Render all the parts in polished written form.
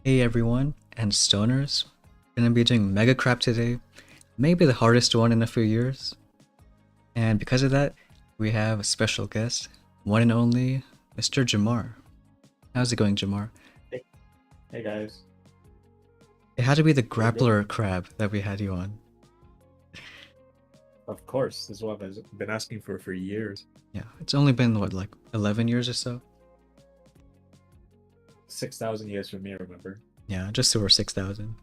Hey everyone, and stoners. Gonna be doing Mega Crap today, maybe the hardest one in a few years. And because of that, we have a special guest, one and only Mr. Jamar. How's it going, Jamar? Hey, hey guys, It had to be the pretty good. Grappler crab that we had you on. Of course, this is what I've been asking for years. Yeah, it's only been what, like 11 years or so? 6,000 years from me, remember? Yeah, just over 6,000.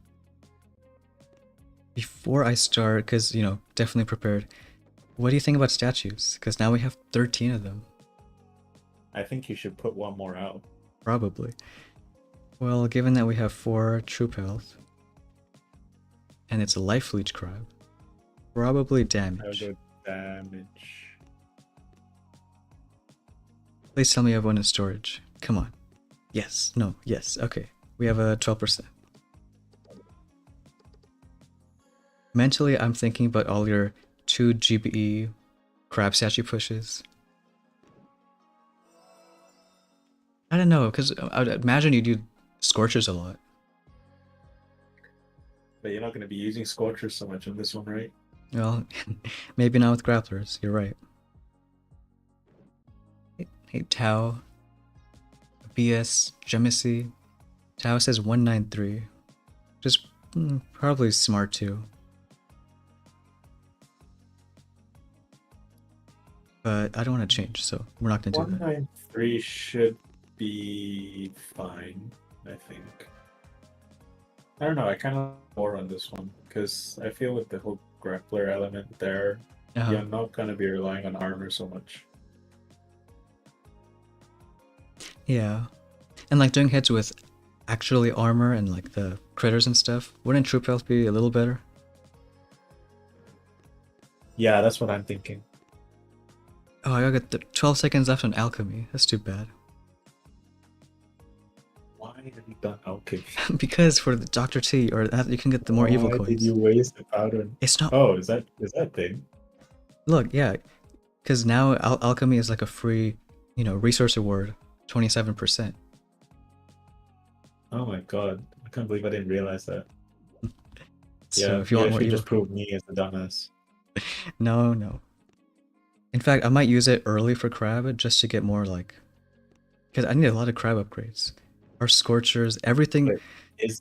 Before I start, because, definitely prepared, what do you think about statues? Because now we have 13 of them, I think you should put one more out. probably. Well, given that we have 4 troop health, and it's a life leech crab. Probably I would damage. go damage. Please tell me everyone in storage. Come on. Yes. No. Yes. Okay. We have a 12%. Mentally, I'm thinking about all your 2 GBE crab statue pushes. I don't know, because I would imagine you do scorchers a lot. But you're not going to be using Scorchers so much on this one, right? Well, maybe not with grapplers. You're right. Hey, Tau. BS. Gemisi. Tau says 193. Just probably smart too. But I don't want to change, so we're not going to do that. 193 should be fine, I think. I don't know, I kind of more on this one because I feel with the whole grappler element there, Uh-huh. you're not going to be relying on armor so much. Yeah. And like doing hits with actually armor and like the critters and stuff, wouldn't troop health be a little better? Yeah, that's what I'm thinking. Oh, I got 12 seconds left on alchemy. That's too bad. Why have you done okay? Because for the Dr. T, or that you can get the more evil Why did coins. you waste the powder? It's not. Oh, is that thing? Look, yeah, because now alchemy is like a free, resource reward, 27%. Oh my god. I can't believe I didn't realize that. So Yeah, if you you want more actually evil, just proved me as a dumbass. no, no. In fact, I might use it early for crab just to get more like, because I need a lot of crab upgrades. Our scorchers, everything, Wait, is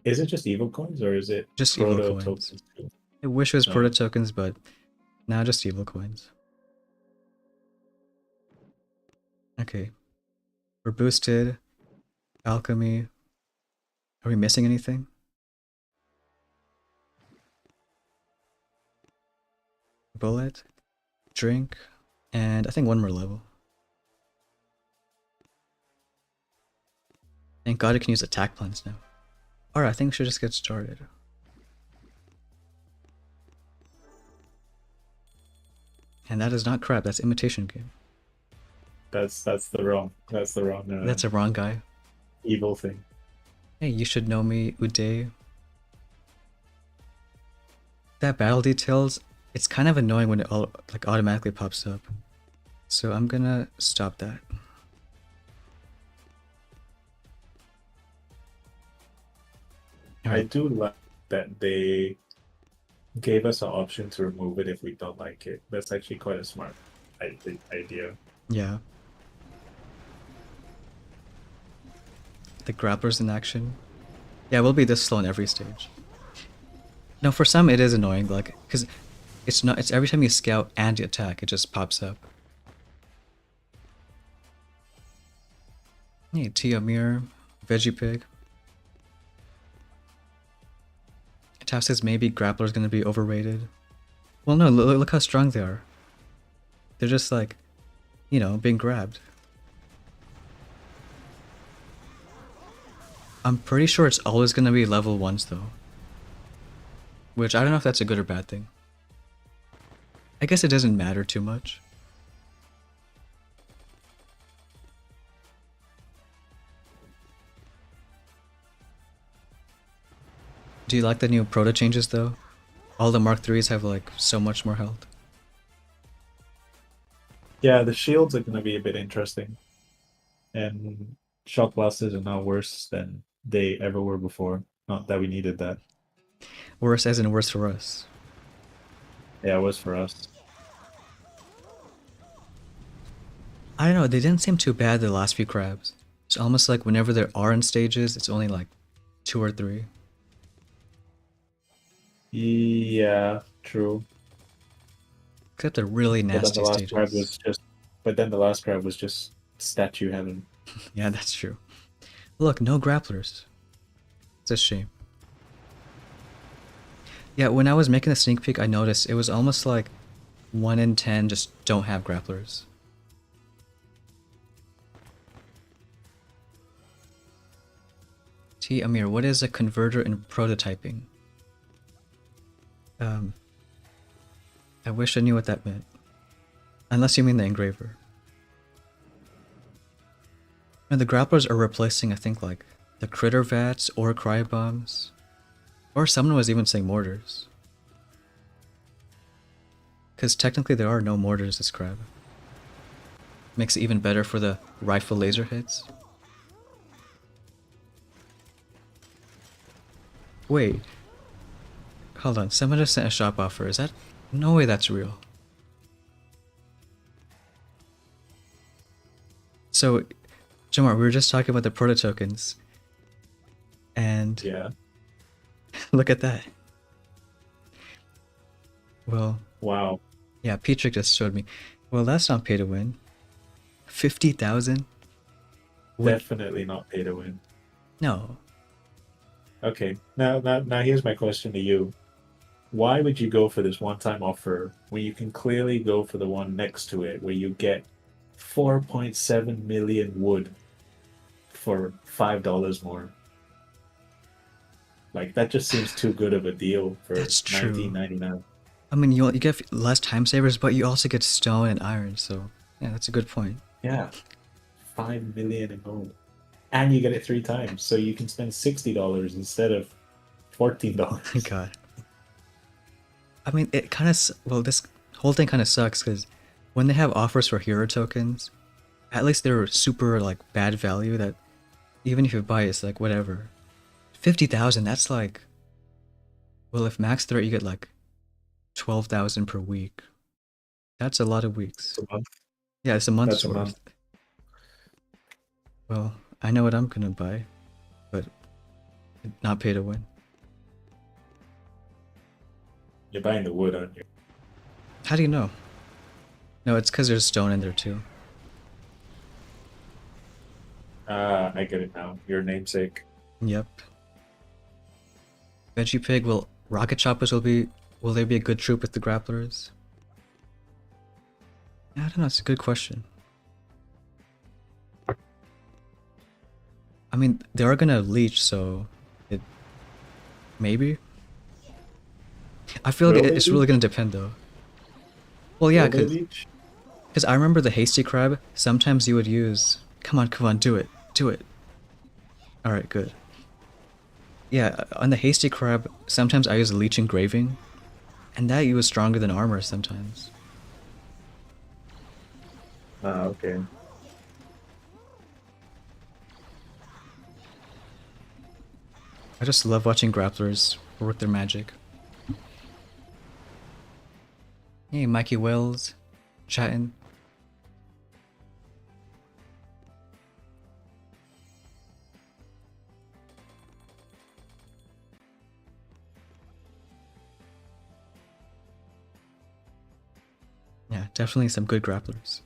is it just evil coins or is it just evil proto coins. tokens too? I wish it was proto No. tokens, but now just evil coins. Okay, we're boosted. Alchemy. Are we missing anything? Bullet, drink, and I think one more level. Thank God I can use attack plans now. Alright, I think we should just get started. And that is not crap, that's imitation game. That's the wrong That's a wrong guy. evil thing. Hey, you should know me, Uday. That battle details, it's kind of annoying when it all like automatically pops up. So I'm gonna stop that. I Alright, do like that they gave us an option to remove it if we don't like it. That's actually quite a smart idea. yeah. The grappler's in action. Yeah, we'll be this slow on every stage. No, for some it is annoying, like, because it's every time you scout and you attack, it just pops up. Hey, Tia Mirror, Veggie Pig. Taff says maybe Grappler's gonna be overrated. Well, no, look how strong they are. They're just like, being grabbed. I'm pretty sure it's always gonna be level 1s though. Which I don't know if that's a good or bad thing. I guess it doesn't matter too much. Do you like the new proto changes though? All the Mark 3s have like so much more health. Yeah, the shields are gonna be a bit interesting. And shot blasters are now worse than they ever were before. Not that we needed that. Worse as in worse for us. Yeah, it was for us. I don't know, they didn't seem too bad the last few crabs. It's almost like whenever there are in stages, it's only like 2 or 3. Yeah, true. Except the really But then the nasty last crab stages. was just. But then the last crab was just statue heaven. Yeah, that's true. Look, no grapplers. It's a shame. Yeah, when I was making the sneak peek, I noticed it was almost like 1 in 10 just don't have grapplers. T. Amir, what is a converter in prototyping? Um, I wish I knew what that meant. Unless you mean the engraver. And the grapplers are replacing, I think, like the critter vats or cryo bombs. Or someone was even saying mortars. Because technically there are no mortars this crab. Makes it even better for the rifle laser hits. Wait. Hold on, someone just sent a shop offer. Is that... No way that's real. So, Jamar, we were just talking about the proto tokens. And Yeah. look at that. Well, Wow. yeah, Petrick just showed me. Well, that's not pay to win. 50,000? Definitely not pay to win. No. Okay. Now here's my question to you. Why would you go for this one-time offer when you can clearly go for the one next to it where you get 4.7 million wood for $5 more? Like that just seems too good of a deal for That's true. 1999. I mean, you get less time savers, but you also get stone and iron, so yeah, that's a good point. Yeah. 5 million in gold. And you get it 3 times, so you can spend $60 instead of $14. God. I mean, it kind of... Well, this whole thing kind of sucks, because when they have offers for hero tokens, at least they're super, like, bad value that even if you buy it, it's like, whatever. 50,000, that's like... Well, if max threat, you get like 12,000 per week. That's a lot of weeks. A month. Yeah, it's a month's That's a worth. month. Well, I know what I'm gonna buy, but not pay to win. You're buying the wood, aren't you? How do you know? No, it's because there's stone in there too. I get it now. Your namesake. Yep. Veggie Pig, will rocket choppers will they be a good troop with the grapplers? I don't know, it's a good question. I mean, they are gonna leech, so it maybe. I feel like it's really gonna depend though. Well, yeah, because I remember the hasty crab. Sometimes you would use. Come on, do it, do it. All right, good. Yeah, on the hasty crab, sometimes I use leech engraving, and that was stronger than armor sometimes. Ah, okay. I just love watching grapplers work their magic. Hey, Mikey Wells, chatting. Yeah, definitely some good grapplers.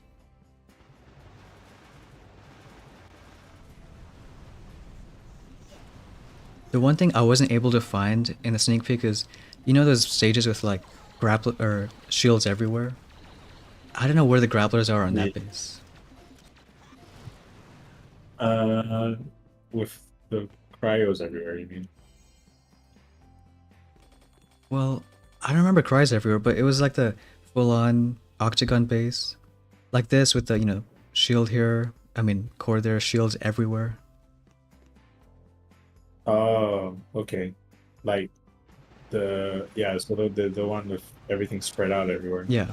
The one thing I wasn't able to find in the sneak peek is, you know those stages with like grappler or shields everywhere? I don't know where the grapplers are on that base. With the cryos everywhere, you mean? Well, I don't remember cries everywhere, but it was like the full-on octagon base. Like this with the, shield here. I mean, core there, shields everywhere. Oh, okay. Like so the one with everything spread out everywhere. Yeah.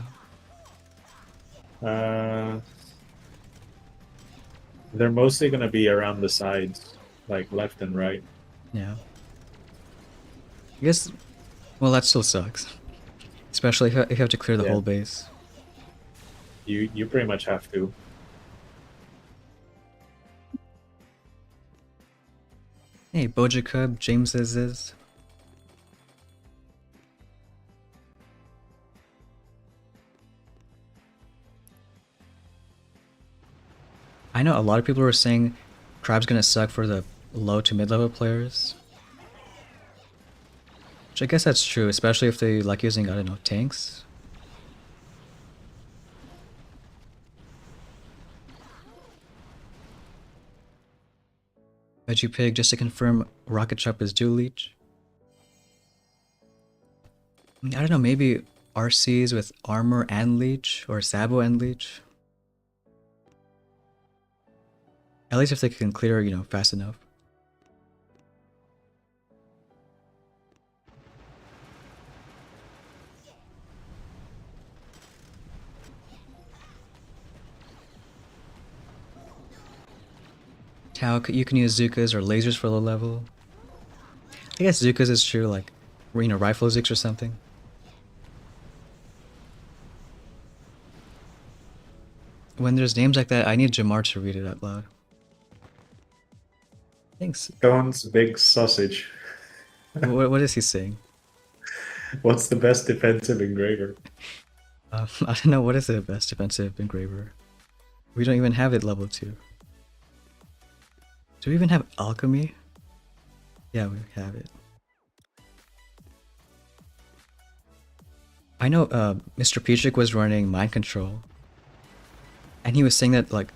They're mostly gonna be around the sides. like left and right. Yeah. I guess, well, that still sucks. Especially if you have to clear the Yeah, whole base. you pretty much have to. Hey, Boja Cub, James is. I know a lot of people were saying Crab's gonna suck for the low to mid level players. Which I guess that's true, especially if they like using, I don't know, tanks. Veggie Pig, just to confirm, Rocket Chop is dual leech. I don't know, maybe RCs with armor and leech, or Sabo and leech. At least if they can clear, fast enough. Tau, you can use Zukas or lasers for low level. I guess Zukas is true, like, rifle Zooks or something. When there's names like that, I need Jamar to read it out loud. Thanks. Stone's big sausage. What is he saying? What's the best defensive engraver? I don't know, what is the best defensive engraver? We don't even have it level 2. Do we even have alchemy? Yeah, we have it. I know Mr. Peachik was running mind control. And he was saying that like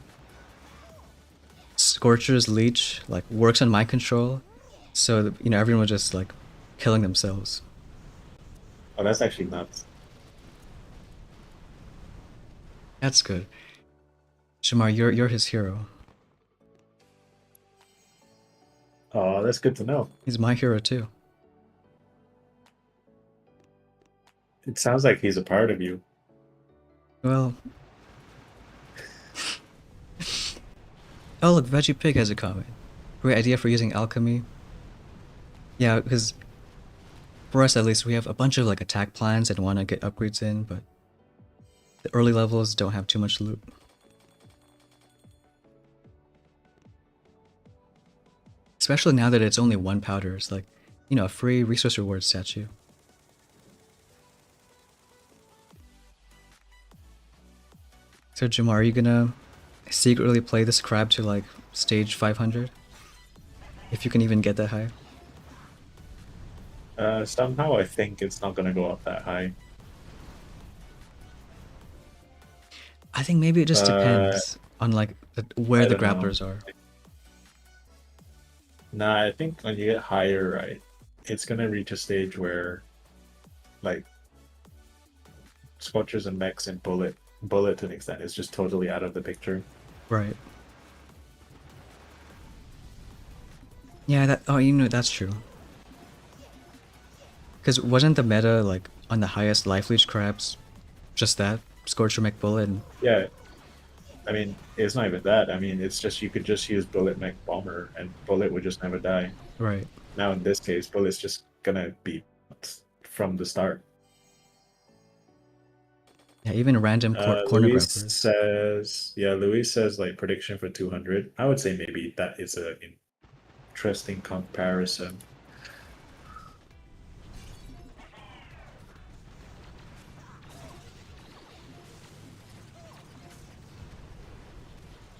Scorcher's leech like works on mind control, so that, everyone was just like killing themselves. Oh, that's actually nuts. That's good. Shamar, you're his hero. Oh, that's good to know. He's my hero too. It sounds like he's a part of you. Well, oh look, Veggie Pig has a comment. Great idea for using alchemy. Yeah, because for us at least, we have a bunch of like attack plans and want to get upgrades in, but the early levels don't have too much loot. Especially now that it's only 1 powder, it's like, a free resource reward statue. So Jamar, are you gonna secretly play this crab to like stage 500? If you can even get that high? Somehow I think it's not gonna go up that high. I think maybe it just Uh, depends on like where I the don't know. grapplers are. Nah, I think when you get higher, right, it's gonna reach a stage where, like, Scorchers and Mechs and Bullet to an extent is just totally out of the picture. Right. Yeah, that's true. Because wasn't the meta like on the highest life leech crabs just that? Scorcher McBullet and Yeah, I mean, it's not even that. I mean, it's just you could just use Bullet Mech Bomber and Bullet would just never die. right. Now in this case, Bullet's just gonna be from the start. Yeah, even random corner Luis grapplers. says, yeah, Luis says like prediction for 200. I would say maybe that is a interesting comparison.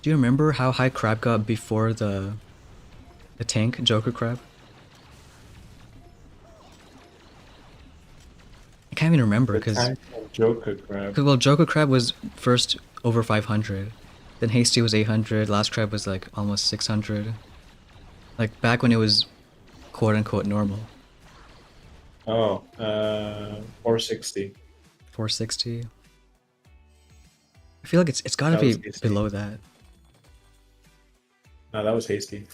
Do you remember how high crab got before the tank Joker crab? I can't even remember The because tank of Joker Crab. well, Joker crab was first over 500, then Hasty was 800, last crab was like almost 600. Like back when it was quote unquote normal. Oh, 460. 460. I feel like it's got to That was be hasty. below that. No, that was hasty.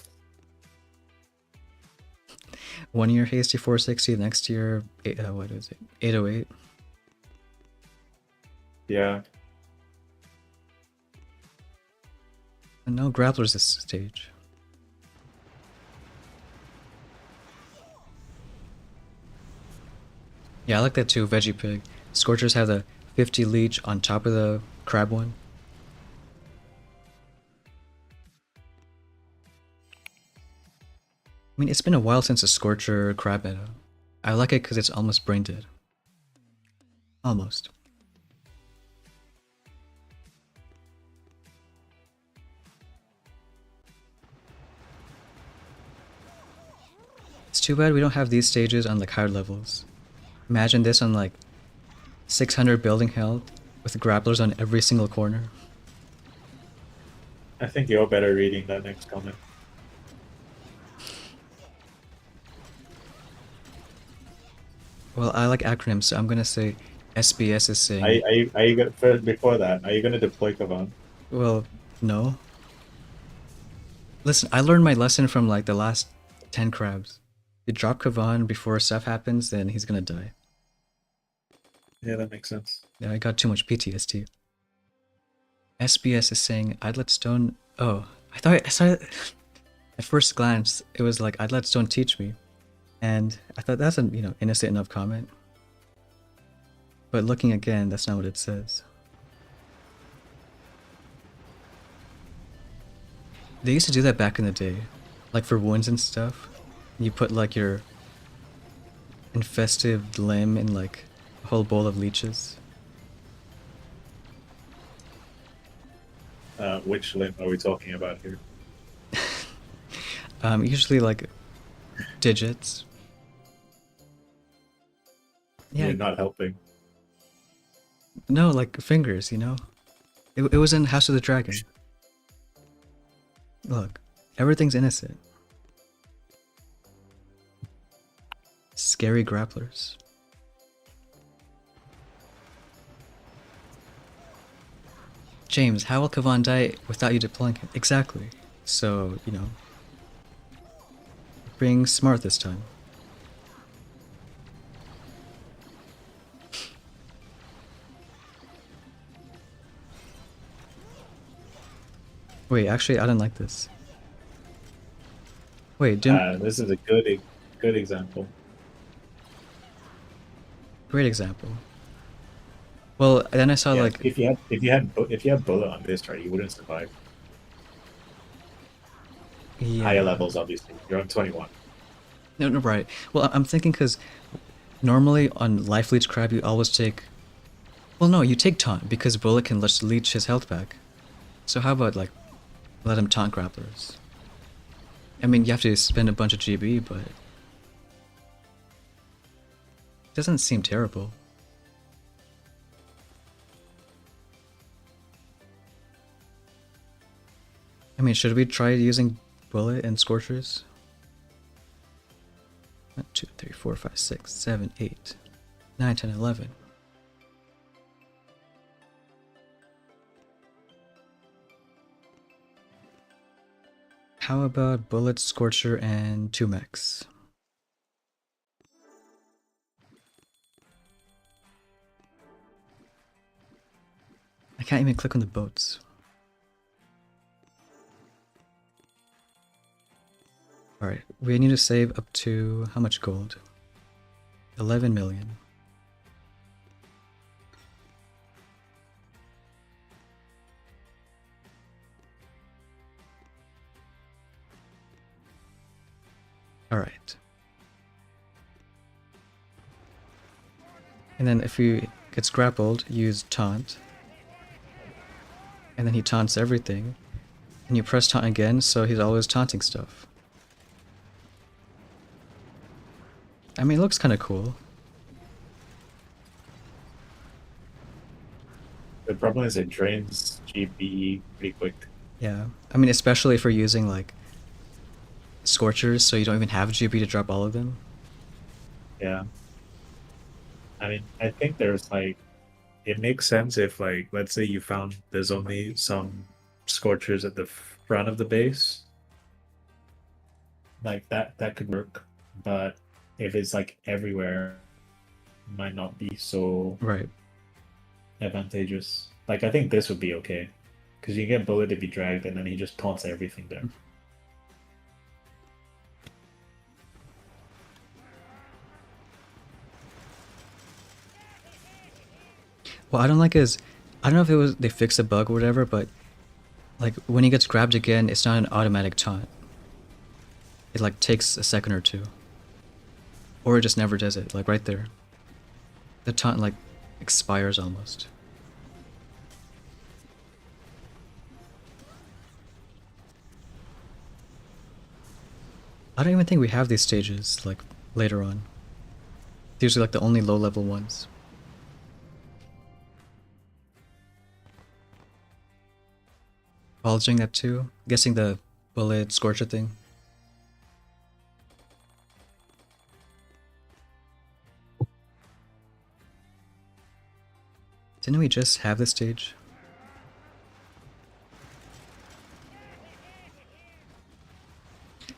1 year Hasty 460, next year what is it? 808. Yeah. And no grapplers this stage. Yeah, I like that too, Veggie Pig. Scorchers have the 50 leech on top of the crab one. I mean, it's been a while since a Scorcher crab meta. I like it because it's almost brain dead. Almost. It's too bad we don't have these stages on like higher levels. Imagine this on like 600 building health with grapplers on every single corner. I think you're better reading that next comment. Well, I like acronyms, so I'm gonna say SBS is saying, Are you gonna first before that? Are you gonna deploy Kavan? well, no. Listen, I learned my lesson from like the last 10 crabs. You drop Kavan before stuff happens, then he's gonna die. Yeah, that makes sense. Yeah, I got too much PTSD. SBS is saying, I'd let Stone... Oh, I saw it... At first glance, it was like, I'd let Stone teach me. And I thought that's an, innocent enough comment. But looking again, that's not what it says. They used to do that back in the day. Like for wounds and stuff. You put like your infested limb in like a whole bowl of leeches. Which limb are we talking about here? Usually like digits. Yeah. You're not helping. No, like fingers, It was in House of the Dragon. Look, everything's innocent. Scary grapplers. James, how will Kavan die without you deploying him? Exactly. So, being smart this time. Wait, actually, I didn't like this. Wait, This is a good example. Great example. Well, then I saw Yeah, like if you had bullet on this chart, you wouldn't survive. Higher levels, obviously. You're on 21. No, no, right. Well, I'm thinking because normally on Life Leech Crab you always take... Well, no, you take Taunt because Bullet can just leech his health back. So how about like let him taunt grapplers? I mean, you have to spend a bunch of GB, but... It doesn't seem terrible. I mean, should we try using Bullet and Scorchers? 1, 2, 3, 4, 5, 6, 7, 8, 9, 10, 11. How about Bullet, Scorcher, and 2 mechs? I can't even click on the boats. Alright, we need to save up to how much gold? 11 million. Alright. And then if he gets grappled, use taunt. And then he taunts everything. And you press taunt again, so he's always taunting stuff. I mean, it looks kind of cool. The problem is it drains GP pretty quick. Yeah. I mean, especially if we're using, like, Scorchers, so you don't even have GB to drop all of them. Yeah. I mean, I think there's, like... It makes sense if, like, let's say you found there's only some Scorchers at the front of the base. Like, that could work. But if it's, like, everywhere, it might not be so... Right. advantageous. Like, I think this would be okay. Because you get Bullet to be dragged, and then he just taunts everything there. What I don't like is, I don't know if it was they fixed a bug or whatever, but like when he gets grabbed again, it's not an automatic taunt. It like takes a second or two, or it just never does it. Like right there, the taunt like expires almost. I don't even think we have these stages like later on. These are like the only low level ones. Acknowledging that too. Guessing the bullet scorcher thing. Didn't we just have this stage?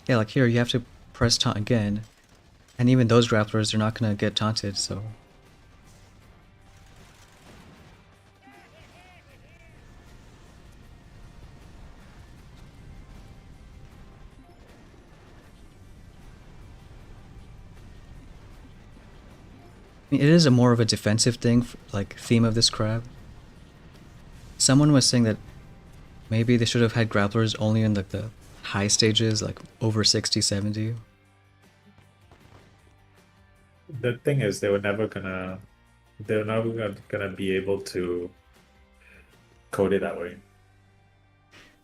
Yeah, like here you have to press taunt again, and even those grapplers are not gonna get taunted, so. I mean, it is a more of a defensive thing, like theme of this crab. Someone was saying that maybe they should have had grapplers only in like the high stages, like over 60, 70. The thing is, they're never gonna be able to code it that way.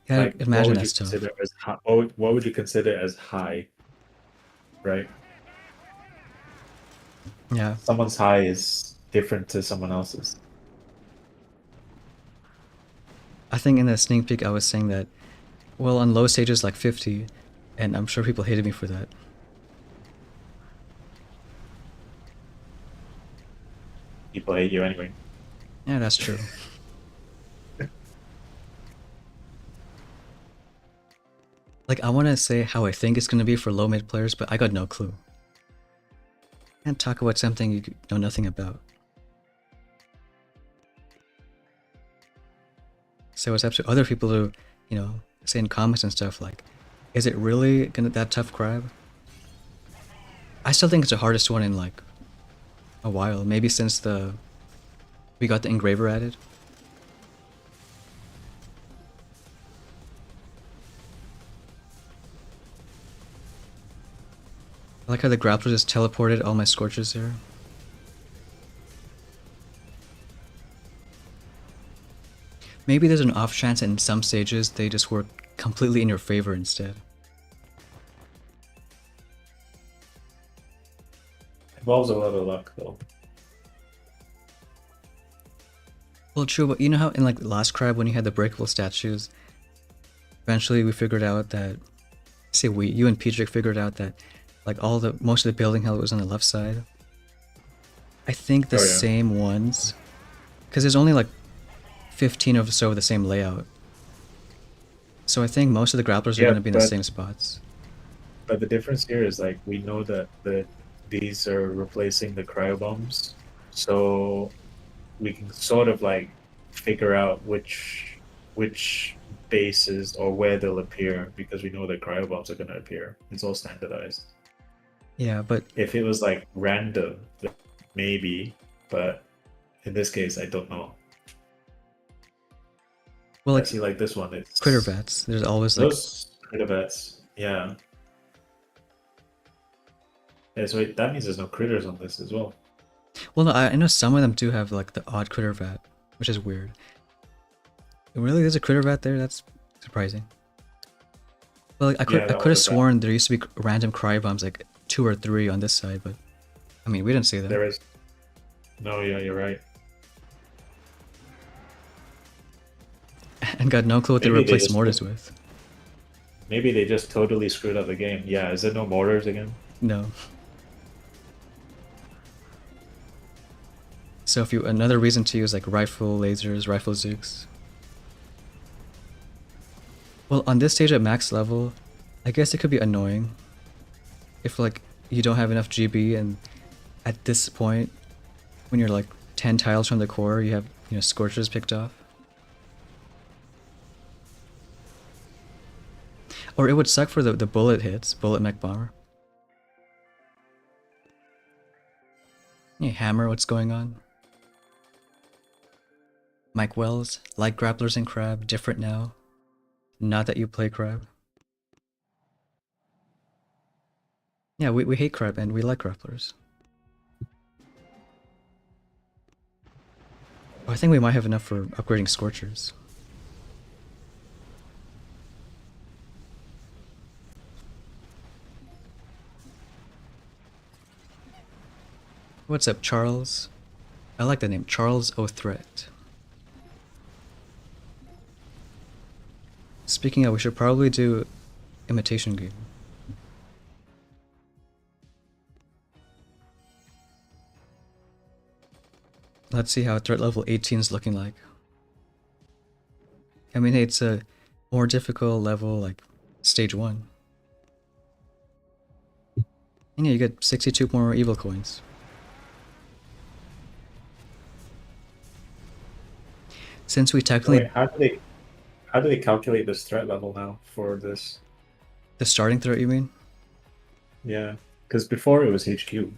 Yeah, Like, what imagine would you that's tough. consider as high? What would you consider as high, right? Yeah. Someone's high is different to someone else's. I think in the sneak peek I was saying that, well, on low stages like 50, and I'm sure people hated me for that. People hate you anyway. Yeah, that's true. Like, I want to say how I think it's going to be for low mid players, but I got no clue. Can't talk about something you know nothing about. So it's up to other people to, you know, say in comments and stuff like, is it really gonna that tough crab? I still think it's the hardest one in like a while. Maybe since we got the engraver added. I like how the grappler just teleported all my scorches there. Maybe there's an off chance that in some stages they just work completely in your favor instead. Involves a lot of luck, though. Well, true, but you know how in like last crab when you had the breakable statues, eventually we figured out that, say you and Pedrick figured out that like most of the building hell was on the left side. I think the same ones, because there's only like 15 or so of the same layout. So I think most of the grapplers are going to be in the same spots. But the difference here is like we know that these are replacing the cryo bombs, so we can sort of like figure out which bases or where they'll appear because we know that cryo bombs are going to appear. It's all standardized. Yeah, but if it was like random, then maybe, but in this case, I don't know. Well, like, I see, like this one, it's critter vats. There's always like those critter vats. Yeah. Yeah, so that means there's no critters on this as well. Well, no, I know some of them do have like the odd critter vat, which is weird. Really, there's a critter vat there? That's surprising. Well, like, I could have sworn there used to be random cryo bombs, like 2 or 3 on this side, but I mean, we didn't see them. There is. No, yeah, you're right. And got no clue what they replaced mortars with. Maybe they just totally screwed up the game. Yeah, is there no mortars again? No. So if another reason to use like rifle lasers, rifle zooks. Well, on this stage at max level, I guess it could be annoying if like you don't have enough GB, and at this point, when you're like 10 tiles from the core, you have, you know, scorchers picked off. Or it would suck for the bullet hits, bullet mech bomber. Hey, Hammer, what's going on? Mike Wells, like grapplers in Crab, different now. Not that you play Crab. Yeah, we hate Crab and we like grapplers. Oh, I think we might have enough for upgrading Scorchers. What's up, Charles? I like the name, Charles O'Threat. Speaking of, we should probably do Imitation Game. Let's see how threat level 18 is looking like. I mean, hey, it's a more difficult level, like stage 1. And yeah, you get 62 more evil coins. Since we technically... Wait, how do they calculate this threat level now for this? The starting threat, you mean? Yeah, because before it was HQ.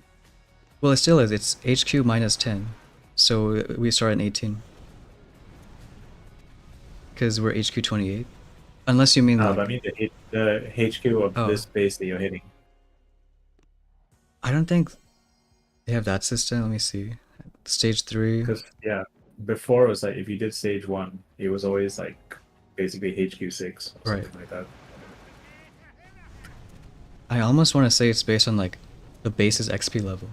Well, it still is. It's HQ minus 10. So we start at 18. Because we're HQ 28. Unless you mean No, like... but I mean the HQ of Oh. this base that you're hitting. I don't think they have that system. Let me see. Stage 3. Because yeah, before it was like if you did stage 1, it was always like basically HQ6 or Right. something like that. I almost want to say it's based on like the base's XP level.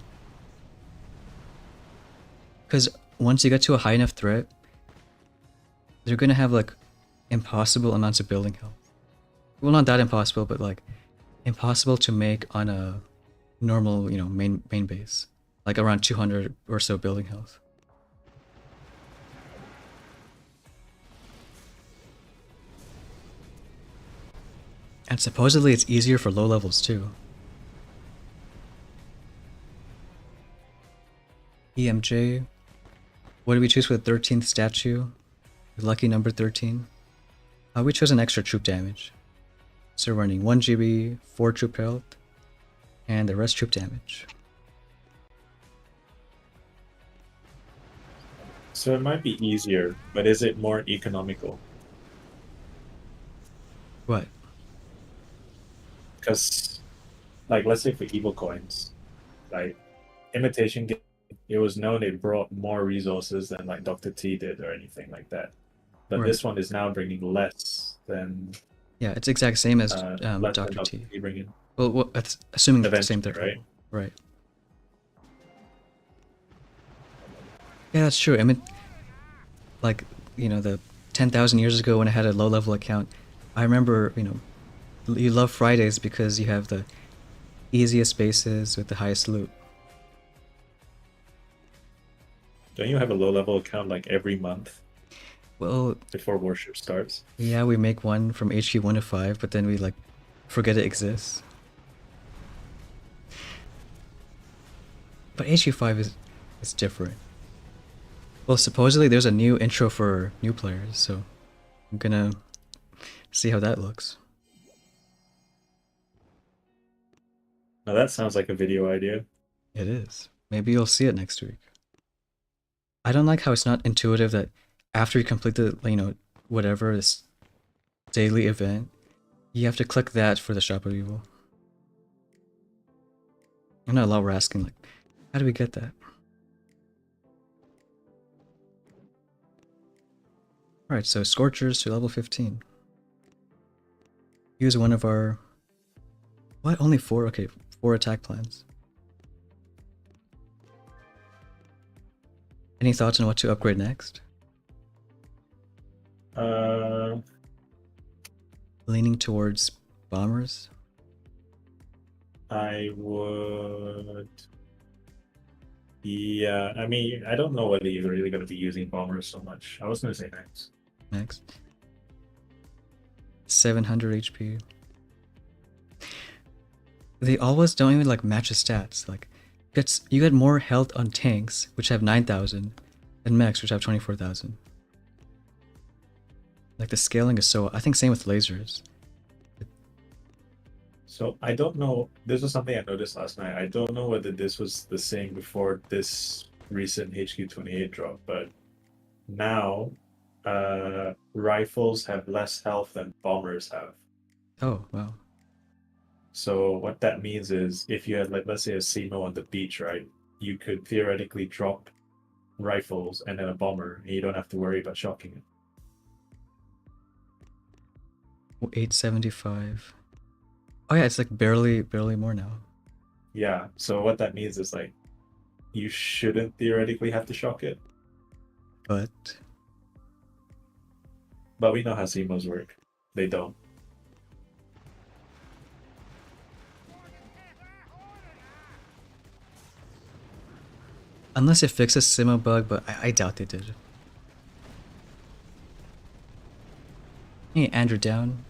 Because once you get to a high enough threat, they're gonna have like impossible amounts of building health. Well, not that impossible, but like impossible to make on a normal, you know, main base. Like around 200 or so building health. And supposedly it's easier for low levels too. EMJ. What did we choose for the 13th statue? Lucky number 13. We chose an extra troop damage. So we're running 1 GB, 4 troop health, and the rest troop damage. So it might be easier, but is it more economical? What? Because, like, let's say for evil coins, like imitation game, it was known it brought more resources than like Dr. T did or anything like that. But Right. this one is now bringing less than Yeah, it's exact same as less Dr. than T. bringing. Well, that's assuming it's the same Eventually, threat right? level. Right. Yeah, that's true. I mean, like, you know, the 10,000 years ago when I had a low level account, I remember, you know, you love Fridays because you have the easiest bases with the highest loot. Don't you have a low level account like every month Well, before worship starts? yeah, we make one from HQ 1 to 5, but then we, like, forget it exists. But HQ 5 is different. Well, supposedly there's a new intro for new players, so I'm gonna see how that looks. Now that sounds like a video idea. It is. Maybe you'll see it next week. I don't like how it's not intuitive that after you complete the, you know, whatever, this daily event, you have to click that for the Shop of Evil. I know a lot we're asking, like, how do we get that? Alright, so Scorchers to level 15. Use one of our... What? Only 4? Okay, 4 attack plans. Any thoughts on what to upgrade next? Leaning towards bombers? I would. Yeah, I mean, I don't know whether you're really going to be using bombers so much. I was going to say next. Next. 700 HP. They always don't even like match the stats. Like, you get more health on tanks, which have 9,000, and mechs, which have 24,000. Like the scaling is so. I think same with lasers. So I don't know. This was something I noticed last night. I don't know whether this was the same before this recent HQ28 drop, but Now, rifles have less health than bombers have. Oh, wow. So what that means is if you had, like, let's say a SEMO on the beach, right? You could theoretically drop rifles and then a bomber, and you don't have to worry about shocking it. 875. Oh yeah, it's like barely more now. Yeah. So what that means is like you shouldn't theoretically have to shock it, But but we know how SEMOs work. They don't. unless it fixes Simo bug, but I doubt they did. Hey, Andrew down.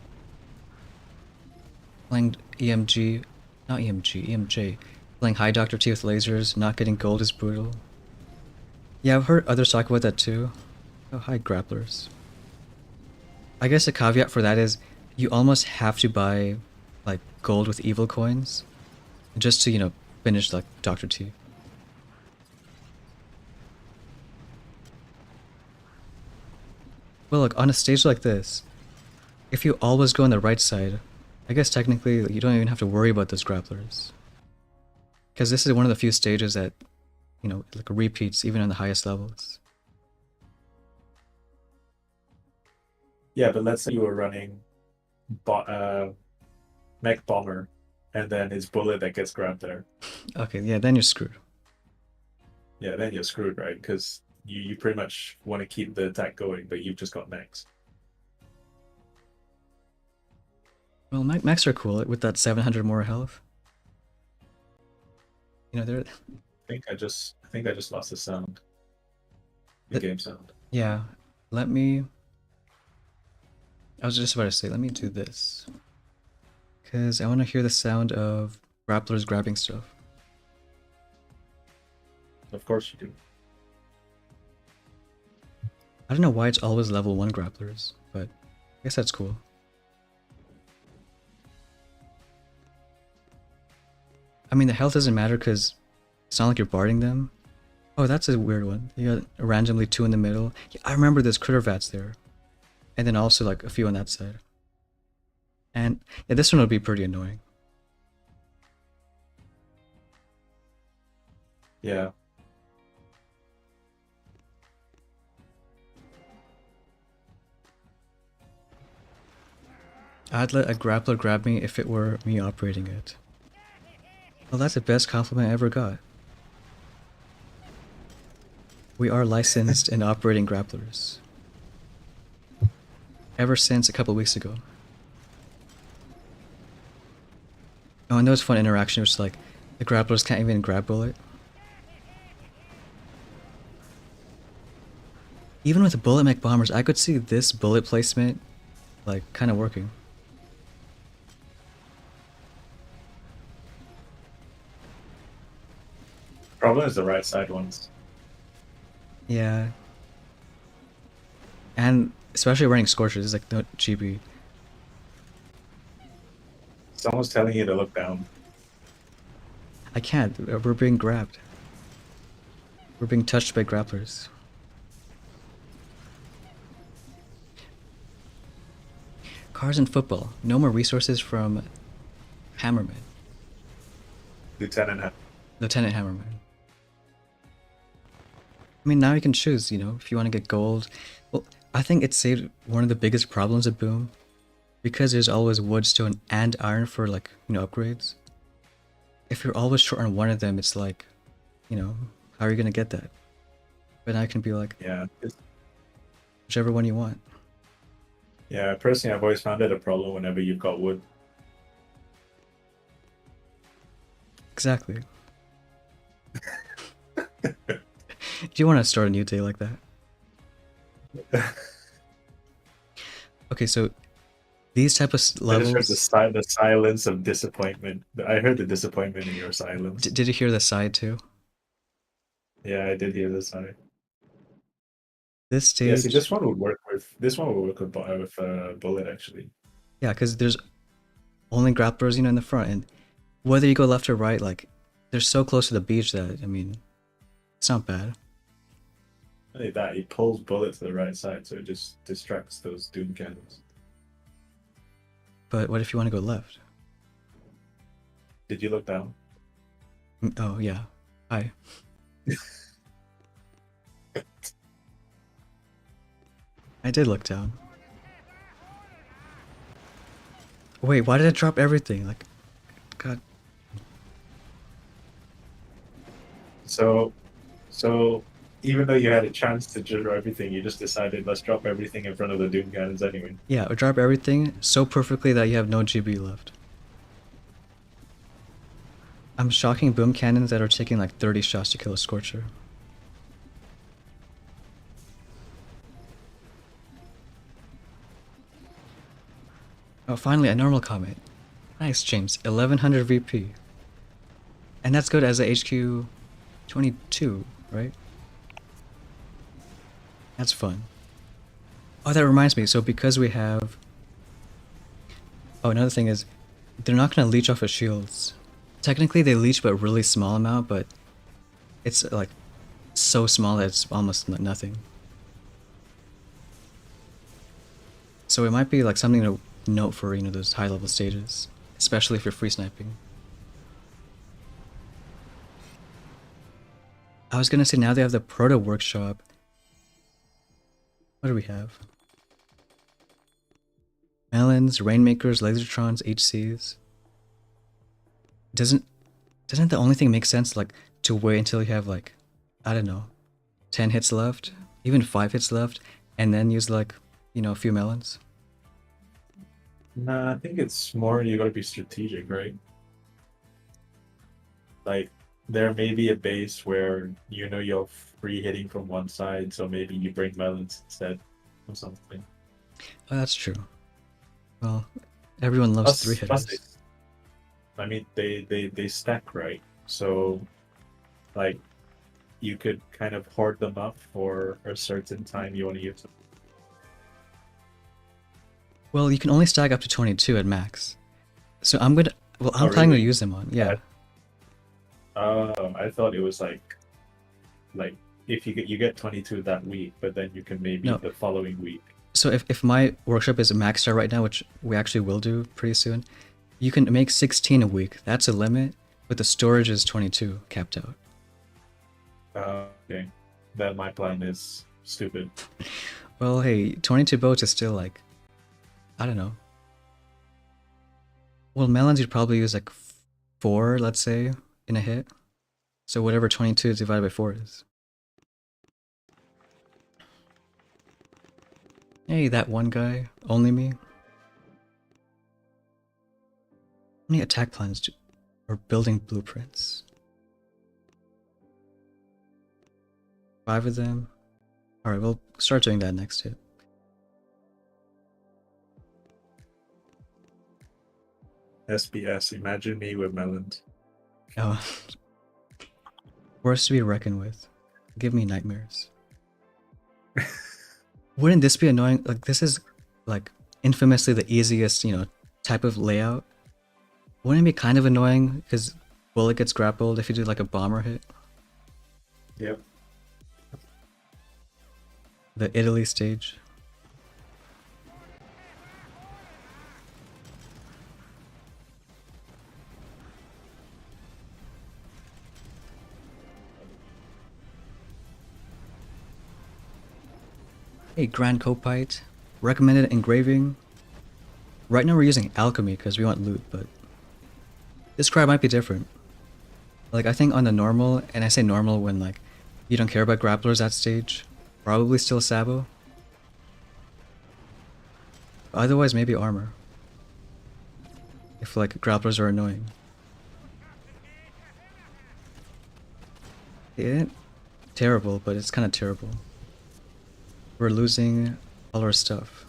Playing EMG, not EMG, EMJ. Playing High Doctor T with lasers, not getting gold is brutal. Yeah, I've heard others talk about that too. Oh, hi, grapplers. I guess the caveat for that is you almost have to buy like gold with evil coins just to, finish like Dr. T. Well, look, on a stage like this, if you always go on the right side, I guess technically you don't even have to worry about those grapplers. Because this is one of the few stages that, like repeats even on the highest levels. Yeah, but let's say you were running mech bomber, and then his bullet that gets grabbed there. Okay, yeah, then you're screwed. Yeah, then you're screwed, right? Because you pretty much want to keep the attack going, but you've just got mechs. Well, mechs are cool with that 700 more health. They're... I think I just lost the sound. The game sound. Yeah, let me... I was just about to say, let me do this. Because I want to hear the sound of grapplers grabbing stuff. Of course you do. I don't know why it's always level 1 grapplers, but I guess that's cool. I mean, the health doesn't matter because it's not like you're barding them. Oh, that's a weird one. You got randomly 2 in the middle. Yeah, I remember there's critter vats there. And then also like a few on that side. And yeah, this one would be pretty annoying. Yeah. I'd let a grappler grab me if it were me operating it. Well, that's the best compliment I ever got. We are licensed in operating grapplers. Ever since a couple weeks ago. Oh, and there was fun interaction, which is like, the grapplers can't even grab bullet. Even with the bullet mech bombers, I could see this bullet placement, like, kind of working. Problem is the right side ones. Yeah. And especially running Scorchers is like no GB. Someone's telling you to look down. I can't. We're being grabbed. We're being touched by grapplers. Cars and football. No more resources from Hammerman. Lieutenant Hammerman. I mean, now you can choose, if you want to get gold. Well, I think it saved one of the biggest problems of Boom. Because there's always wood, stone, and iron for, like, upgrades. If you're always short on one of them, it's like, how are you going to get that? But now I can be like, Yeah. whichever one you want. Yeah, personally, I've always found it a problem whenever you've got wood. Exactly. Do you want to start a new day like that? Okay, so these type of levels... I just heard the silence of disappointment. I heard the disappointment in your silence. Did you hear the side too? Yeah, I did hear the side. This stage... Yeah, see, this one would work with bullet actually. Yeah, because there's only grapplers, in the front, and whether you go left or right, like, they're so close to the beach that, I mean, it's not bad. Not only that, he pulls bullet to the right side, so it just distracts those doom cannons. But what if you want to go left? Did you look down? Oh, yeah. Hi. I did look down. Wait, why did it drop everything? Like, God. So, so even though you had a chance to drop everything, you just decided let's drop everything in front of the doom cannons anyway. Yeah, it drop everything so perfectly that you have no GB left. I'm shocking boom cannons that are taking like 30 shots to kill a Scorcher. Oh, finally, a normal comment. Nice, James. 1100 VP. And that's good as a HQ 22, right? That's fun. Oh, that reminds me. So because we have... Oh, another thing is, they're not going to leech off of shields. Technically, they leech, but really small amount, but it's like so small that it's almost nothing. So it might be like something to note for, you know, those high level stages, especially if you're free sniping. I was gonna say now they have the proto workshop. What do we have? Melons, Rainmakers, Lasertrons, HCs. Doesn't the only thing make sense like to wait until you have like, I don't know, 10 hits left, even 5 hits left, and then use like, you know, a few melons? Nah, I think it's more you gotta be strategic, right? Like there may be a base where you know you're free hitting from one side, so maybe you bring melons instead or something. Oh, that's true. Well, everyone loves three Plus hitters. I mean they stack right. So like you could kind of hoard them up for a certain time you want to use them. Well, you can only stack up to 22 at max. So I'm gonna, well, Oh I'm planning to really? use them on, yeah. I thought it was like if you get 22 that week, but then you can maybe No, the following week. so if my workshop is maxed out right now, which we actually will do pretty soon, you can make 16 a week. That's a limit, but the storage is 22 capped out. Okay. Then my plan is stupid. Well, hey, 22 boats is still like, I don't know. Well, melons you'd probably use like 4, let's say, in a hit. So whatever 22 divided by 4 is. Hey, that one guy, only me. How many attack plans do, or building blueprints? 5 of them. Alright, we'll start doing that next hit. SBS, imagine me with melons. Oh. Worst to be reckoned with. Give me nightmares. Wouldn't this be annoying? Like, this is, like, infamously the easiest, you know, type of layout. Wouldn't it be kind of annoying because bullet gets grappled if you do, like, a bomber hit? Yep. The Italy stage. Hey, Grand Copite. Recommended engraving. Right now we're using alchemy because we want loot, but this cry might be different. Like, I think on the normal, and I say normal when, like, you don't care about grapplers at stage, probably still Sabo. Otherwise, maybe armor. If, like, grapplers are annoying. It ain't terrible, but it's kind of terrible. We're losing all our stuff.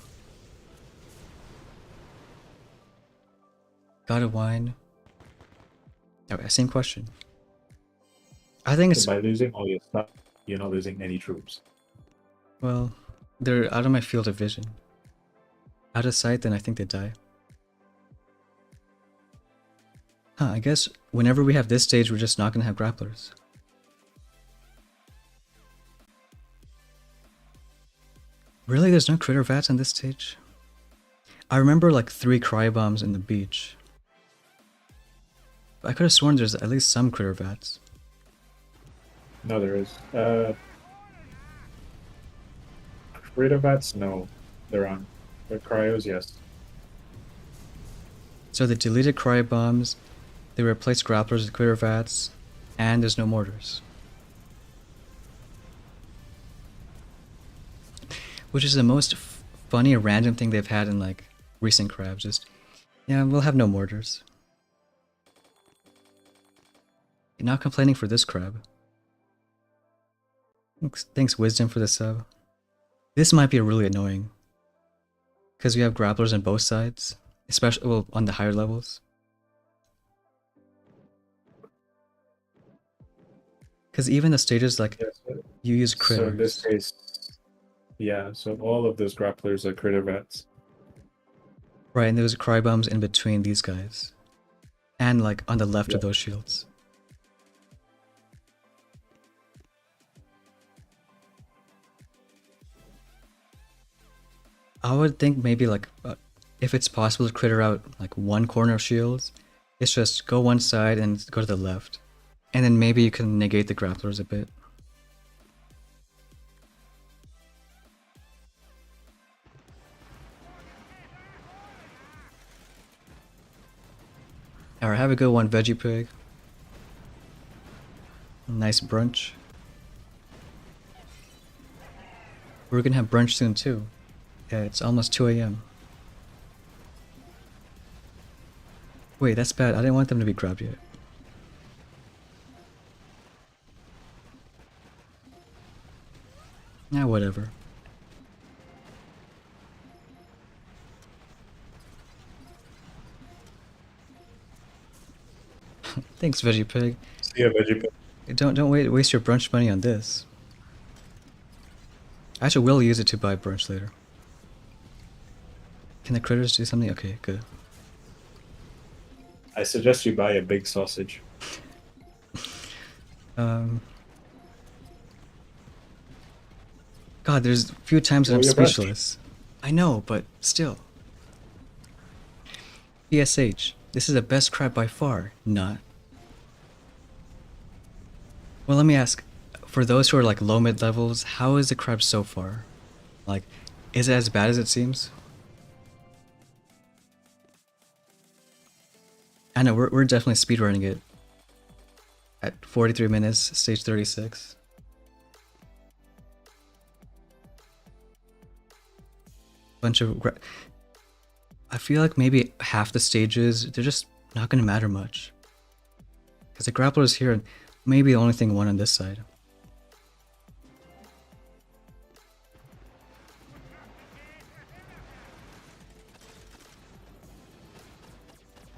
God of Wine. Okay, same question. I think So it's, by losing all your stuff, you're not losing any troops. well, they're out of my field of vision. Out of sight, then I think they die. Huh, I guess whenever we have this stage, we're just not gonna have grapplers. Really? There's no critter vats on this stage? I remember like 3 cryo bombs in the beach. But I could have sworn there's at least some critter vats. No, there is. Crittervats, no. They're on. The cryos, yes. So they deleted cryo bombs, they replaced grapplers with critter vats, and there's no mortars. Which is the most funny random thing they've had in like recent crabs. Just, yeah, we'll have no mortars. You're not complaining for this crab. Thanks Wisdom for the sub. This might be really annoying. Because we have grapplers on both sides. Especially, well, on the higher levels. Because even the stages like, Yeah, so, you use so in this critters. case, yeah, so all of those grapplers are crittervats. Right, and there's cry bombs in between these guys. And like on the left Yeah. of those shields. I would think maybe like, if it's possible to critter out like one corner of shields, it's just go one side and go to the left. And then maybe you can negate the grapplers a bit. Alright, have a good one, Veggie Pig. Nice brunch. We're gonna have brunch soon too. Yeah, it's almost 2 a.m. Wait, that's bad. I didn't want them to be grabbed yet. Yeah, whatever. Thanks, Veggie Pig. See ya, Veggie Pig. Don't waste your brunch money on this. I actually will use it to buy brunch later. Can the critters do something? Okay, good. I suggest you buy a big sausage. God, there's a few times that I'm Enjoy your brunch. speechless. I know, but still. PSH, this is the best crab by far. Not. Well, let me ask, for those who are like low mid levels, how is the crab so far? Like, is it as bad as it seems? I know, we're definitely speedrunning it. At 43 minutes, stage 36. Bunch of... I feel like maybe half the stages, they're just not gonna matter much. Because the grappler is here and maybe the only thing one on this side.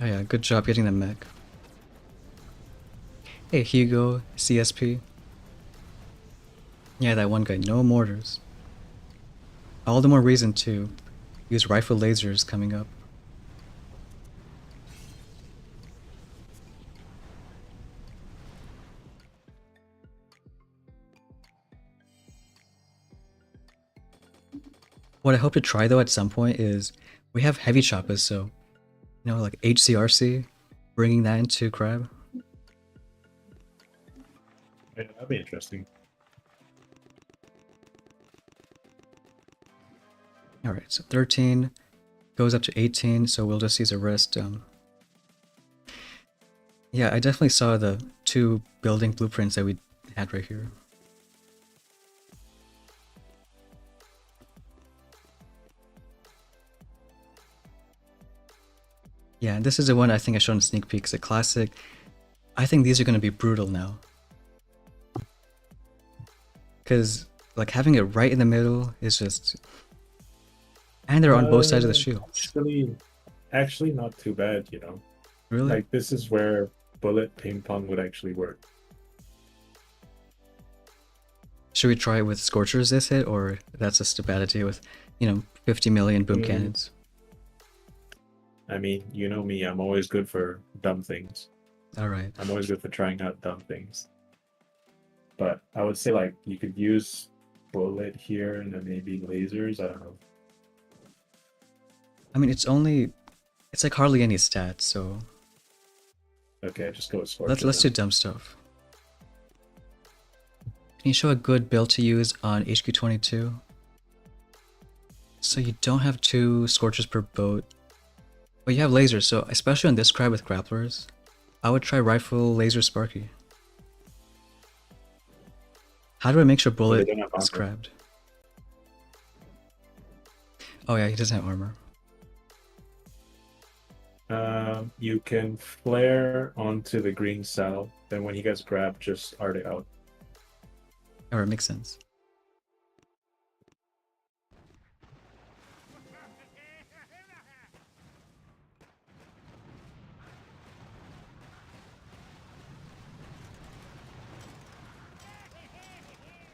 Oh yeah, good job getting the mech. Hey Hugo, CSP. Yeah, that one guy, no mortars. All the more reason to use rifle lasers coming up. What I hope to try though at some point is, we have heavy choppers, so, you know, like HCRC, bringing that into crab. Yeah, that'd be interesting. Alright, so 13 goes up to 18, so we'll just use a rest. Yeah, I definitely saw the 2 building blueprints that we had right here. Yeah, this is the one I think I showed in sneak peeks, a classic. I think these are going to be brutal now. Because, like, having it right in the middle is just... And they're on both sides of the shield. Actually not too bad, you know. Really? Like, this is where bullet ping pong would actually work. Should we try it with Scorchers this hit, or that's just a bad idea with, you know, 50 million boom cannons? I mean, you know me, I'm always good for dumb things. Alright. I'm always good for trying out dumb things. But I would say, like, you could use bullet here and then maybe lasers. I don't know. I mean, it's like hardly any stats, so Okay, just go with Scorcher. let's do dumb stuff. Can you show a good build to use on HQ22? So you don't have 2 Scorchers per boat, but you have lasers, so especially on this crab with grapplers, I would try Rifle Laser Sparky. How do I make sure bullet don't have is armor. grabbed? Oh yeah, he doesn't have armor. You can flare onto the green cell. Then when he gets grabbed, just art it out. Alright, makes sense.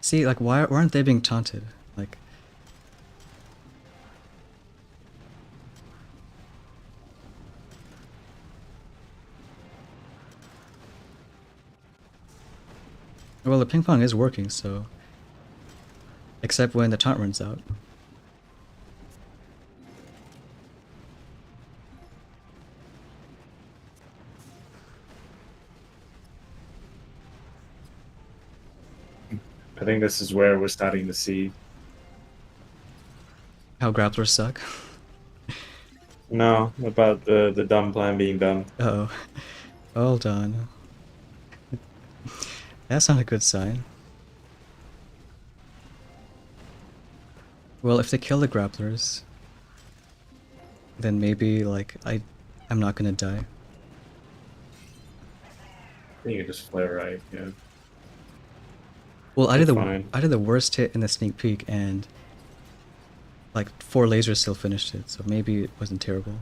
See, like, why aren't they being taunted? Like, well, the ping pong is working, so except when the taunt runs out. I think this is where we're starting to see. How grapplers suck. No, about the dumb plan being done. Uh-oh. Hold on. That's not a good sign. Well, if they kill the grapplers, then maybe, like, I'm not gonna die. I think you just flare right, yeah. Well, I Fine. did the worst hit in the sneak peek, and like 4 lasers still finished it, so maybe it wasn't terrible.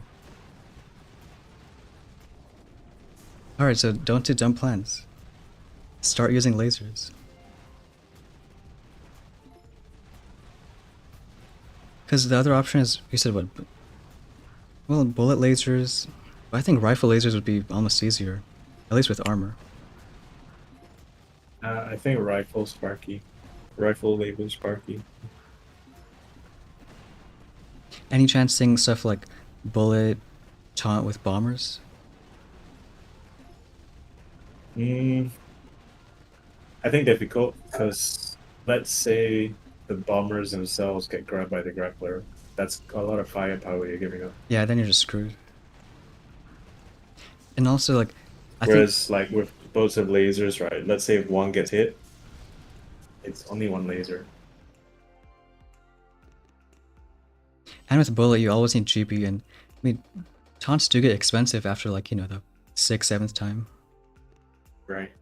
Alright, so don't do dumb plans. Start using lasers. Because the other option is, you said what? Well, bullet lasers. I think rifle lasers would be almost easier, at least with armor. I think rifle Sparky. Rifle label Sparky. Any chance seeing stuff like bullet taunt with bombers? I think difficult because let's say the bombers themselves get grabbed by the grappler. That's a lot of firepower you're giving up. Yeah, then you're just screwed. And also, like, Whereas, like with boats of lasers, right? Let's say if one gets hit, it's only one laser. And with bullet, you always need GB, and I mean, taunts do get expensive after, like, you know, the 6th, 7th time. Right.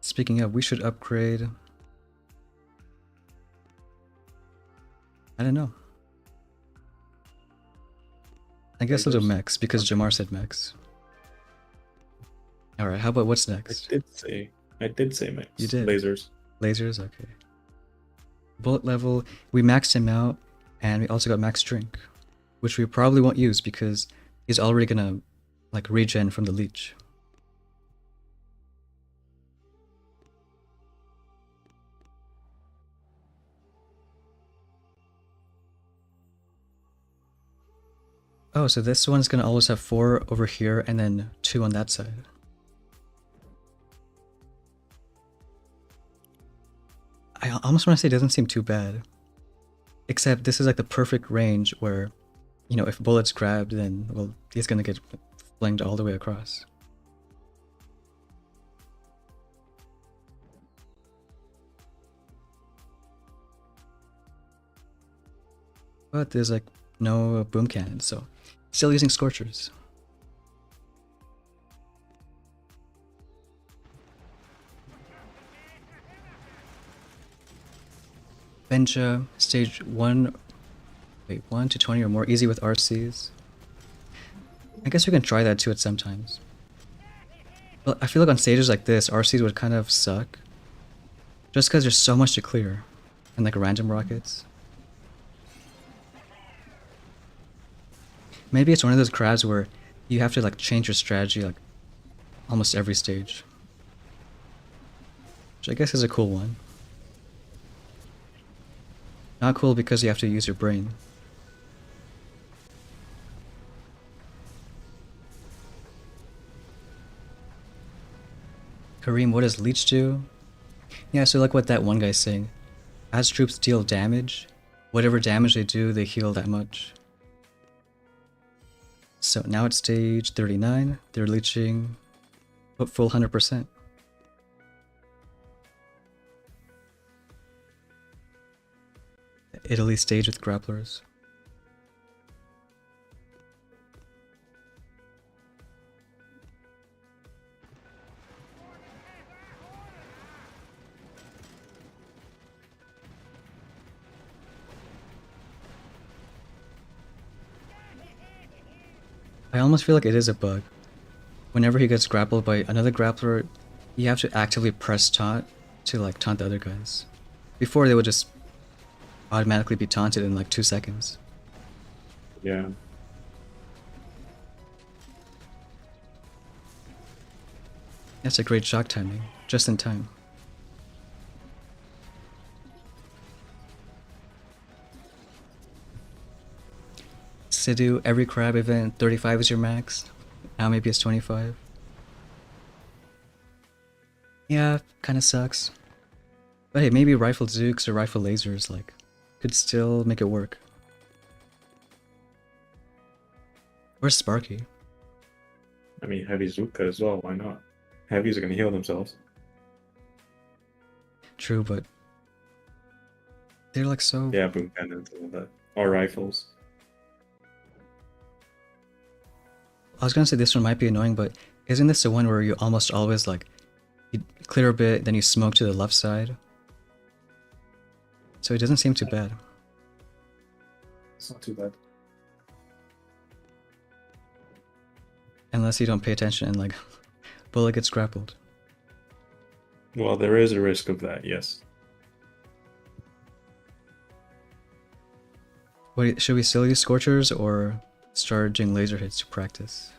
Speaking of, we should upgrade. I don't know. I guess I'll do mechs because Jamar said mechs. Alright, how about what's next? I did say mechs. You did. Lasers. Lasers? Okay. Bullet level, we maxed him out, and we also got max drink, which we probably won't use because he's already gonna, like, regen from the leech. Oh, so this one's gonna always have 4 over here and then 2 on that side. I almost want to say it doesn't seem too bad. Except this is like the perfect range where, you know, if bullet's grabbed, then, well, he's gonna get flinged all the way across. But there's like no boom cannon, so still using Scorchers. Benja, stage 1, wait, 1 to 20 or more, easy with RCs. I guess we can try that too at sometimes. But I feel like on stages like this, RCs would kind of suck. Just because there's so much to clear. And like random rockets. Maybe it's one of those crabs where you have to like change your strategy like almost every stage. Which I guess is a cool one. Not cool because you have to use your brain. Kareem, what does Leech do? Yeah, so like what that one guy's saying. As troops deal damage, whatever damage they do, they heal that much. So now it's stage 39, they're leeching full 100%. Italy stage with grapplers. I almost feel like it is a bug. Whenever he gets grappled by another grappler, you have to actively press taunt to like taunt the other guys. Before they would just automatically be taunted in like 2 seconds. Yeah. That's a great shock timing, just in time. Sidhu, every crab event, 35 is your max. Now maybe it's 25. Yeah, kinda sucks. But hey, maybe rifle zooks or rifle lasers, like, could still make it work. Where's Sparky? I mean, heavy Zuka as well. Why not? Heavies are gonna heal themselves. True, but they're like so... Yeah, boom cannons and all that. Or rifles. I was gonna say this one might be annoying, but isn't this the one where you almost always like, you clear a bit, then you smoke to the left side? So it doesn't seem too bad. It's not too bad. Unless you don't pay attention and like, bullet gets grappled. Well, there is a risk of that, yes. Wait, should we still use Scorchers or start doing laser hits to practice?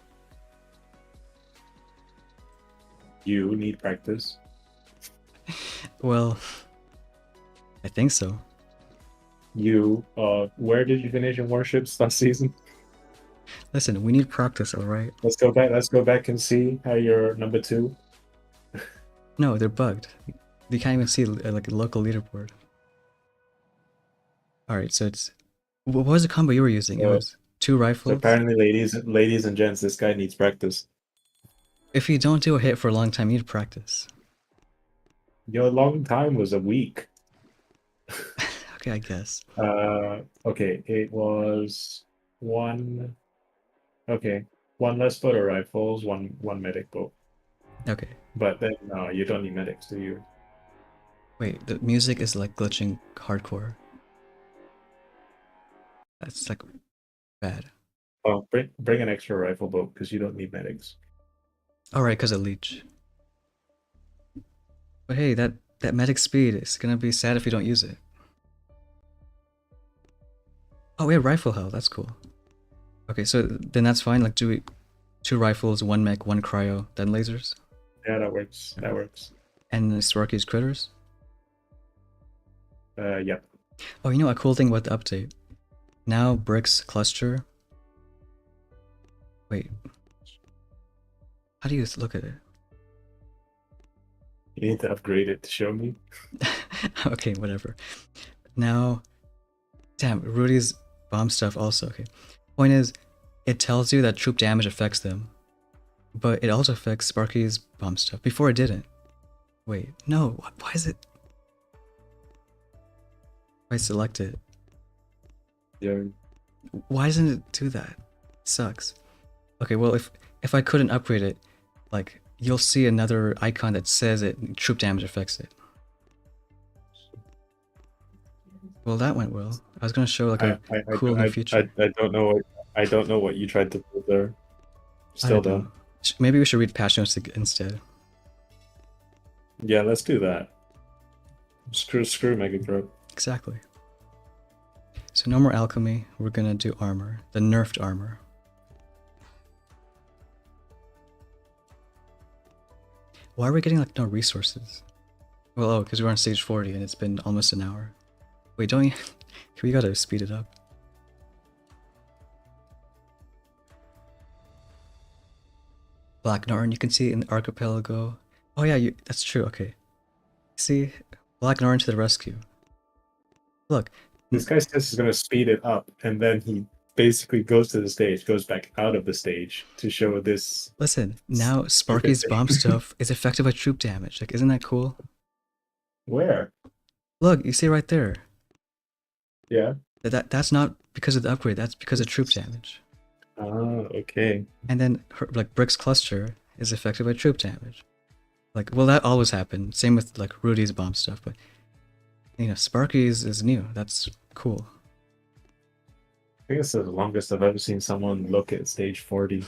You need practice. Well, I think so. You, where did you finish in warships last season? Listen, we need practice, alright? Let's go back and see how you're number 2. No, they're bugged. You can't even see like a local leaderboard. Alright, so it's... What was the combo you were using? It was 2 rifles? So apparently, ladies and gents, this guy needs practice. If you don't do a hit for a long time, you need practice. Your long time was a week. Okay, I guess. Okay, it was 1... Okay, 1 less photo rifles, one medic bow. Okay. But then, no, you don't need medics, do you? Wait, the music is like glitching hardcore. That's like bad. Oh, bring an extra rifle bow because you don't need medics. Alright, because of leech. But hey, that medic speed is gonna be sad if you don't use it. Oh, we have rifle health, that's cool. Okay, so then that's fine, like do we 2 rifles, 1 mech, 1 cryo, then lasers? Yeah, that works. That works. And the Sparky's critters? Yep. Oh, you know a cool thing about the update? Now bricks cluster. Wait. How do you look at it? You need to upgrade it to show me. Okay, whatever. Now, damn, Rudy's bomb stuff also, okay. Point is, it tells you that troop damage affects them, but it also affects Sparky's bomb stuff. Before it didn't. Wait, no, why is it? If I select it, Yeah. why doesn't it do that? Sucks. Okay, well, if I couldn't upgrade it, like, you'll see another icon that says it troop damage affects it. Well, that went well. I was gonna show like a cool new feature. I don't know. I don't know what you tried to put there. Still don't. Maybe we should read patch notes instead. Yeah, let's do that. Screw Mega Growth. Exactly. So no more alchemy. We're gonna do armor, the nerfed armor. Why are we getting like no resources? Well, oh, because we're on stage 40 and it's been almost an hour. Wait, don't you? We gotta speed it up. Black Norn, you can see it in the archipelago. Oh yeah, that's true, okay. See? Black Norn to the rescue. Look. This guy says he's going to speed it up, and then he basically goes to the stage, goes back out of the stage to show this. Listen, now Sparky's bomb stuff is effective at troop damage. Like, isn't that cool? Where? Look, you see right there. Yeah. That's not because of the upgrade, that's because of troop damage. Oh, okay. And then, like, Brick's cluster is effective at troop damage. Like, well, that always happened. Same with, like, Rudy's bomb stuff, but, you know, Sparky's is new. That's cool. I think it's the longest I've ever seen someone look at stage 40.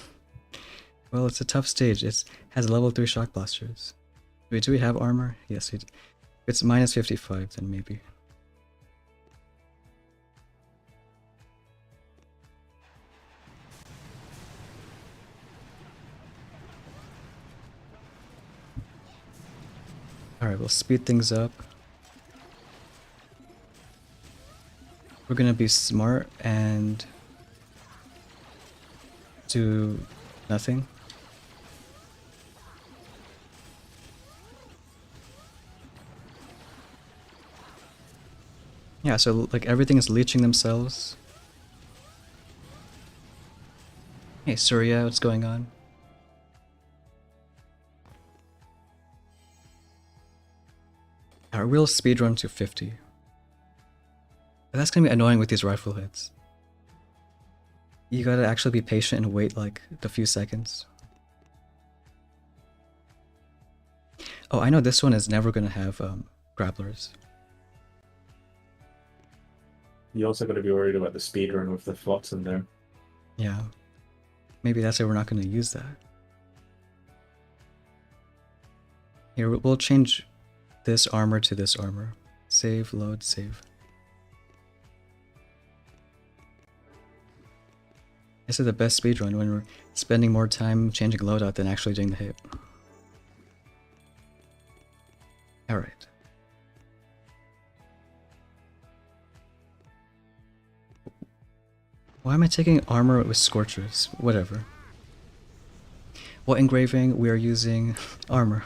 Well, it's a tough stage. It has level 3 shock blasters. Wait, do we have armor? Yes, we do. If it's minus 55, then maybe. Alright, we'll speed things up. We're gonna be smart and do nothing. Yeah, so like everything is leeching themselves. Hey Surya, what's going on? Our real speedrun to 50. But that's gonna be annoying with these rifle hits. You gotta actually be patient and wait like a few seconds. Oh, I know this one is never gonna have grapplers. You also got to be worried about the speedrun with the flots in there. Yeah. Maybe that's why we're not gonna use that. Here, we'll change this armor to this armor. Save, load, save. This is the best speedrun when we're spending more time changing loadout than actually doing the hit. Alright. Why am I taking armor with scorchers? Whatever. What engraving? We are using armor.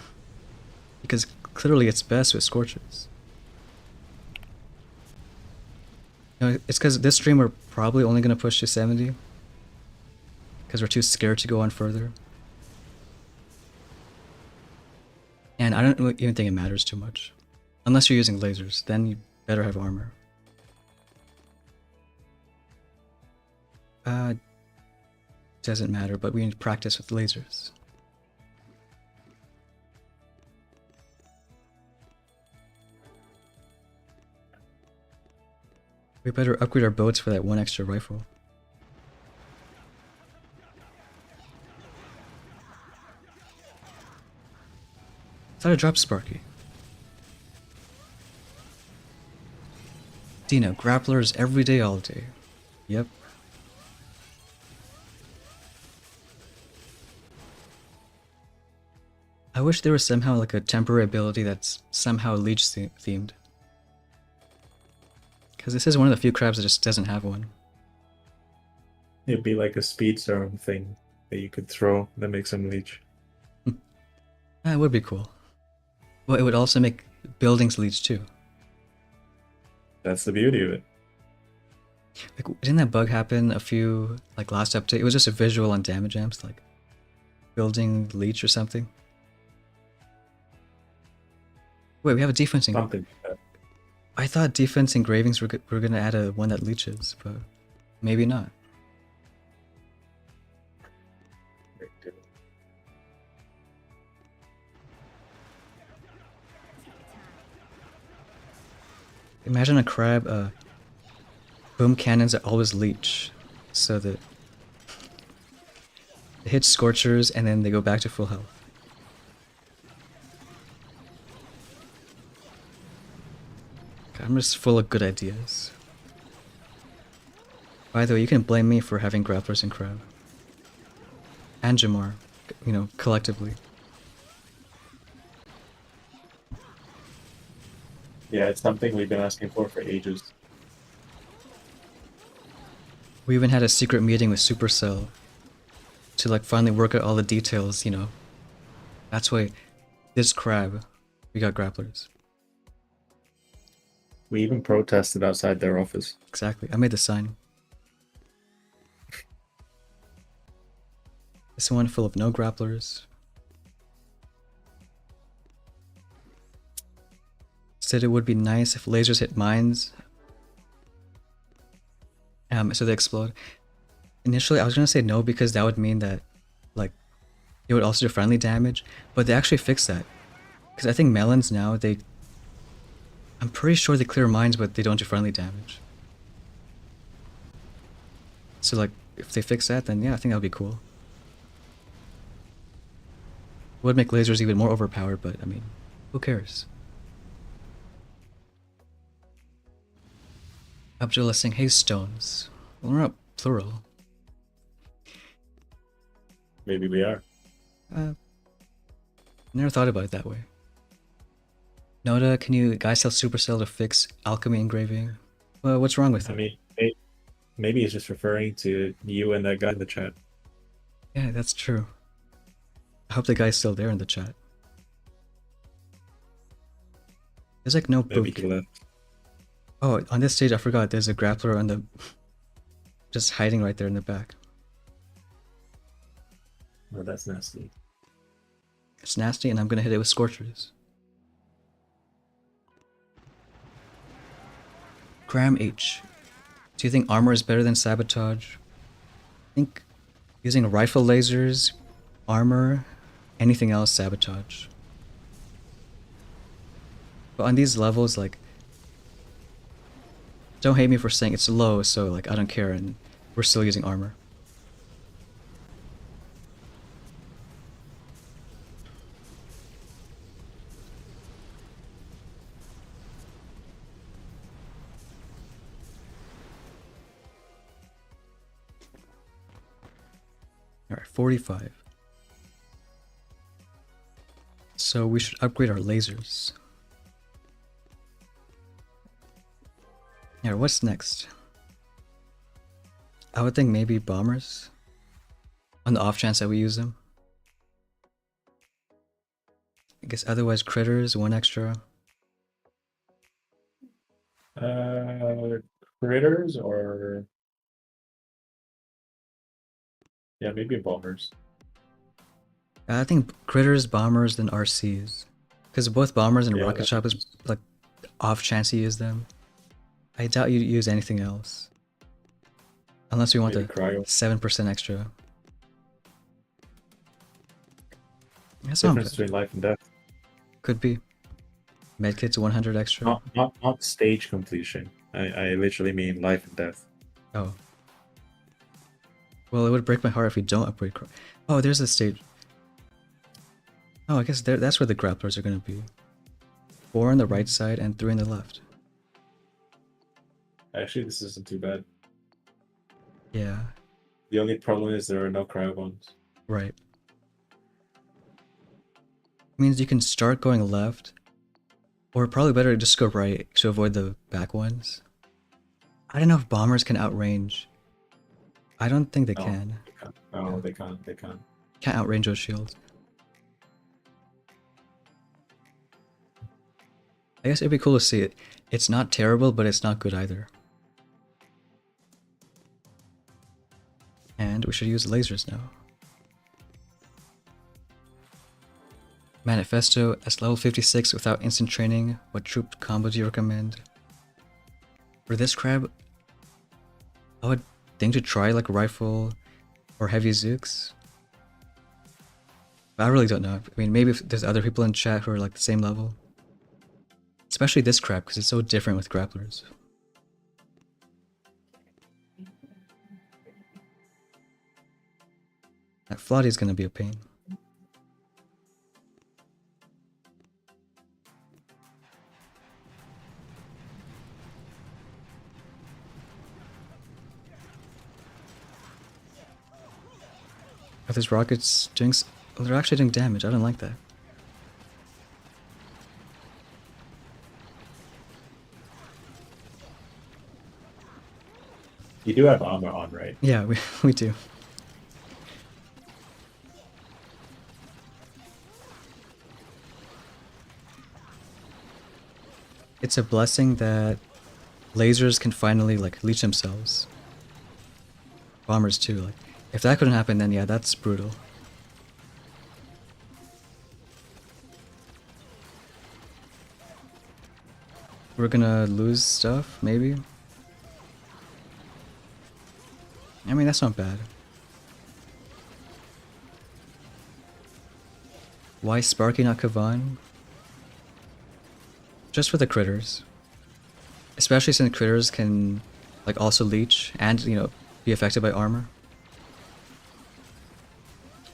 Because clearly it's best with scorchers. No, it's because this stream we're probably only going to push to 70. Because we're too scared to go on further. And I don't even think it matters too much. Unless you're using lasers, then you better have armor. Doesn't matter, but we need to practice with lasers. We better upgrade our boats for that one extra rifle. I thought I dropped Sparky. Dino, grapplers every day, all day. Yep. I wish there was somehow like a temporary ability that's somehow leech themed. Because this is one of the few crabs that just doesn't have one. It'd be like a speed zone thing that you could throw that makes them leech. That would be cool. Well, it would also make buildings leech too. That's the beauty of it. Like, didn't that bug happen a few, like last update? It was just a visual on damage amps, like building leech or something. Wait, we have a defense Something like that. I thought defense engravings were gonna add a one that leeches, but maybe not. Imagine a crab, boom cannons that always leech, so that it hits scorchers and then they go back to full health. God, I'm just full of good ideas. By the way, you can blame me for having grapplers in crab. And Jamar, you know, collectively. Yeah, it's something we've been asking for ages. We even had a secret meeting with Supercell to like finally work out all the details, you know. That's why this crab, we got grapplers. We even protested outside their office. Exactly. I made the sign. This one full of no grapplers. Said it would be nice if lasers hit mines. So they explode. Initially, I was gonna say no because that would mean that, like, it would also do friendly damage. But they actually fixed that, because I think melons now I'm pretty sure they clear mines, but they don't do friendly damage. So like, if they fix that, then yeah, I think that would be cool. Would make lasers even more overpowered, but I mean, who cares? Abdullah saying, hey stones. Well, we're not plural. Maybe we are. Never thought about it that way. Noda, can you guys tell Supercell to fix alchemy engraving? Well, what's wrong with it? I mean, maybe he's just referring to you and that guy in the chat. Yeah, that's true. I hope the guy's still there in the chat. There's like no Maybe book. he left. Oh, on this stage I forgot there's a grappler on the just hiding right there in the back. Oh, that's nasty. It's nasty and I'm gonna hit it with scorchers. Graham H. Do you think armor is better than sabotage? I think using rifle lasers, armor, anything else, sabotage. But on these levels, like, don't hate me for saying it's low, so like I don't care, and we're still using armor. Alright, 45. So we should upgrade our lasers. Yeah, what's next? I would think maybe bombers. On the off chance that we use them. I guess otherwise critters, one extra. Critters or yeah, maybe bombers. I think critters, bombers, then RCs. Because both bombers and Yeah, rocket shop is like off chance you use them. I doubt you'd use anything else. Unless we want maybe the cryo. 7% extra. That's not Difference bad. between life and death. Could be. Medkits 100 extra. Not stage completion. I literally mean life and death. Oh. Well, it would break my heart if we don't upgrade. Oh, there's a stage. Oh, I guess that's where the grapplers are going to be. 4 on the right side and 3 on the left. Actually, this isn't too bad. Yeah, The only problem is there are no cryo bombs. right. Means you can start going left, or probably better just go right to avoid the back ones. I don't know if bombers can outrange. I don't think they No, can. they can't. No, they can't. They can't. Can't outrange those shields. I guess it'd be cool to see it. It's not terrible, but it's not good either. And we should use lasers now. Manifesto, as level 56 without instant training, what troop combo do you recommend? For this crab, I would think to try like rifle or heavy zooks. But I really don't know. I mean, maybe if there's other people in chat who are like the same level. Especially this crab, because it's so different with grapplers. That Flotty is going to be a pain. Are these rockets doing... Oh, they're actually doing damage. I don't like that. You do have armor on, right? Yeah, we do. It's a blessing that lasers can finally like leech themselves. Bombers too. Like, if that couldn't happen, then yeah, that's brutal. We're gonna lose stuff, maybe? I mean, that's not bad. Why Sparky not Kavan? Just for the critters. Especially since critters can like also leech and, you know, be affected by armor.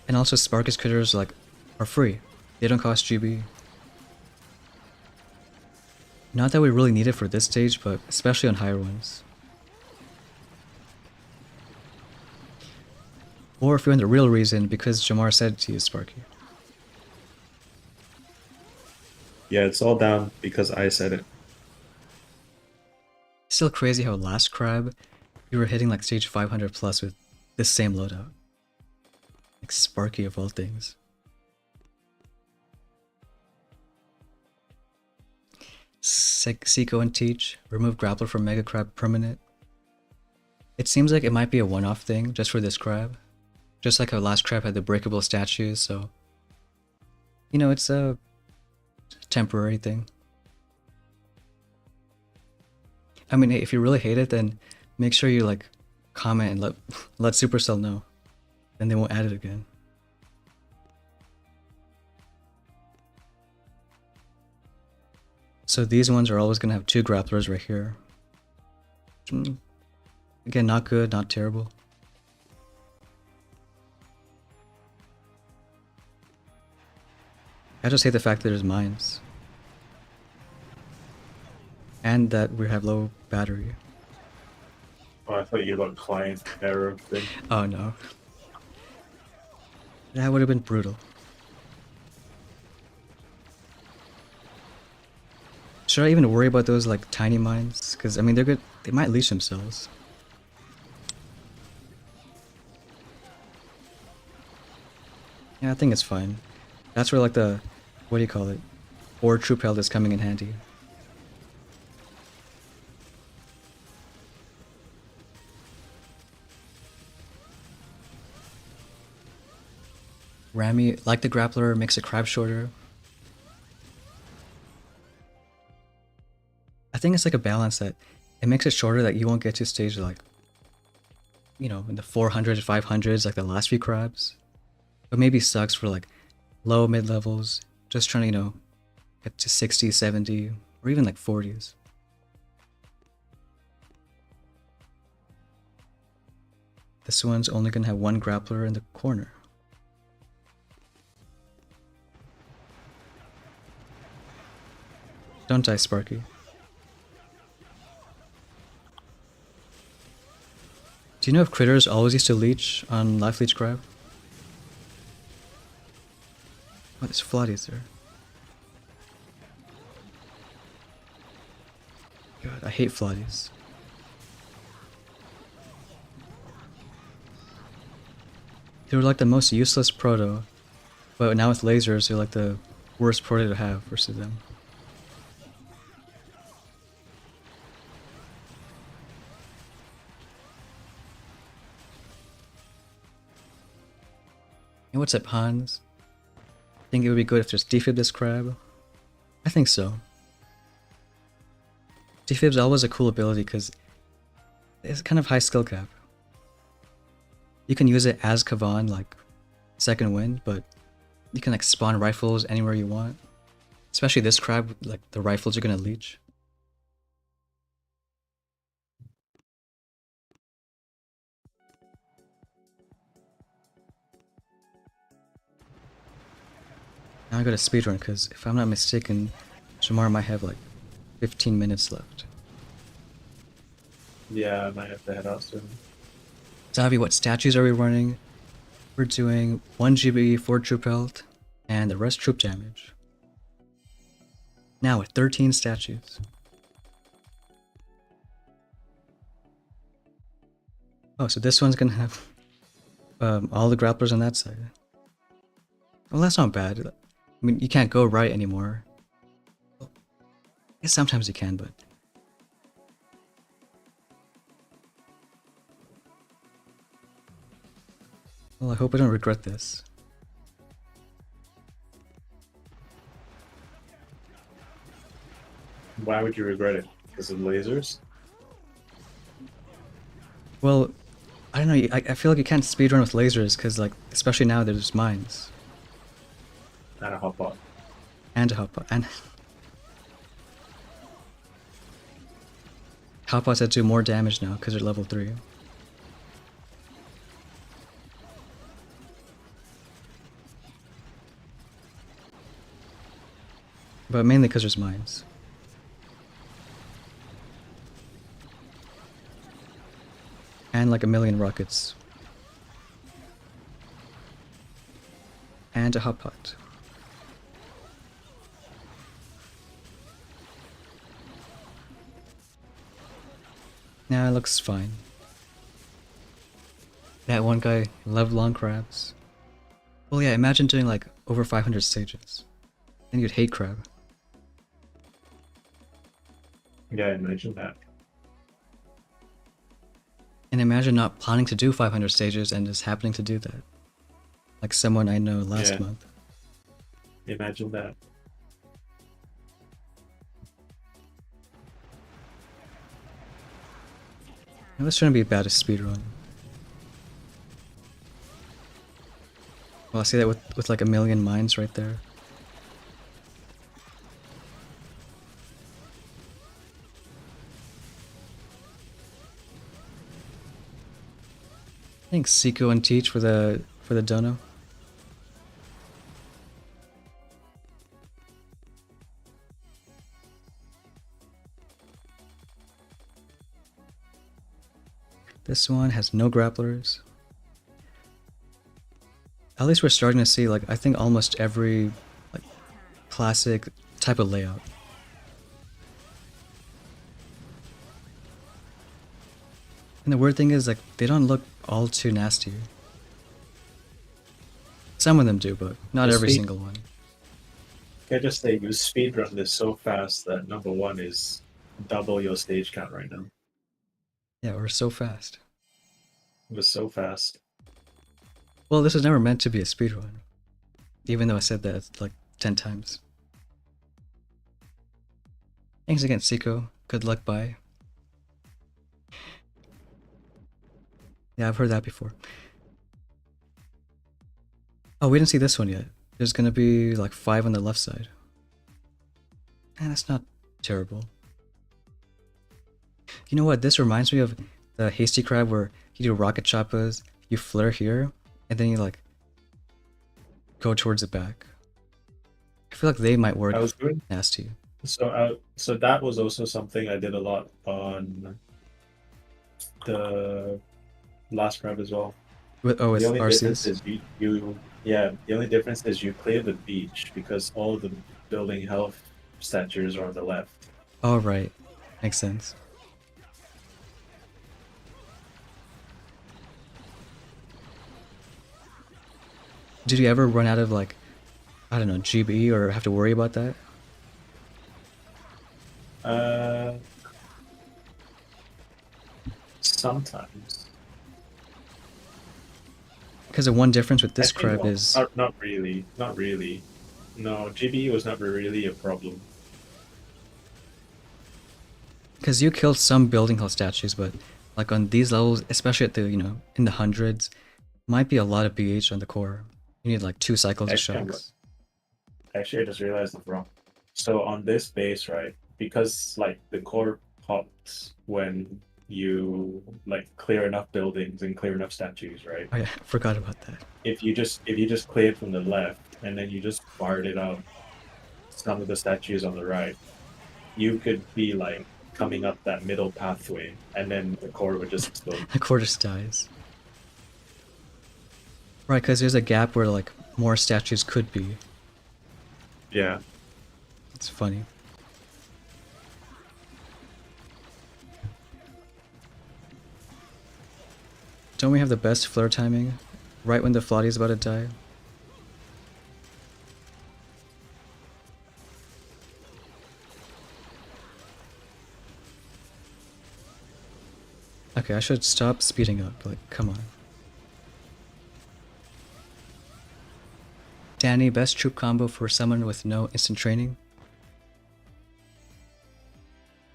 And also Sparky's critters like are free. They don't cost GB. Not that we really need it for this stage, but especially on higher ones. Or if you want the real reason, because Jamar said to use Sparky. Yeah, it's all down because I said it. Still crazy how last crab, you were hitting like stage 500 plus with this same loadout. Like Sparky of all things. Seeko and Teach, remove Grappler from Mega Crab permanent. It seems like it might be a one-off thing just for this crab. Just like how last crab had the breakable statues, so... You know, it's a temporary thing. I mean, hey, if you really hate it, then make sure you like comment and let Supercell know. Then they won't add it again. So these ones are always gonna have 2 grapplers right here. Again, not good, not terrible. I just hate the fact that there's mines. And that we have low battery. Oh, I thought you got client error thing. Oh no. That would have been brutal. Should I even worry about those like tiny mines? Because I mean they're good, they might leash themselves. Yeah, I think it's fine. That's where like the, what do you call it? Or troop held is coming in handy. Rami, like the grappler, makes a crab shorter. I think it's like a balance that it makes it shorter that you won't get to stage like, you know, in the 400s, 500s like the last few crabs. But maybe sucks for like low mid levels, just trying to, you know, get to 60, 70, or even like 40s. This one's only gonna have 1 grappler in the corner. Don't die, Sparky. Do you know if critters always used to leech on Life Leech Crab? Oh, there's Flotties there. God, I hate Flotties. They were like the most useless proto, but now with lasers, they're like the worst proto to have versus them. And what's up, Hans? Think it would be good if just defib this crab? I think so. Defib's always a cool ability because it's kind of high skill cap. You can use it as Kavan, like second wind, but you can like spawn rifles anywhere you want. Especially this crab, like the rifles are gonna leech. Now I gotta speedrun because if I'm not mistaken, Jamar might have like 15 minutes left. Yeah, I might have to head out soon. Zavi, what statues are we running? We're doing 1 GB 4 troop health, and the rest troop damage. Now with 13 statues. Oh, so this one's gonna have all the grapplers on that side. Well, that's not bad. I mean, you can't go right anymore. Well, I guess sometimes you can, but... Well, I hope I don't regret this. Why would you regret it? Because of lasers? Well, I don't know, I feel like you can't speedrun with lasers, because, like, especially now there's mines. And a hotbot. And a hotpot. And... Hotpots that do more damage now, because they're level 3. But mainly because there's mines. And like a million rockets. And a hot pot. Nah, it looks fine. That one guy loved long crabs. Well, yeah, imagine doing like over 500 stages. Then you'd hate crab. Yeah, I imagine that. And imagine not planning to do 500 stages and just happening to do that. Like someone I know last month. Imagine that. Now, this shouldn't be bad as speedrun. Well, I see that with like a million mines right there. Thanks, Seiko and Teach for the dono. This one has no grapplers. At least we're starting to see, like, I think almost every like classic type of layout. And the weird thing is, like, they don't look all too nasty. Some of them do, but not every single one. Can I just say, you speedrun this so fast that number one is double your stage count right now. Yeah, we're so fast. It was so fast. Well, this was never meant to be a speedrun. Even though I said that like 10 times. Thanks again, Seiko. Good luck, bye. Yeah, I've heard that before. Oh, we didn't see this one yet. There's gonna be like 5 on the left side. And that's not terrible. You know what? This reminds me of the hasty crab where you do rocket choppas, you flare here, and then you like go towards the back. I feel like they might work nasty. So that was also something I did a lot on the last crab as well. With the only RCs? difference is the only difference is you clear the beach because all the building health statues are on the left. Oh, right. Makes sense. Did you ever run out of, like, I don't know, GB or have to worry about that? Sometimes. Because the one difference with this crab is... Not really. Not really. No, GB was never really a problem. Because you killed some building health statues, but like on these levels, especially at the, you know, in the hundreds, might be a lot of BH on the core. You need like 2 cycles of shocks. Actually, I just realized I'm wrong. So on this base, right, because like the core pops when you like clear enough buildings and clear enough statues, right? Oh yeah, I forgot about that. If you just cleared from the left and then you just fired it out some of the statues on the right, you could be like coming up that middle pathway and then the core would just explode. The core just dies. Right, because there's a gap where like more statues could be. Yeah. It's funny. Don't we have the best flare timing? Right when the Flotty's about to die? Okay, I should stop speeding up, like, come on. Danny, best troop combo for someone with no instant training?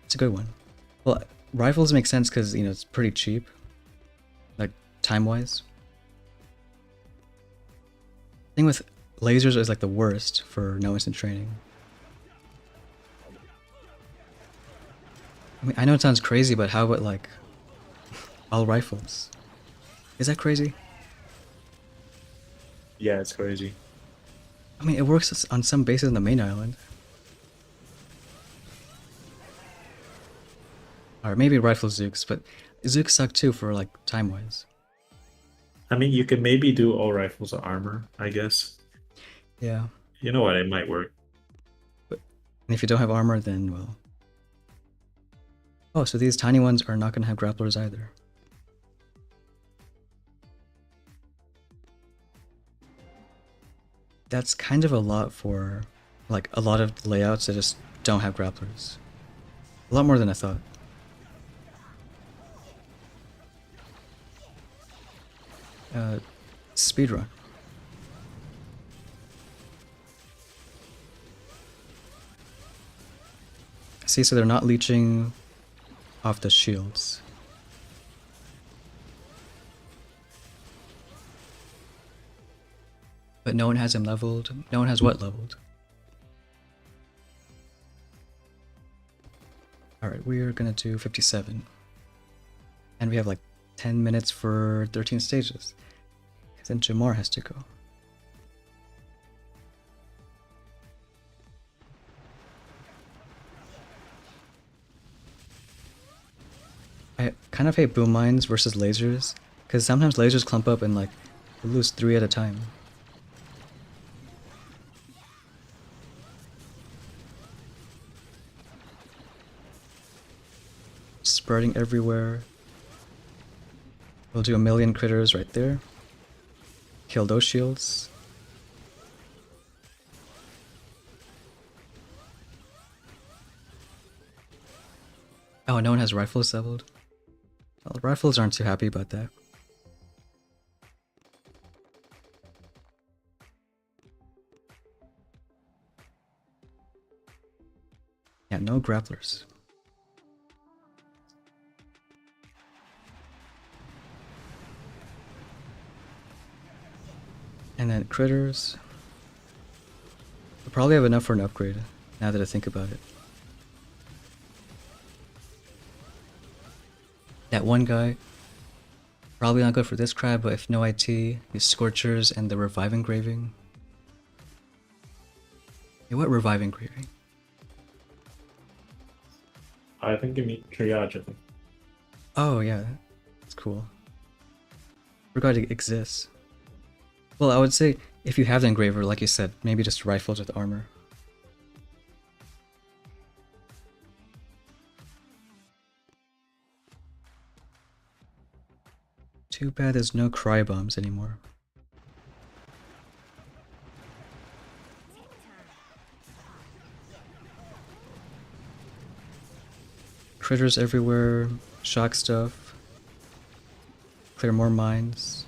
It's a good one. Well, rifles make sense because, you know, it's pretty cheap. Like, time-wise. Thing with lasers is like the worst for no instant training. I mean, I know it sounds crazy, but how about like all rifles? Is that crazy? Yeah, it's crazy. I mean, it works on some bases on the main island. Or maybe rifle Zooks, but Zooks suck too for like time-wise. I mean, you could maybe do all rifles of armor, I guess. Yeah. You know what? It might work. But and if you don't have armor, then well. Oh, so these tiny ones are not gonna have grapplers either. That's kind of a lot for like a lot of layouts that just don't have grapplers. A lot more than I thought. Speedrun. See, so they're not leeching off the shields. But no one has him leveled. No one has what leveled? Alright, we're gonna do 57. And we have like 10 minutes for 13 stages. Then Jamar has to go. I kind of hate boom mines versus lasers, because sometimes lasers clump up and like we lose 3 at a time. Spreading everywhere. We'll do a million critters right there. Kill those shields. Oh, no one has rifles leveled? Well, rifles aren't too happy about that. Yeah, no grapplers. And then critters. We'll probably have enough for an upgrade, now that I think about it. That one guy, probably not good for this crab, but if no IT, his Scorchers and the Revive Engraving. Hey, what Revive Engraving? I think you mean triage, I think. Oh yeah, that's cool. Forgot it exists. Well, I would say if you have the engraver, like you said, maybe just rifles with armor. Too bad there's no cry bombs anymore. Critters everywhere, shock stuff, clear more mines.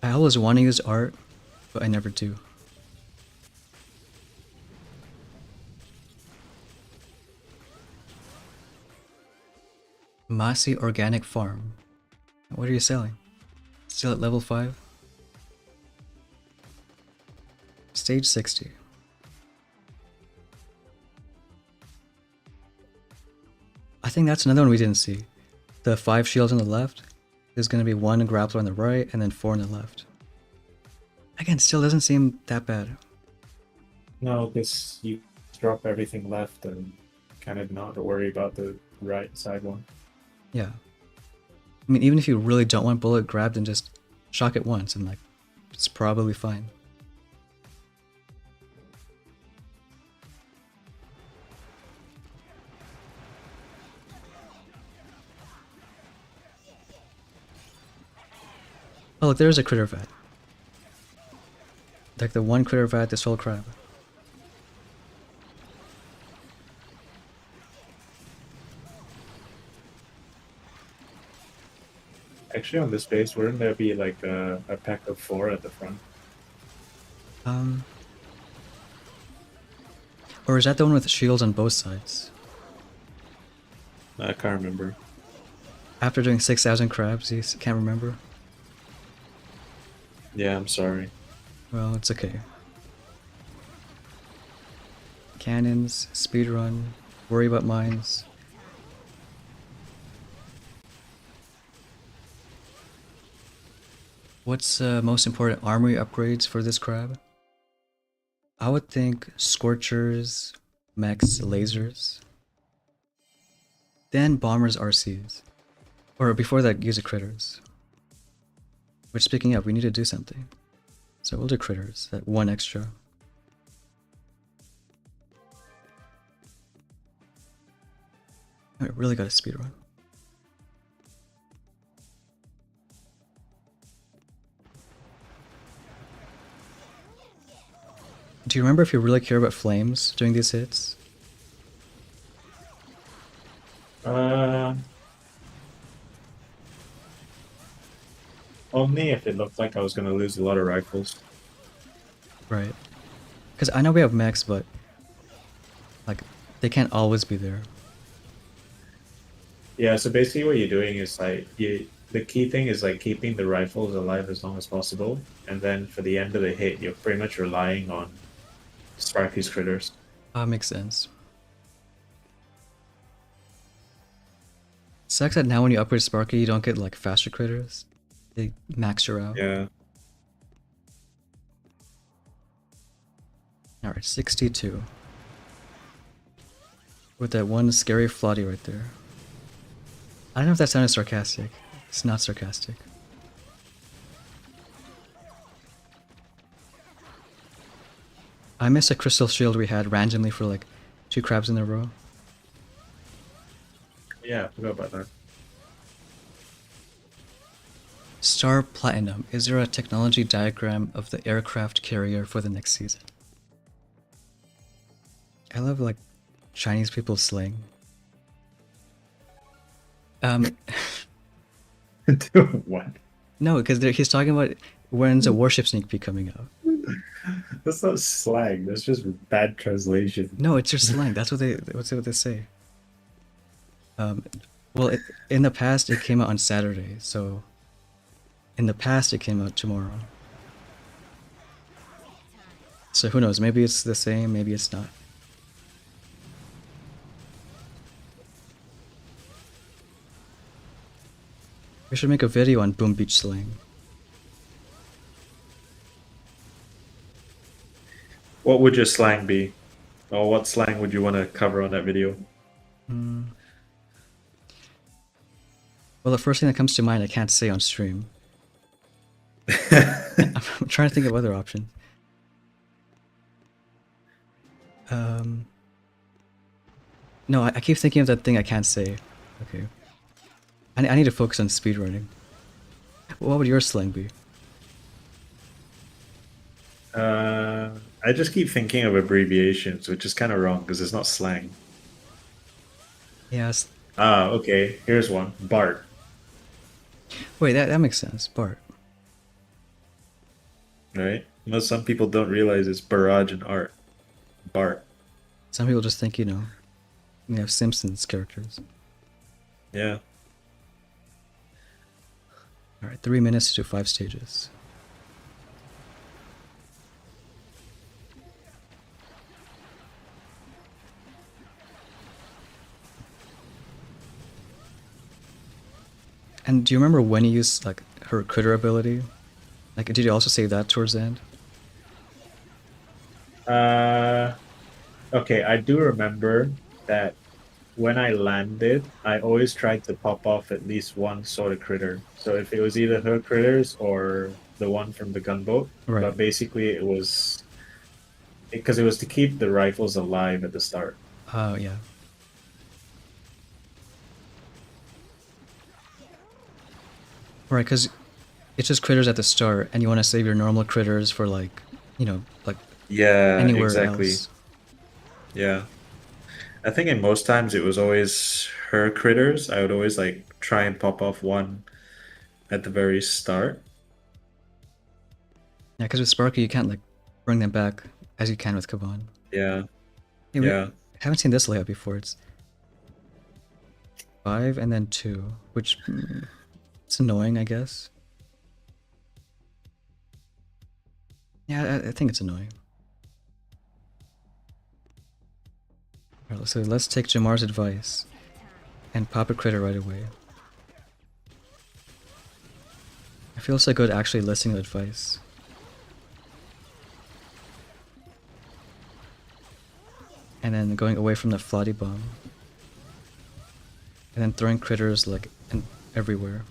I always want to use art, but I never do. Massey Organic Farm. What are you selling? Still at level 5? Stage 60. I think that's another one we didn't see. The 5 shields on the left. There's going to be 1 grappler on the right and then 4 on the left. Again, still doesn't seem that bad. No, because you drop everything left and kind of not to worry about the right side one. Yeah. I mean, even if you really don't want bullet grabbed, then just shock it once and like, it's probably fine. Oh, look, there's a critter vat. Like the one critter vat, this whole crab. Actually, on this base, wouldn't there be like a pack of 4 at the front? Um, or is that the one with shields on both sides? I can't remember. After doing 6,000 crabs, you can't remember? Yeah, I'm sorry. Well, it's okay. Cannons, speedrun, worry about mines. What's most important armory upgrades for this crab? I would think Scorchers, Mechs, Lasers. Then Bombers, RCs. Or before that, use the Critters. Which, speaking of, we need to do something. So we'll do Critters, that one extra. I really got a speedrun. Do you remember if you really care about flames during these hits? Only if it looked like I was gonna lose a lot of rifles. Right. Because I know we have mechs, but like they can't always be there. Yeah, so basically what you're doing is like the key thing is like keeping the rifles alive as long as possible, and then for the end of the hit, you're pretty much relying on Sparky's critters. Makes sense. Sucks that now when you upgrade Sparky, you don't get like faster critters. They max you out. Yeah. Alright, 62. With that one scary Flotty right there. I don't know if that sounded sarcastic. It's not sarcastic. I miss a crystal shield we had randomly for like 2 crabs in a row. Yeah, I forgot about that. Star Platinum. Is there a technology diagram of the aircraft carrier for the next season? I love like Chinese people slang. What? No, because he's talking about when's a warship sneak peek coming out. That's not slang. That's just bad translation. No, it's just slang. That's what they say. Well, in the past it came out on Saturday, so in the past it came out tomorrow. So who knows? Maybe it's the same. Maybe it's not. We should make a video on Boom Beach slang. What would your slang be? Or what slang would you want to cover on that video? Well, the first thing that comes to mind I can't say on stream. I'm trying to think of other options. No, I keep thinking of that thing I can't say. Okay. I need to focus on speedrunning. What would your slang be? I just keep thinking of abbreviations, which is kind of wrong because it's not slang. Yes. Ah, okay. Here's one. Bart. Wait, that makes sense. Bart. Right? Some people don't realize it's barrage and art. Bart. Some people just think, we have Simpsons characters. Yeah. Alright, 3 minutes to 5 stages. And do you remember when you used like her critter ability? Like, did you also save that towards the end? Okay, I do remember that when I landed, I always tried to pop off at least one sort of critter. So if it was either her critters or the one from the gunboat, Right. but basically it was because it was to keep the rifles alive at the start. Oh, yeah. Right, because it's just critters at the start, and you want to save your normal critters for like, like Yeah, anywhere exactly. else. Yeah. I think in most times it was always her critters. I would always like try and pop off one at the very start. Yeah, because with Sparky you can't like bring them back as you can with Kaban. Yeah, Hey, we yeah. haven't seen this layout before. It's 5 and then 2, which it's annoying, I guess. Yeah, I think it's annoying. Alright, so let's take Jamar's advice and pop a critter right away. I feel so good actually listening to advice. And then going away from the Flotty Bomb. And then throwing critters like everywhere.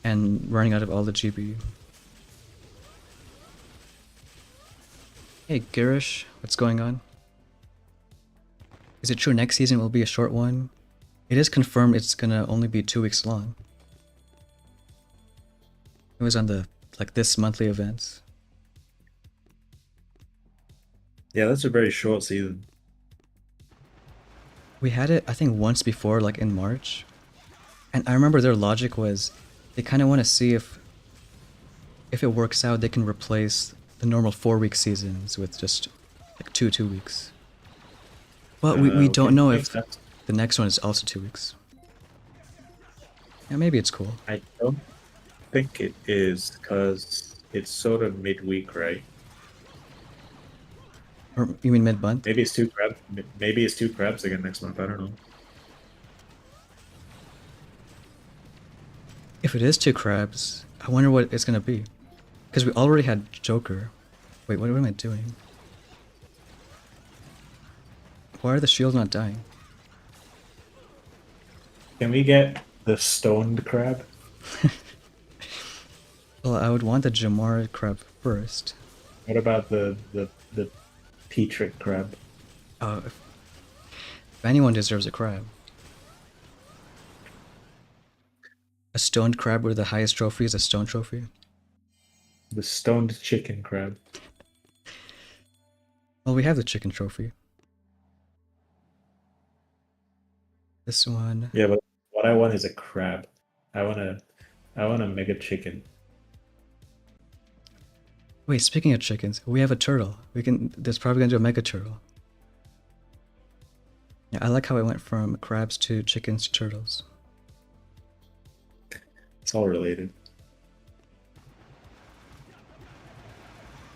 And running out of all the GB. Hey Girish, what's going on? Is it true next season will be a short one? It is confirmed it's gonna only be 2 weeks long. It was on the this monthly events. Yeah, that's a very short season. We had it I think once before, like in March. And I remember their logic was they kinda wanna see if it works out they can replace the normal 4-week seasons with just like 2 weeks. But we don't Okay, know makes if sense. the next one is also 2 weeks. Yeah, maybe it's cool. I don't think it is because it's sort of midweek, right? Or you mean mid-month? Maybe it's two crabs. Maybe it's two crabs again next month. I don't know. If it is 2 crabs, I wonder what it's gonna be. Because we already had Joker. Wait, what am I doing? Why are the shields not dying? Can we get the stoned crab? Well, I would want the Jamar crab first. What about the Petric crab? If anyone deserves a crab. A stoned crab where the highest trophy is a stone trophy? The stoned chicken crab. Well, we have the chicken trophy. This one. Yeah, but what I want is a crab. I want a mega chicken. Wait, speaking of chickens, we have a turtle. There's probably gonna do a mega turtle. Yeah, I like how I went from crabs to chickens to turtles. It's all related.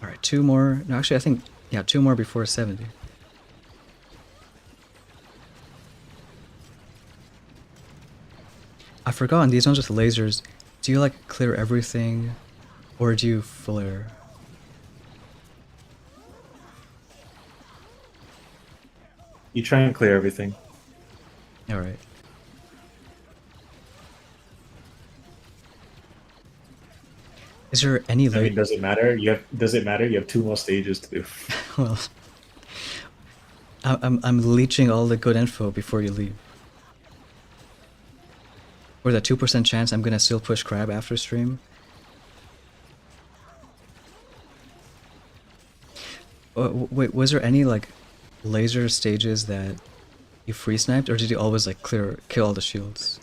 Alright, 2 more. No, actually, I think, yeah, 2 more before 70. I forgot on these ones with lasers, do you like clear everything or do you flare? You try and clear everything. Alright. Is there any I mean, does it matter? Does it matter? You have 2 more stages to do. Well, I'm leeching all the good info before you leave. Or that 2% chance I'm gonna still push crab after stream. Wait, was there any like laser stages that you free sniped, or did you always like kill all the shields?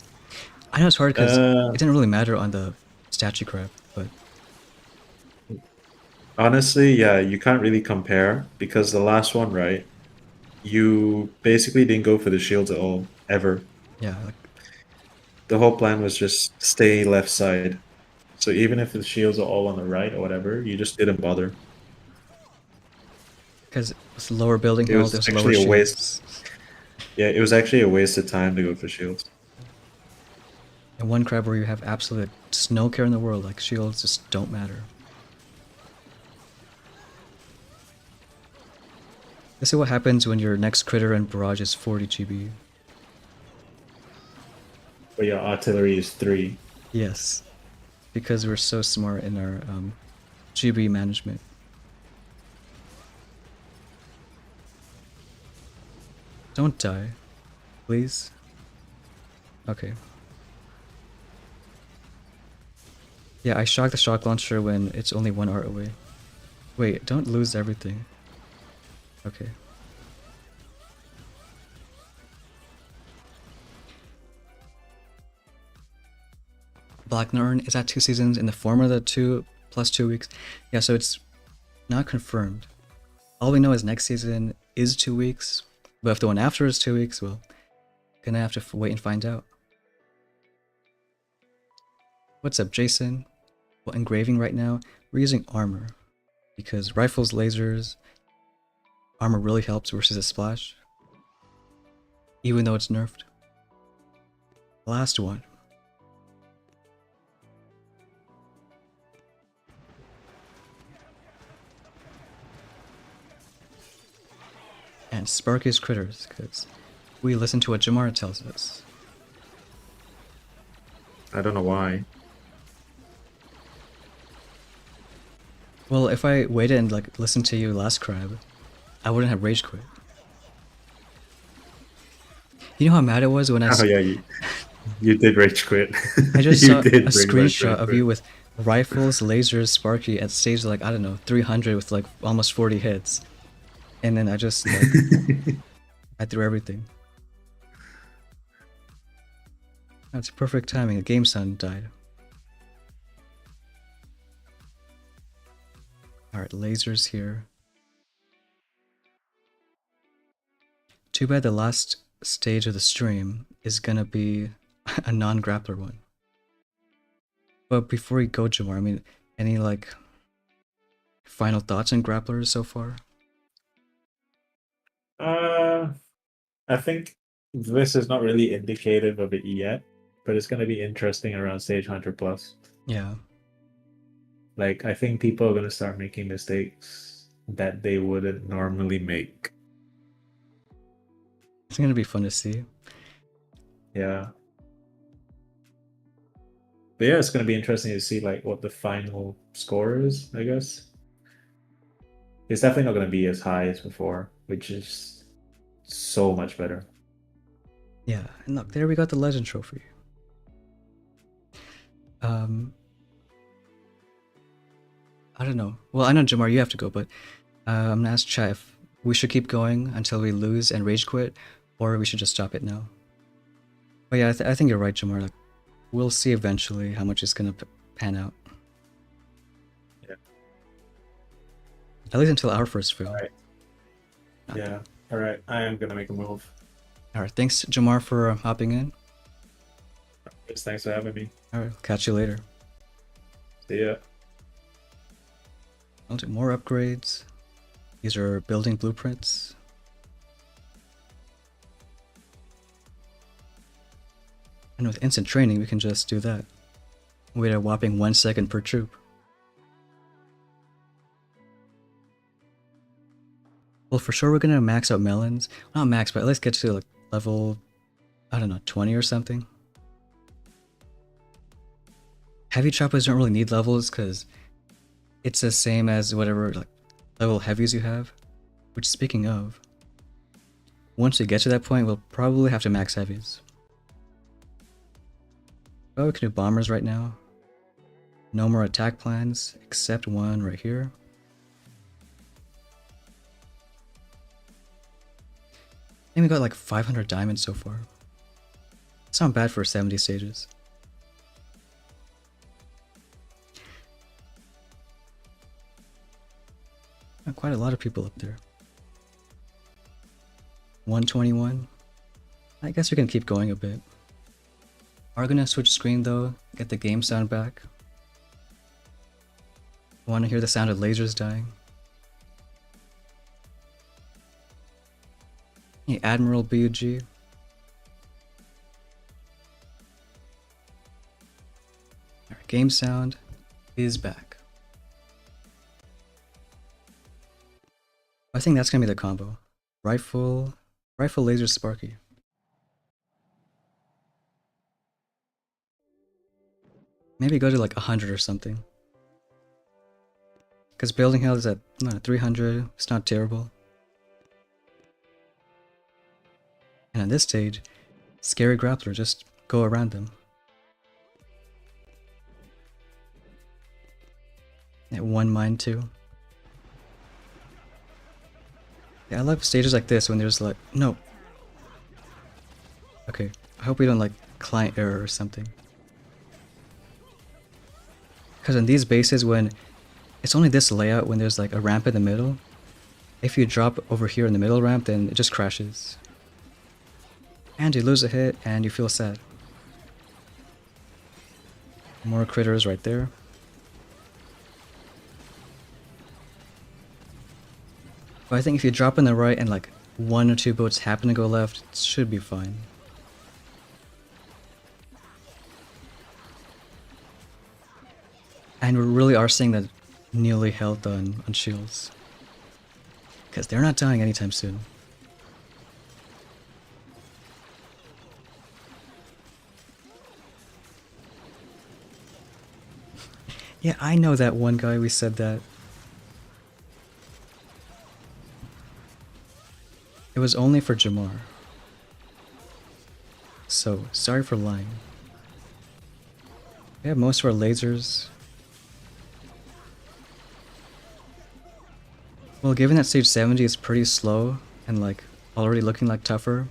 I know it's hard because it didn't really matter on the statue crab, but Honestly, yeah, you can't really compare because the last one, right? You basically didn't go for the shields at all, ever. yeah, like, The whole plan was just stay left side. So even if the shields are all on the right or whatever, you just didn't bother. because it's lower building It health, was there's lower actually a waste. shields. Yeah, it was actually a waste of time to go for shields. And one crab where you have absolute no care in the world, like shields just don't matter. Let's see what happens when your next critter and barrage is 40 GB. But your artillery is 3. Yes, because we're so smart in our GB management. Don't die, please. Okay. Yeah, I shock the shock launcher when it's only 1 art away. Wait, don't lose everything. Okay. Black Norn is at 2 seasons in the form of the 2 plus 2 weeks. Yeah, so it's not confirmed. All we know is next season is 2 weeks, but if the one after is 2 weeks, well, gonna have to wait and find out. What's up, Jason? Well, engraving right now, we're using armor, because rifles, lasers, armor really helps versus a splash, even though it's nerfed. Last one. And Sparky's Critters, because we listen to what Jamara tells us. I don't know why. Well, if I waited and like listened to you last crab, I wouldn't have rage quit. You know how mad it was when I Oh yeah, you did rage quit. I just You saw a did pretty much screenshot rage of quit. you with rifles, lasers, Sparky at stage like, I don't know, 300 with like almost 40 hits. And then I just like, I threw everything. That's perfect timing. The game sound died. Alright, lasers here. Too bad the last stage of the stream is gonna be a non-grappler one. But before we go, Jamar, I mean, any like final thoughts on grapplers so far? I think this is not really indicative of it yet, but it's going to be interesting around stage 100 plus. Yeah. Like, I think people are going to start making mistakes that they wouldn't normally make. It's gonna be fun to see. Yeah. But yeah, it's going to be interesting to see like what the final score is, I guess. It's definitely not going to be as high as before, which is so much better. Yeah, and look, there we got the legend trophy. I don't know. Well, I know Jamar, you have to go, but I'm gonna ask chat if we should keep going until we lose and rage quit, or we should just stop it now. But yeah, I think you're right, Jamar. Like, we'll see eventually how much it's gonna pan out. Yeah. At least until our first fail. Alright. Yeah. Alright, I am going to make a move. Alright, thanks Jamar for hopping in. Yes, thanks for having me. Alright, catch you later. See ya. I'll do more upgrades. These are building blueprints. And with instant training, we can just do that. Wait a whopping 1 second per troop. Well, for sure we're gonna max out melons. Not max, but at least get to like level, I don't know, 20 or something. Heavy choppers don't really need levels because it's the same as whatever like level heavies you have. Which, speaking of, once we get to that point, we'll probably have to max heavies. Oh, we can do bombers right now. No more attack plans, except one right here. I think we got like 500 diamonds so far. It's not bad for 70 stages. Quite a lot of people up there. 121. I guess we can keep going a bit. Are gonna switch screen though, get the game sound back. Want to hear the sound of lasers dying? Hey, Admiral BUG. Our game sound is back. I think that's gonna be the combo. Rifle, laser, Sparky. Maybe go to like 100 or something. Because building health is at 300, it's not terrible. And on this stage, scary grappler, just go around them. At 1 mine too. Yeah, I love stages like this when there's like... No! Okay, I hope we don't like client error or something. Because in these bases, when it's only this layout, when there's like a ramp in the middle, if you drop over here in the middle ramp, then it just crashes. And you lose a hit, and you feel sad. More critters right there. But I think if you drop on the right and like 1 or 2 boats happen to go left, it should be fine. And we really are seeing that nearly health on shields. Because they're not dying anytime soon. Yeah, I know that one guy we said that. It was only for Jamar. So, sorry for lying. We have most of our lasers. Well, given that stage 70 is pretty slow and like already looking like tougher,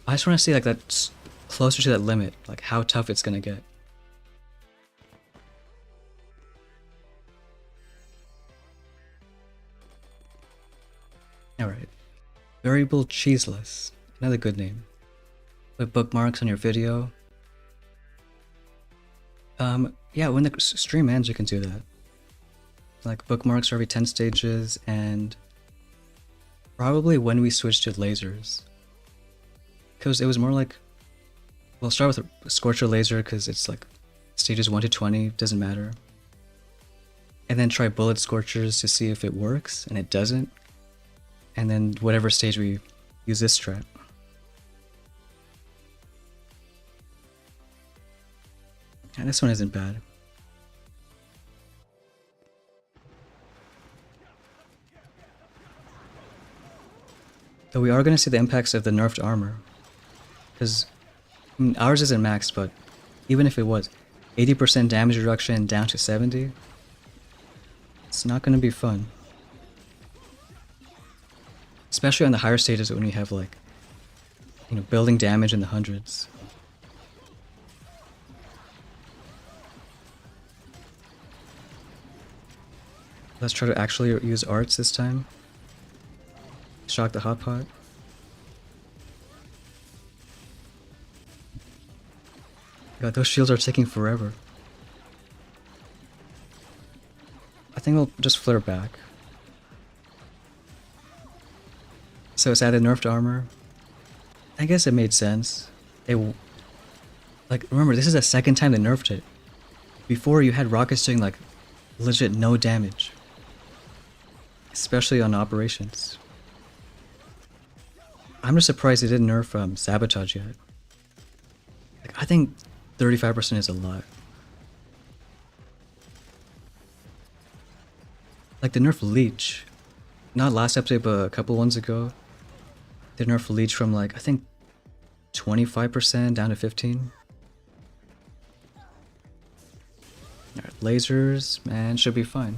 I just want to see like that's closer to that limit, like how tough it's gonna get. Alright. Variable Cheeseless. Another good name. Put bookmarks on your video. Yeah, when the stream ends you can do that. Like bookmarks for every 10 stages, and probably when we switch to lasers. Because it was more like... We'll start with a Scorcher laser because it's like stages 1 to 20, doesn't matter. And then try bullet Scorchers to see if it works, and it doesn't. And then whatever stage we use this strat. Yeah, this one isn't bad. Though we are going to see the impacts of the nerfed armor. Because ours isn't maxed, but even if it was, 80% damage reduction down to 70, it's not going to be fun. Especially on the higher stages when we have like, you know, building damage in the hundreds. Let's try to actually use arts this time. Shock the hot pot. God, those shields are taking forever. I think we'll just flare back. So it's added nerfed armor. I guess it made sense. Like, remember, this is the second time they nerfed it. Before, you had rockets doing like legit no damage. Especially on operations. I'm just surprised they didn't nerf sabotage yet. Like, I think 35% is a lot. Like the nerf leech. Not last update, but a couple ones ago. They nerfed leech from like, I think 25% down to 15. Alright, lasers, man, should be fine.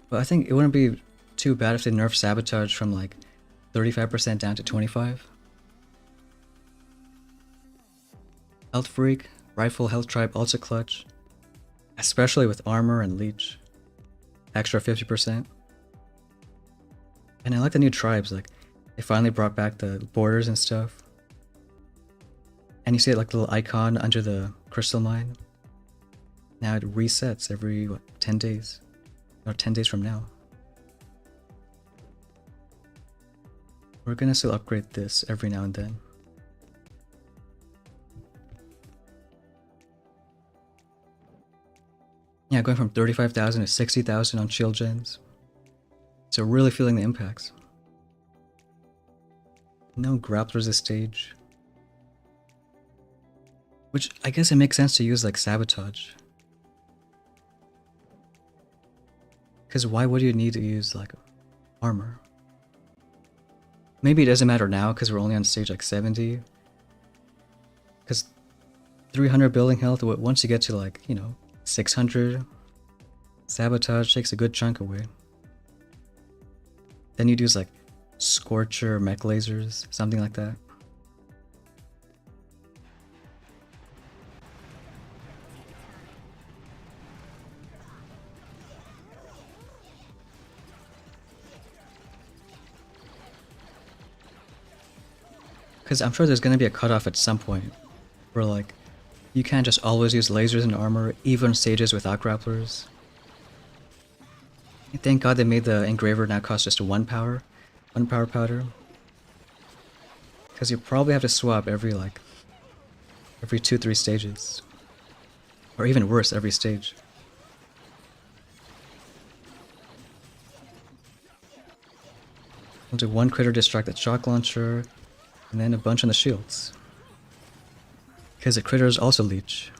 But I think it wouldn't be too bad if they nerf sabotage from like 35% down to 25. Health Freak, Rifle, Health Tribe, Ultra Clutch. Especially with armor and leech. Extra 50%. And I like the new tribes, like they finally brought back the borders and stuff. And you see it like the little icon under the crystal mine. Now it resets every, what, 10 days? Or 10 days from now. We're gonna still upgrade this every now and then. Yeah, going from 35,000 to 60,000 on shield gens. So really feeling the impacts. No grapplers this stage. Which I guess it makes sense to use like sabotage. Because why would you need to use like armor? Maybe it doesn't matter now because we're only on stage like 70. Because 300 building health, once you get to like, 600, Sabotage takes a good chunk away. Then you'd use like Scorcher, Mech Lasers, something like that. Because I'm sure there's going to be a cutoff at some point where like you can't just always use lasers and armor, even stages without grapplers. Thank God they made the engraver now cost just one power powder. Because you probably have to swap every 2-3 stages. Or even worse, every stage. We'll do one critter distract that shock launcher, and then a bunch on the shields. Because the critters also leech.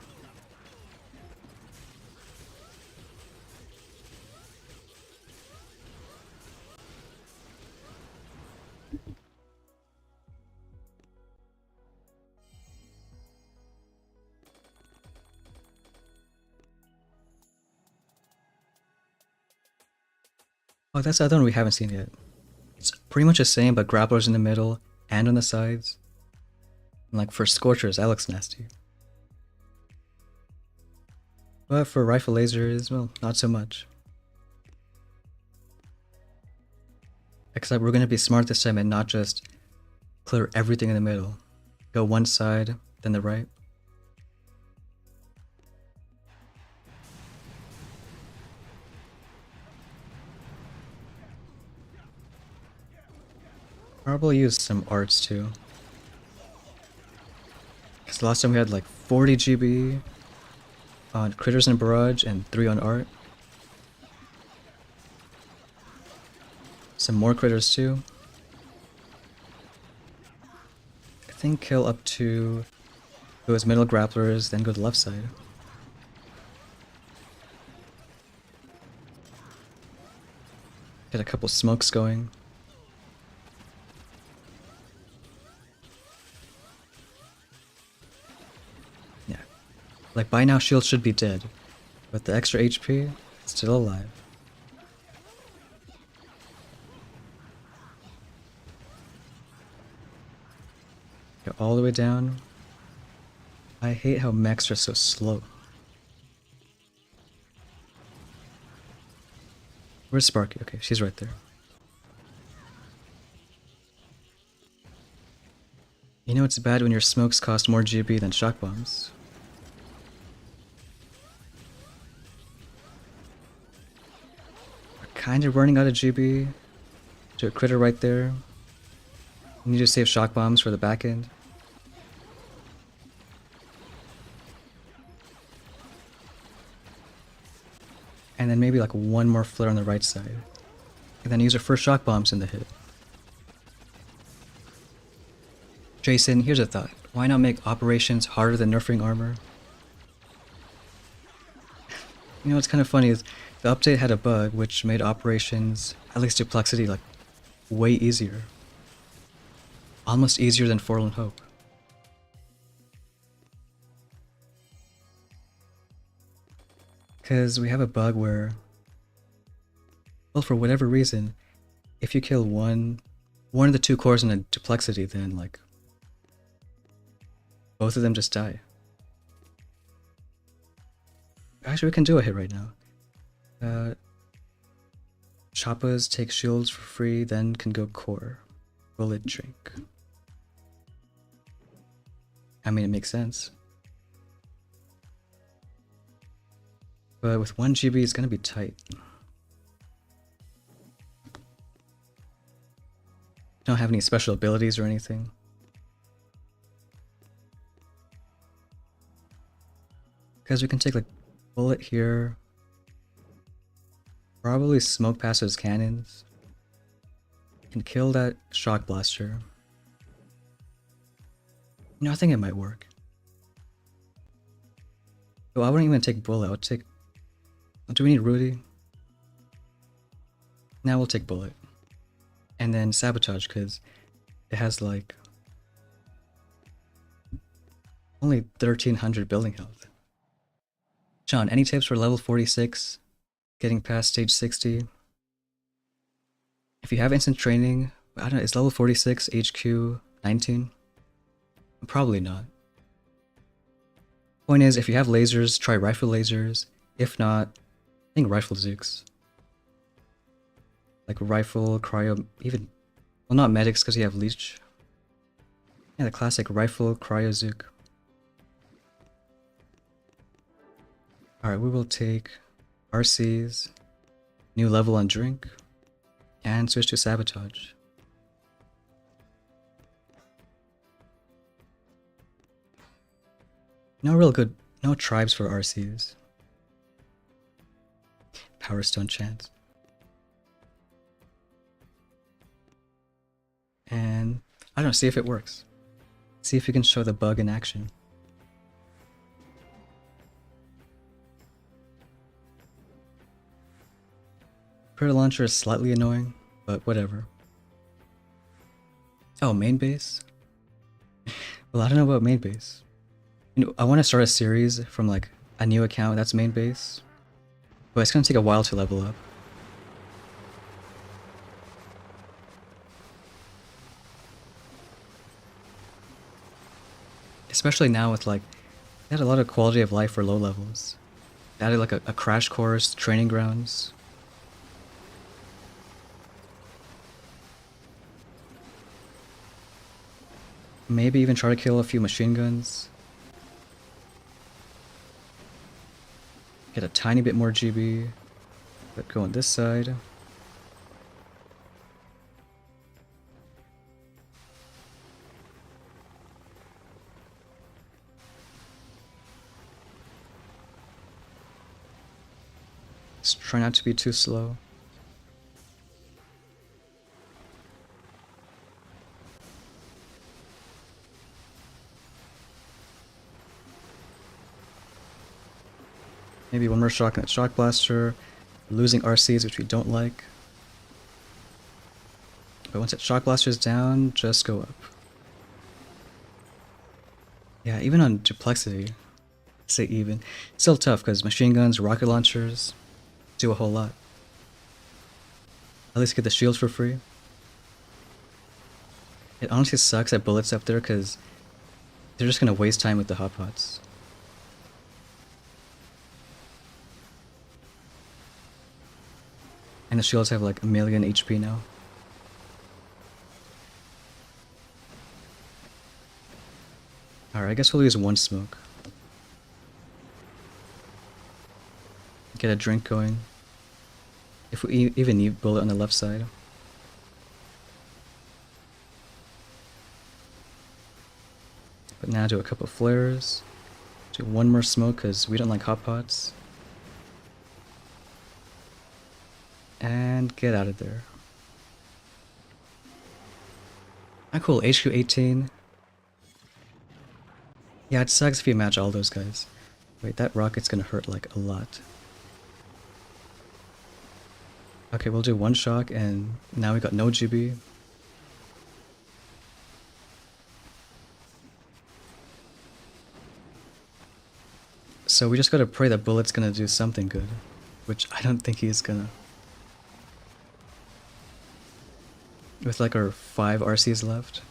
Oh, that's the other one we haven't seen yet. It's pretty much the same, but Grapplers in the middle and on the sides. And like for Scorchers, that looks nasty. But for Rifle Lasers, well, not so much. Except we're gonna be smart this time and not just clear everything in the middle. Go one side, then the right. Probably use some arts too. Because last time we had like 40 GB on Critters and Barrage and 3 on art. Some more critters too. I think kill up to those middle grapplers, then go to the left side. Get a couple smokes going. Yeah. Like by now shield should be dead, but the extra HP, it's still alive. Go all the way down. I hate how mechs are so slow. Where's Sparky? Okay, she's right there. You know it's bad when your smokes cost more GB than shock bombs. We're kind of running out of GB. Do a critter right there. We need to save shock bombs for the back end. And then maybe like one more flare on the right side. And then use our first shock bombs in the hit. Jason, here's a thought. Why not make operations harder than nerfing armor? You know what's kind of funny is the update had a bug which made operations, at least Duplexity, like way easier. Almost easier than Forlorn Hope. Because we have a bug where, well, for whatever reason, if you kill one of the 2 cores in a Duplexity, then like both of them just die. Actually, we can do a hit right now. Choppas take shields for free, then can go core. Bullet drink. I mean, it makes sense. But with 1 GB, it's gonna be tight. Don't have any special abilities or anything. Because we can take like bullet here. Probably smoke past those cannons. Can kill that shock blaster. You know, I think it might work. Oh, I wouldn't even take bullet. I would take. Do we need Rudy? Now we'll take bullet. And then sabotage, because it has like only 1300 building health. John, any tips for level 46, getting past stage 60? If you have instant training, I don't know, is level 46 HQ 19? Probably not. Point is, if you have lasers, try rifle lasers. If not, I think rifle zooks. Like rifle, cryo, even, well, not medics because you have leech. Yeah, the classic rifle, cryo zook. Alright, we will take RCs, new level on drink, and switch to sabotage. No tribes for RCs. Power Stone chance. And I don't know, see if it works. See if you can show the bug in action. Predator launcher is slightly annoying, but whatever. Oh, main base? Well, I don't know about main base. You know, I want to start a series from like a new account that's main base, but it's gonna take a while to level up. Especially now with like, they had a lot of quality of life for low levels. They added like a crash course, training grounds. Maybe even try to kill a few machine guns. Get a tiny bit more GB. But go on this side. Just try not to be too slow. Maybe one more shock in that shock blaster. Losing RCs, which we don't like. But once that shock blaster is down, just go up. Yeah, even on duplexity, say even, still tough because machine guns, rocket launchers do a whole lot. At least get the shields for free. It honestly sucks that bullets up there because they're just gonna waste time with the hot pots. And the shields have like 1,000,000 HP now. Alright, I guess we'll use one smoke. Get a drink going. If we even need bullet on the left side. But now do a couple flares. Do one more smoke because we don't like hot pots. And get out of there. Ah, cool, HQ 18. Yeah, it sucks if you match all those guys. Wait, that rocket's gonna hurt like a lot. Okay, we'll do one shock and now we got no GB. So we just gotta pray that Bullet's gonna do something good, which I don't think he's gonna. With like our 5 RCs left.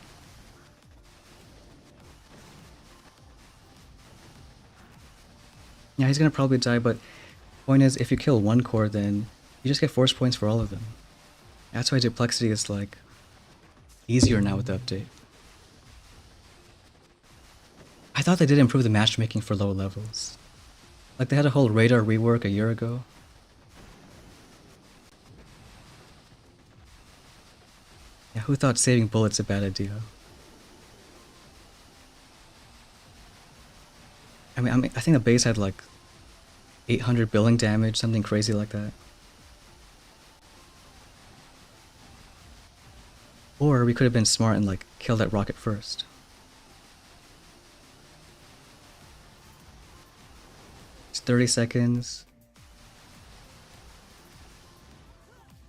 Yeah, he's gonna probably die, but point is, if you kill one core, then you just get force points for all of them. That's why duplexity is like easier now with the update. I thought they did improve the matchmaking for low levels. Like they had a whole radar rework a year ago. Yeah, who thought saving bullets a bad idea? I mean, I think the base had like 800 billing damage, something crazy like that. Or we could have been smart and like kill that rocket first. It's 30 seconds.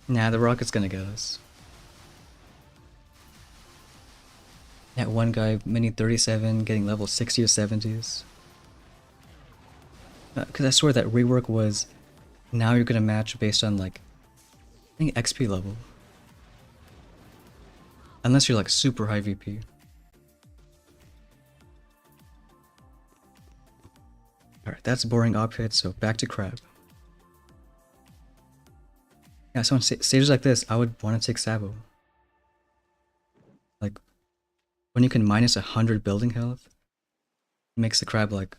Nah, the rocket's gonna get us. That one guy, mini 37, getting level 60 or 70s. Because I swear that rework was now you're gonna match based on like, I think XP level. Unless you're like super high VP. Alright, that's boring op hit, so back to crab. Yeah, so on stages like this, I would want to take Sabo. Like, when you can minus 100 building health, it makes the crab like...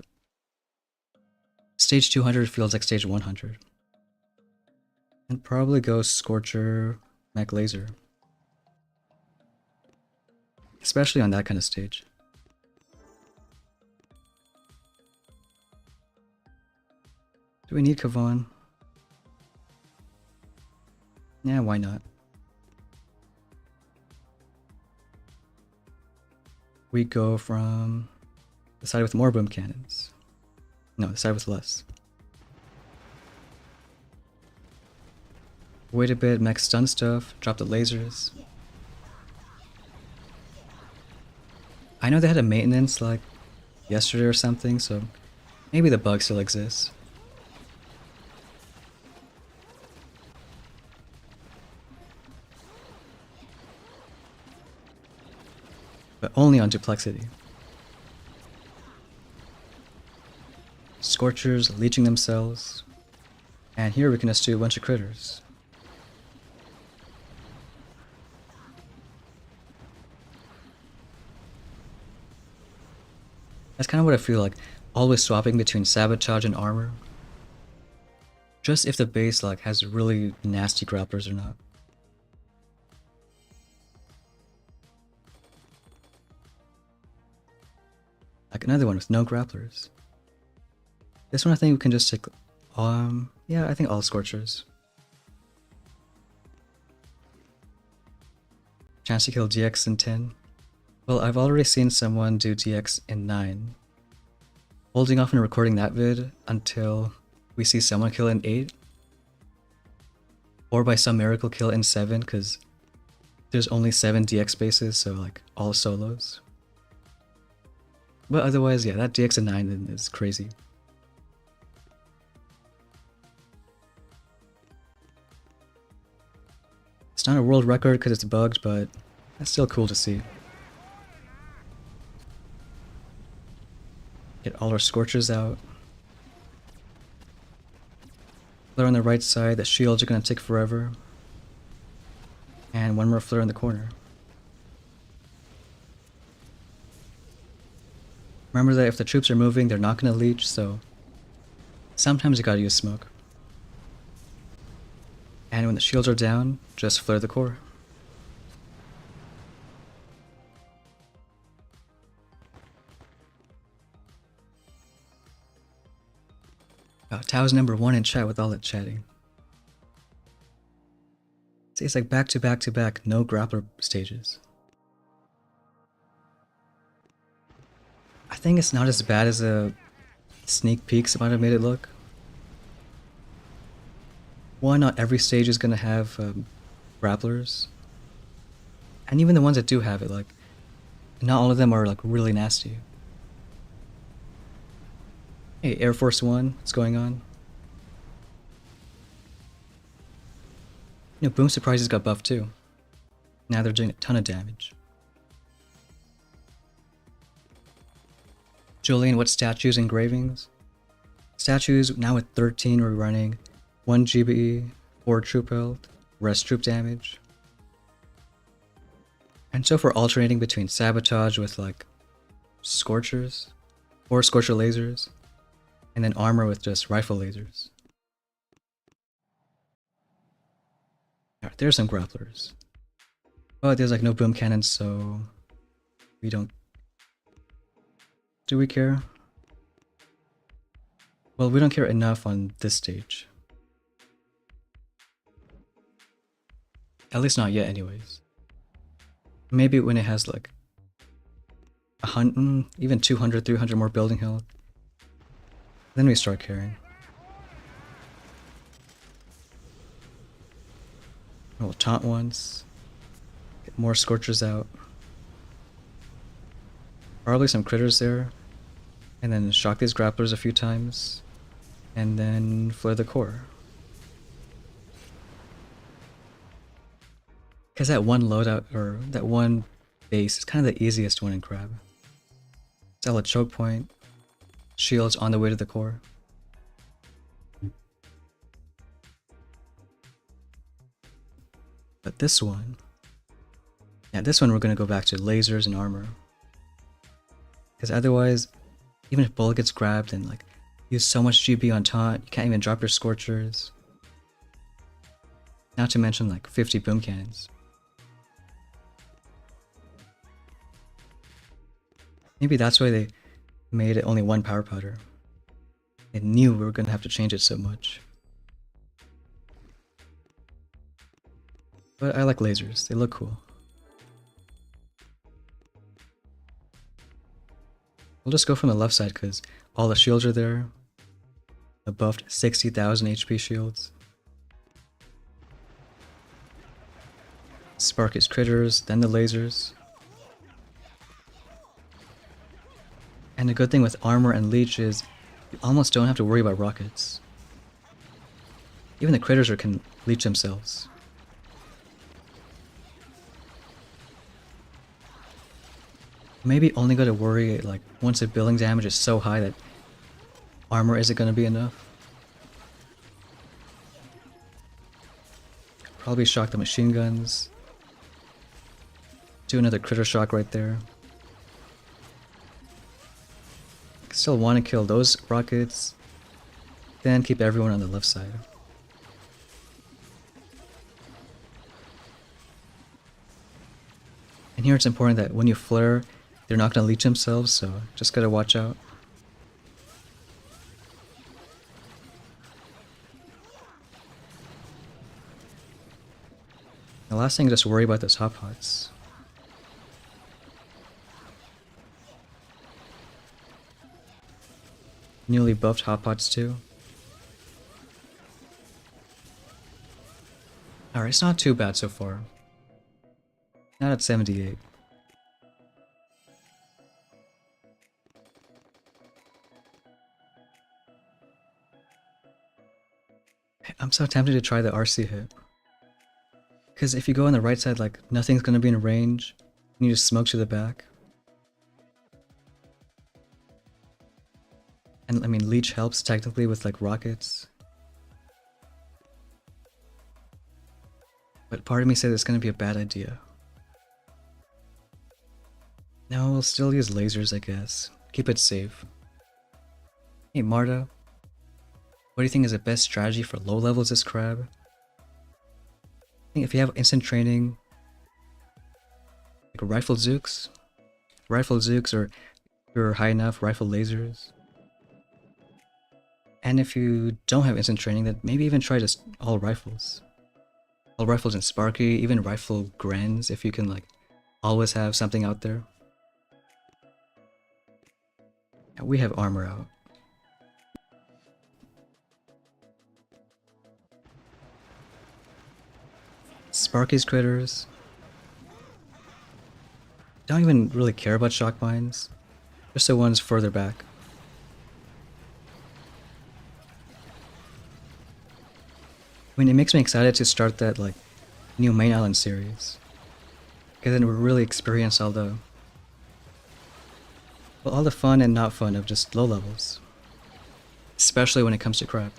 Stage 200 feels like stage 100. And probably go Scorcher, Mech Laser. Especially on that kind of stage. Do we need Kavan? Yeah, why not? We go from the side with more boom cannons. No, the side with less. Wait a bit, mech stun stuff, drop the lasers. I know they had a maintenance like yesterday or something, so maybe the bug still exists. But only on Duplexity. Scorchers leeching themselves. And here we can just do a bunch of critters. That's kind of what I feel like, always swapping between sabotage and armor. Just if the base like has really nasty grapplers or not. Like another one with no grapplers. This one I think we can just take, yeah, I think all Scorchers. Chance to kill DX in 10. Well, I've already seen someone do DX in 9. Holding off on recording that vid until we see someone kill in 8. Or by some miracle kill in 7, because there's only 7 DX spaces, so like all solos. But otherwise, yeah, that DX in 9 is crazy. It's not a world record because it's bugged, but that's still cool to see. Get all our Scorchers out. Flare on the right side, the shields are gonna take forever. And one more flare in the corner. Remember that if the troops are moving, they're not gonna leech, so sometimes you gotta use smoke. And when the shields are down, just flare the core. Tao's number 1 in chat with all that chatting. See, it's like back to back to back, no grappler stages. I think it's not as bad as a sneak peeks might have made it look. One, not every stage is gonna have grapplers. And even the ones that do have it, like, not all of them are like really nasty. Hey, Air Force One, what's going on? You know, Boom Surprises got buffed too. Now they're doing a ton of damage. Julian, what statues engravings? Statues, now with 13 we're running 1 GBE, 4 troop health, rest troop damage. And so for alternating between sabotage with like Scorchers, or Scorcher lasers, and then armor with just rifle lasers. Alright, there's some grapplers. But there's like no boom cannons, so we don't... Do we care? Well, we don't care enough on this stage. At least not yet anyways. Maybe when it has like 100, even 200, 300 more building health. Then we start caring. We'll taunt once. Get more Scorchers out. Probably some critters there. And then shock these grapplers a few times. And then flare the core. Because that one loadout, or that one base, is kind of the easiest one in Crab. Sell a choke point. Shields on the way to the core. But this one... Yeah, this one we're going to go back to lasers and armor. Because otherwise, even if bullet gets grabbed and like use so much GB on taunt, you can't even drop your scorchers. Not to mention like 50 boom cannons. Maybe that's why they made it only one power powder. They knew we were going to have to change it so much. But I like lasers, they look cool. We'll just go from the left side because all the shields are there. The buffed 60,000 HP shields. Spark his critters, then the lasers. And the good thing with armor and leech is you almost don't have to worry about rockets. Even the critters can leech themselves. Maybe only got to worry like once the billing damage is so high that armor isn't going to be enough. Probably shock the machine guns. Do another critter shock right there. Still want to kill those rockets. Then keep everyone on the left side. And here it's important that when you flare, they're not going to leech themselves, so just gotta watch out. The last thing is just worry about those hot pots. Newly buffed hot pots too. Alright, it's not too bad so far. Not at 78. I'm so tempted to try the RC hit. Because if you go on the right side, like, nothing's gonna be in range, and you just smoke to the back. And I mean, leech helps technically with like rockets. But part of me said it's gonna be a bad idea. No, we'll still use lasers, I guess. Keep it safe. Hey Marta, what do you think is the best strategy for low levels this crab? I think if you have instant training, like rifle zooks, or if you're high enough, rifle lasers. And if you don't have instant training, then maybe even try just all rifles. All rifles and Sparky, even rifle Grens if you can like always have something out there. Yeah, we have armor out. Sparky's critters. Don't even really care about shock mines. Just the ones further back. I mean, it makes me excited to start that like new main island series. Because then we'll really experience all the fun and not fun of just low levels. Especially when it comes to crab.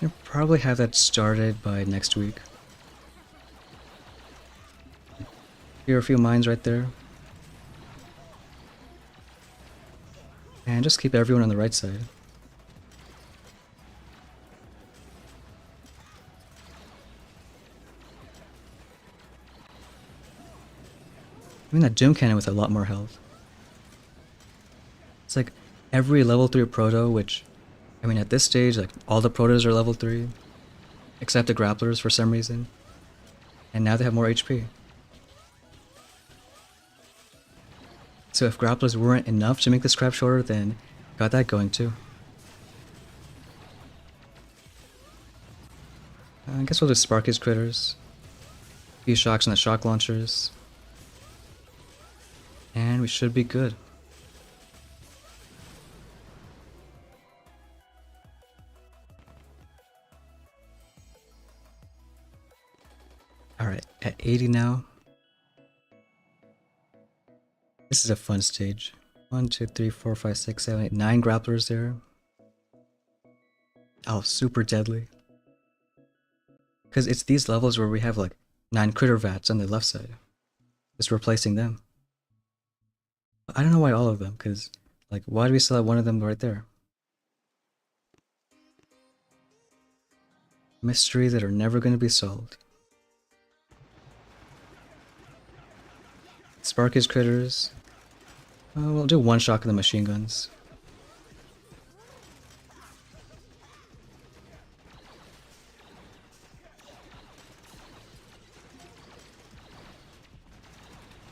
You'll probably have that started by next week. Here are a few mines right there. And just keep everyone on the right side. I mean that Doom Cannon with a lot more health. It's like every level 3 proto, which, I mean at this stage, like all the protos are level 3. Except the grapplers for some reason. And now they have more HP. So if grapplers weren't enough to make this crab shorter, then got that going too. I guess we'll just spark his critters. A few shocks on the shock launchers. we should be good. Alright, at 80 now. This is a fun stage. 1, 2, 3, 4, 5, 6, 7, 8, 9 grapplers there. Oh, super deadly. Because it's these levels where we have like 9 critter vats on the left side. Just replacing them. I don't know why all of them, because like why do we still have one of them right there? Mysteries that are never going to be solved. Sparky's critters. We'll do one shot of the machine guns.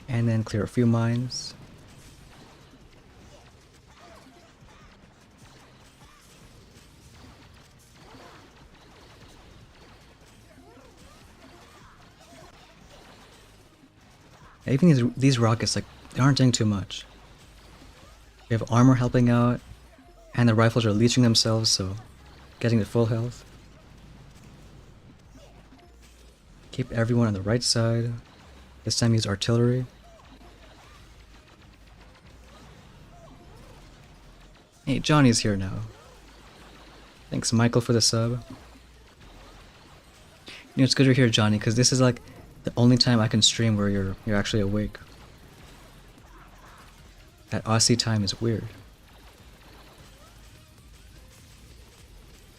And then clear a few mines. Even these rockets, like, they aren't doing too much. We have armor helping out, and the rifles are leeching themselves, so getting to full health. Keep everyone on the right side. This time use artillery. Hey, Johnny's here now. Thanks, Michael, for the sub. You know, it's good you're here, Johnny, because this is like the only time I can stream where you're actually awake. That Aussie time is weird.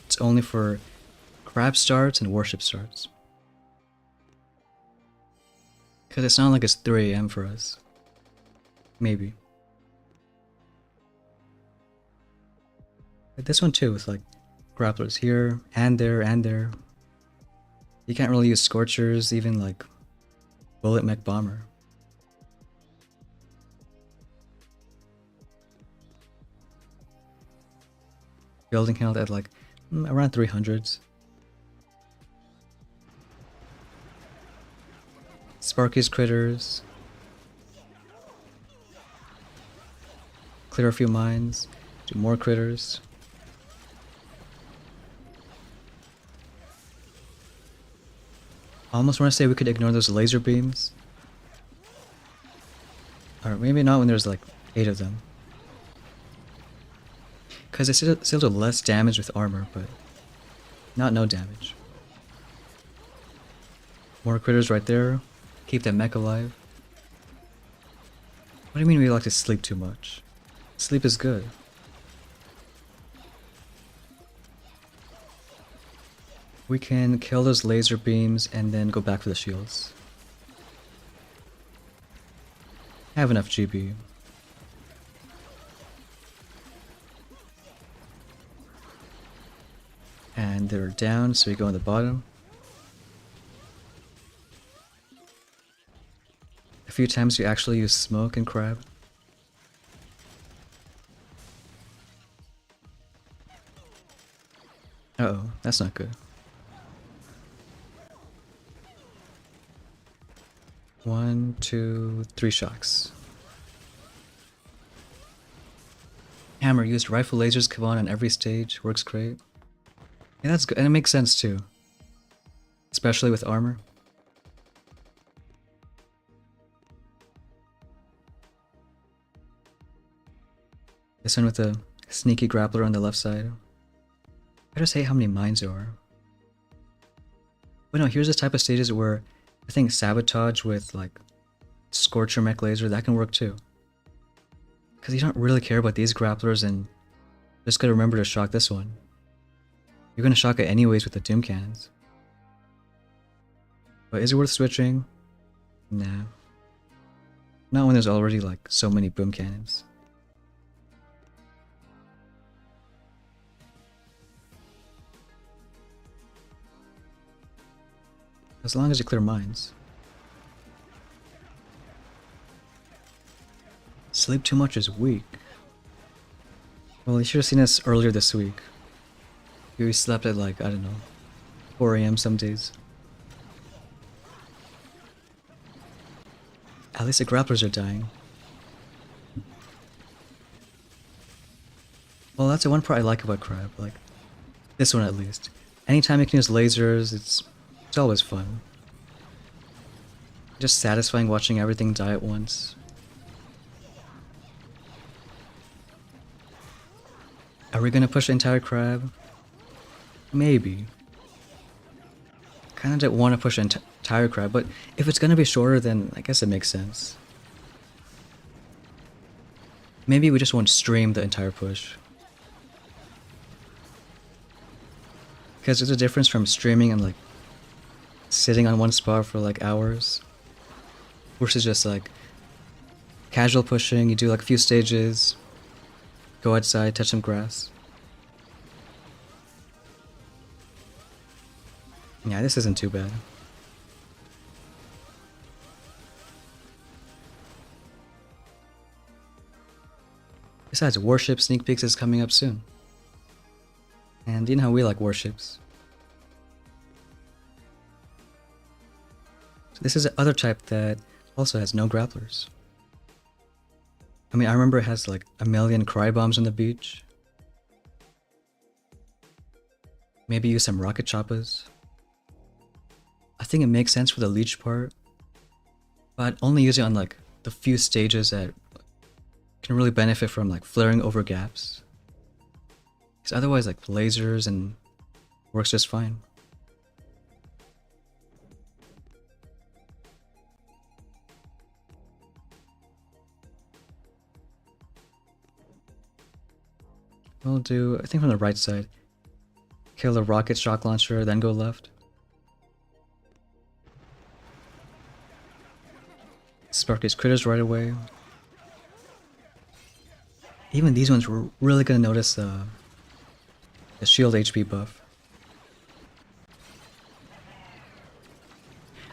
It's only for crab starts and worship starts. Because it's not like it's 3 AM for us. Maybe. But this one too, with like grapplers here and there and there. You can't really use scorchers, even like bullet mech bomber. Building health at like around 300s. Sparky's critters. Clear a few mines. Do more critters. I almost want to say we could ignore those laser beams. Or maybe not when there's like 8 of them. Because it still do less damage with armor, but not no damage. More critters right there. Keep that mech alive. What do you mean we like to sleep too much? Sleep is good. We can kill those laser beams and then go back for the shields. I have enough GB. And they're down, so we go on the bottom. A few times you actually use smoke and crab. Uh-oh, that's not good. 1, 2, 3 shocks. Hammer used rifle lasers come on every stage, works great. Yeah, that's good, and it makes sense too. Especially with armor. This one with a sneaky grappler on the left side. I just hate how many mines there are. But no, here's the type of stages where I think sabotage with like Scorcher mech laser, that can work too. Because you don't really care about these grapplers and just gotta remember to shock this one. You're gonna shock it anyways with the doom cannons. But is it worth switching? Nah. Not when there's already like so many boom cannons. As long as you clear mines. Sleep too much is weak. Well, you should have seen us earlier this week. We slept at like, I don't know, 4 AM some days. At least the grapplers are dying. Well, that's the one part I like about Crab, like, this one at least. Anytime you can use lasers, it's always fun. Just satisfying watching everything die at once. Are we gonna push the entire Crab? Maybe. Kinda don't want to push the entire Crab, but if it's gonna be shorter, then I guess it makes sense. Maybe we just won't stream the entire push. Because there's a difference from streaming and like sitting on one spot for like hours versus just like casual pushing. You do like a few stages, go outside, touch some grass. Yeah, this isn't too bad. Besides, Warship Sneak Peeks is coming up soon. And you know how we like warships. So this is the other type that also has no grapplers. I mean, I remember it has like a million cry bombs on the beach. Maybe use some rocket choppers. I think it makes sense for the leech part, but only use it on like the few stages that can really benefit from like flaring over gaps. Because otherwise, like lasers and works just fine. We'll do, I think from the right side. Kill the rocket shock launcher, then go left. Spark these critters right away. Even these ones were really gonna notice the shield HP buff.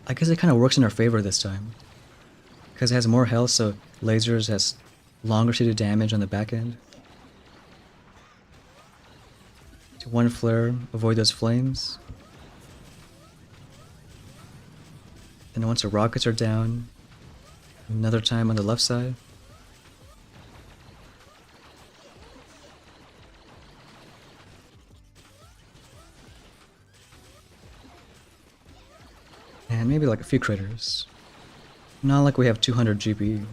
I guess it kind of works in our favor this time. Because it has more health, so lasers has longer to do damage on the back end. To one flare, avoid those flames. Then once the rockets are down, another time on the left side. And maybe like a few critters. Not like we have 200 GB.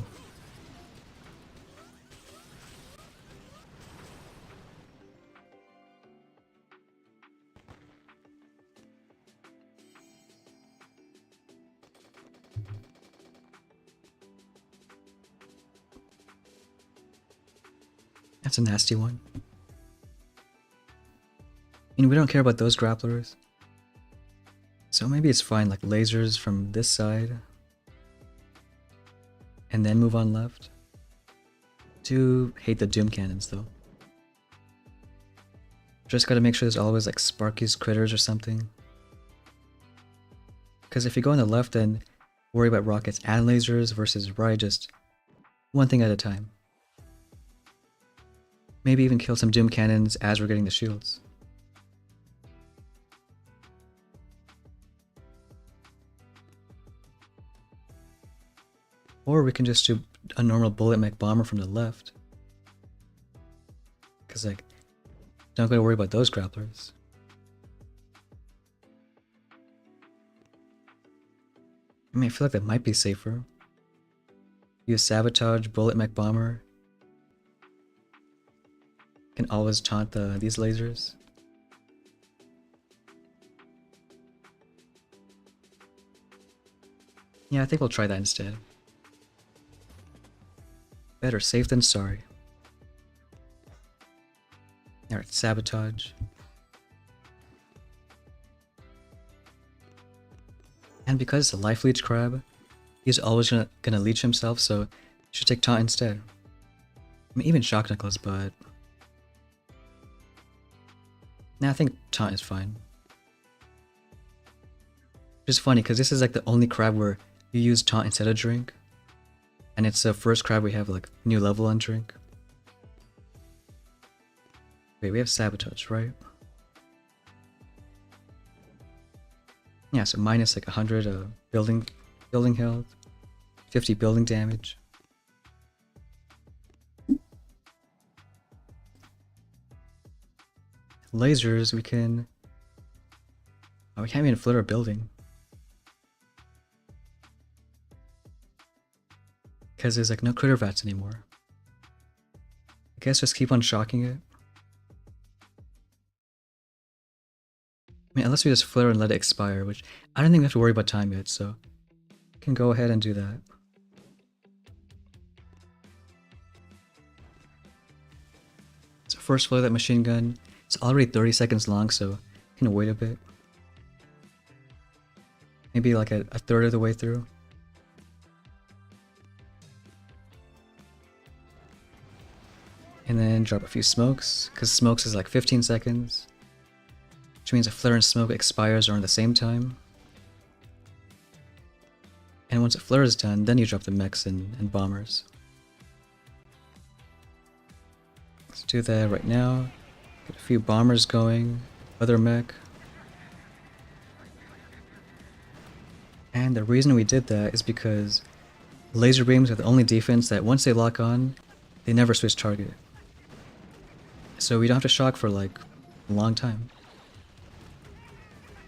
That's a nasty one. We don't care about those grapplers. So maybe it's fine, like lasers from this side. And then move on left. Do hate the doom cannons though. Just gotta make sure there's always like Sparky's critters or something. Because if you go on the left and worry about rockets and lasers versus right, just one thing at a time. Maybe even kill some doom cannons as we're getting the shields. Or we can just do a normal bullet mech bomber from the left. Cause like, don't gotta worry about those grapplers. I mean, I feel like that might be safer. Use sabotage, bullet mech bomber. Can always taunt these lasers. Yeah, I think we'll try that instead. Better safe than sorry. Alright, sabotage. And because it's a life leech crab, he's always gonna leech himself, so should take taunt instead. I mean, even shock necklace, but nah, I think taunt is fine. Which is funny because this is like the only crab where you use taunt instead of drink. And it's the first crab we have like new level on drink. Wait, we have sabotage, right? Yeah, so minus like 100 building health, 50 building damage. lasers, we can... Oh, we can't even flit our building. Because there's like no critter vats anymore. I guess just keep on shocking it. I mean, unless we just flare and let it expire, which I don't think we have to worry about time yet, so we can go ahead and do that. So first flare that machine gun. It's already 30 seconds long, so we can wait a bit. Maybe like a third of the way through. And then drop a few smokes, because smokes is like 15 seconds. Which means a flare and smoke expires around the same time. And once a flare is done, then you drop the mechs and bombers. Let's do that right now. Get a few bombers going, other mech. And the reason we did that is because laser beams are the only defense that once they lock on, they never switch target. So we don't have to shock for like a long time.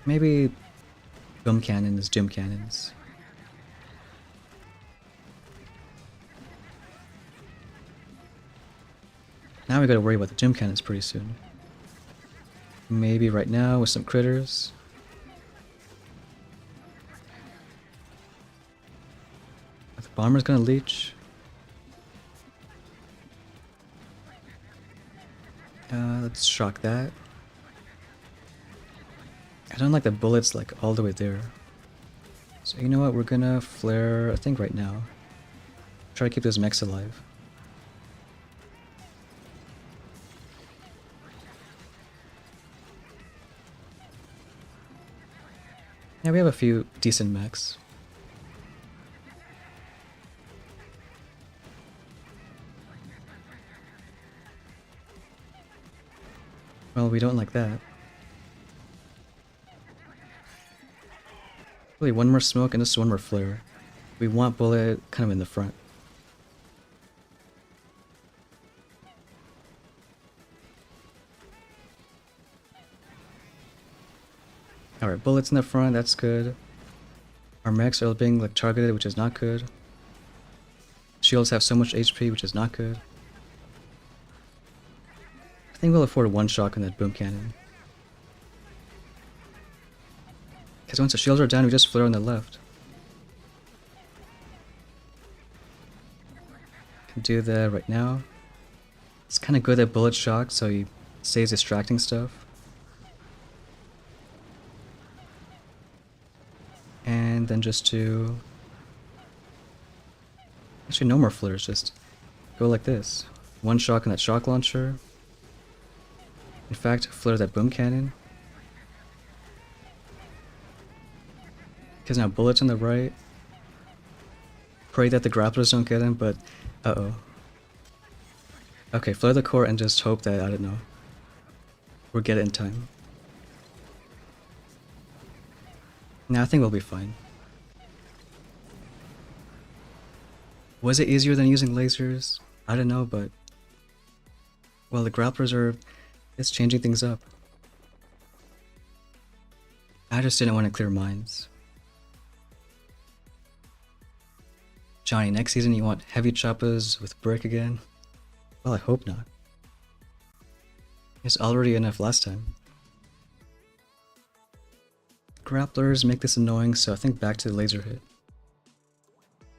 Maybe boom cannons, gym cannons. Now we gotta worry about the gym cannons pretty soon. Maybe right now with some critters. The bomber's gonna leech. Let's shock that. I don't like the bullets like all the way there. So you know what, we're gonna flare, I think right now. Try to keep those mechs alive. Yeah, we have a few decent mechs. Well, we don't like that. Really, one more smoke and just one more flare. We want bullet kind of in the front. Alright, bullets in the front, that's good. Our mechs are being like targeted, which is not good. Shields have so much HP, which is not good. I think we'll afford one shot on that boom cannon. Because once the shields are down, we just flare on the left. Can do that right now. It's kind of good at bullet shock, so he stays distracting stuff. And then just to... Actually, no more flares, just go like this. One shock on that shock launcher. In fact, flare that boom cannon. Because now bullets on the right. Pray that the grapplers don't get him, but uh-oh. Okay, flare the core and just hope that, I don't know, we'll get it in time. Now I think we'll be fine. Was it easier than using lasers? I don't know, but... Well, the grapplers are... It's changing things up. I just didn't want to clear mines. Johnny, next season you want heavy choppers with brick again? Well, I hope not. It's already enough last time. Grapplers make this annoying, so I think back to the laser hit.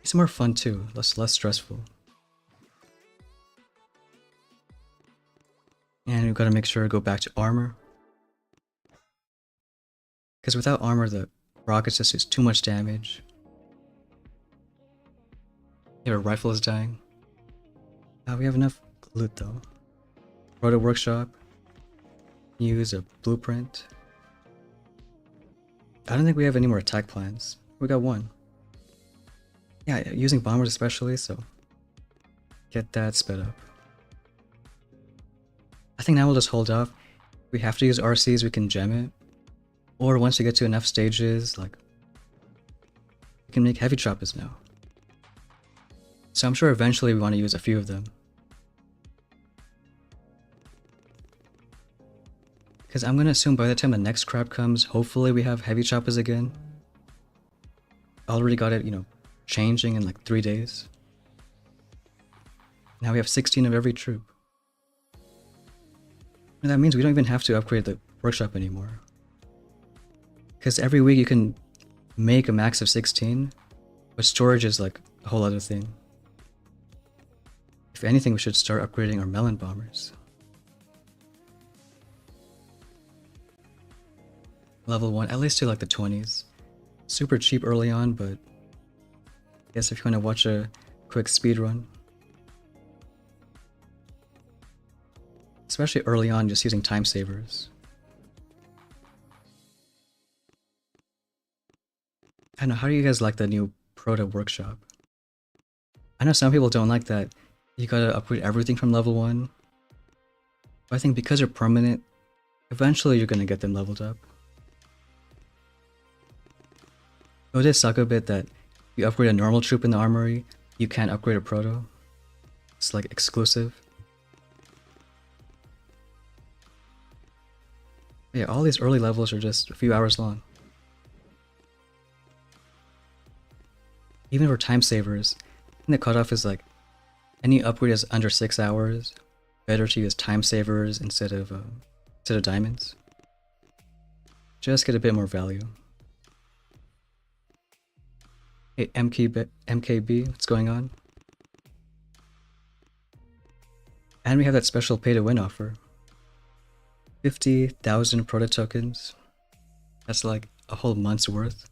It's more fun too, less stressful. And we've got to make sure to go back to armor. Because without armor, the rockets just do too much damage. Your rifle is dying. We have enough loot though. Roto workshop. Use a blueprint. I don't think we have any more attack plans. We got one. Yeah, using bombers especially, so get that sped up. I think now we'll just hold off. If we have to use RCs, we can gem it. Or once we get to enough stages, like, we can make heavy choppers now. So I'm sure eventually we want to use a few of them. Because I'm gonna assume by the time the next crab comes, hopefully we have heavy choppers again. Already got it, changing in like 3 days. Now we have 16 of every troop. And that means we don't even have to upgrade the workshop anymore. Because every week you can make a max of 16, but storage is like a whole other thing. If anything, we should start upgrading our melon bombers. Level 1, at least to like the 20s. Super cheap early on, but I guess if you want to watch a quick speed run. Especially early on, just using time savers. I don't know, how do you guys like the new Proto Workshop? I know some people don't like that you gotta upgrade everything from level 1. But I think because they're permanent, eventually you're gonna get them leveled up. It does suck a bit that you upgrade a normal troop in the armory, you can't upgrade a Proto. It's like exclusive. Yeah, all these early levels are just a few hours long. Even for time savers, I think the cutoff is like any upgrade is under 6 hours. Better to use time savers instead of diamonds. Just get a bit more value. Hey, MKB, what's going on? And we have that special pay to win offer. 50,000 proto tokens. That's like a whole month's worth.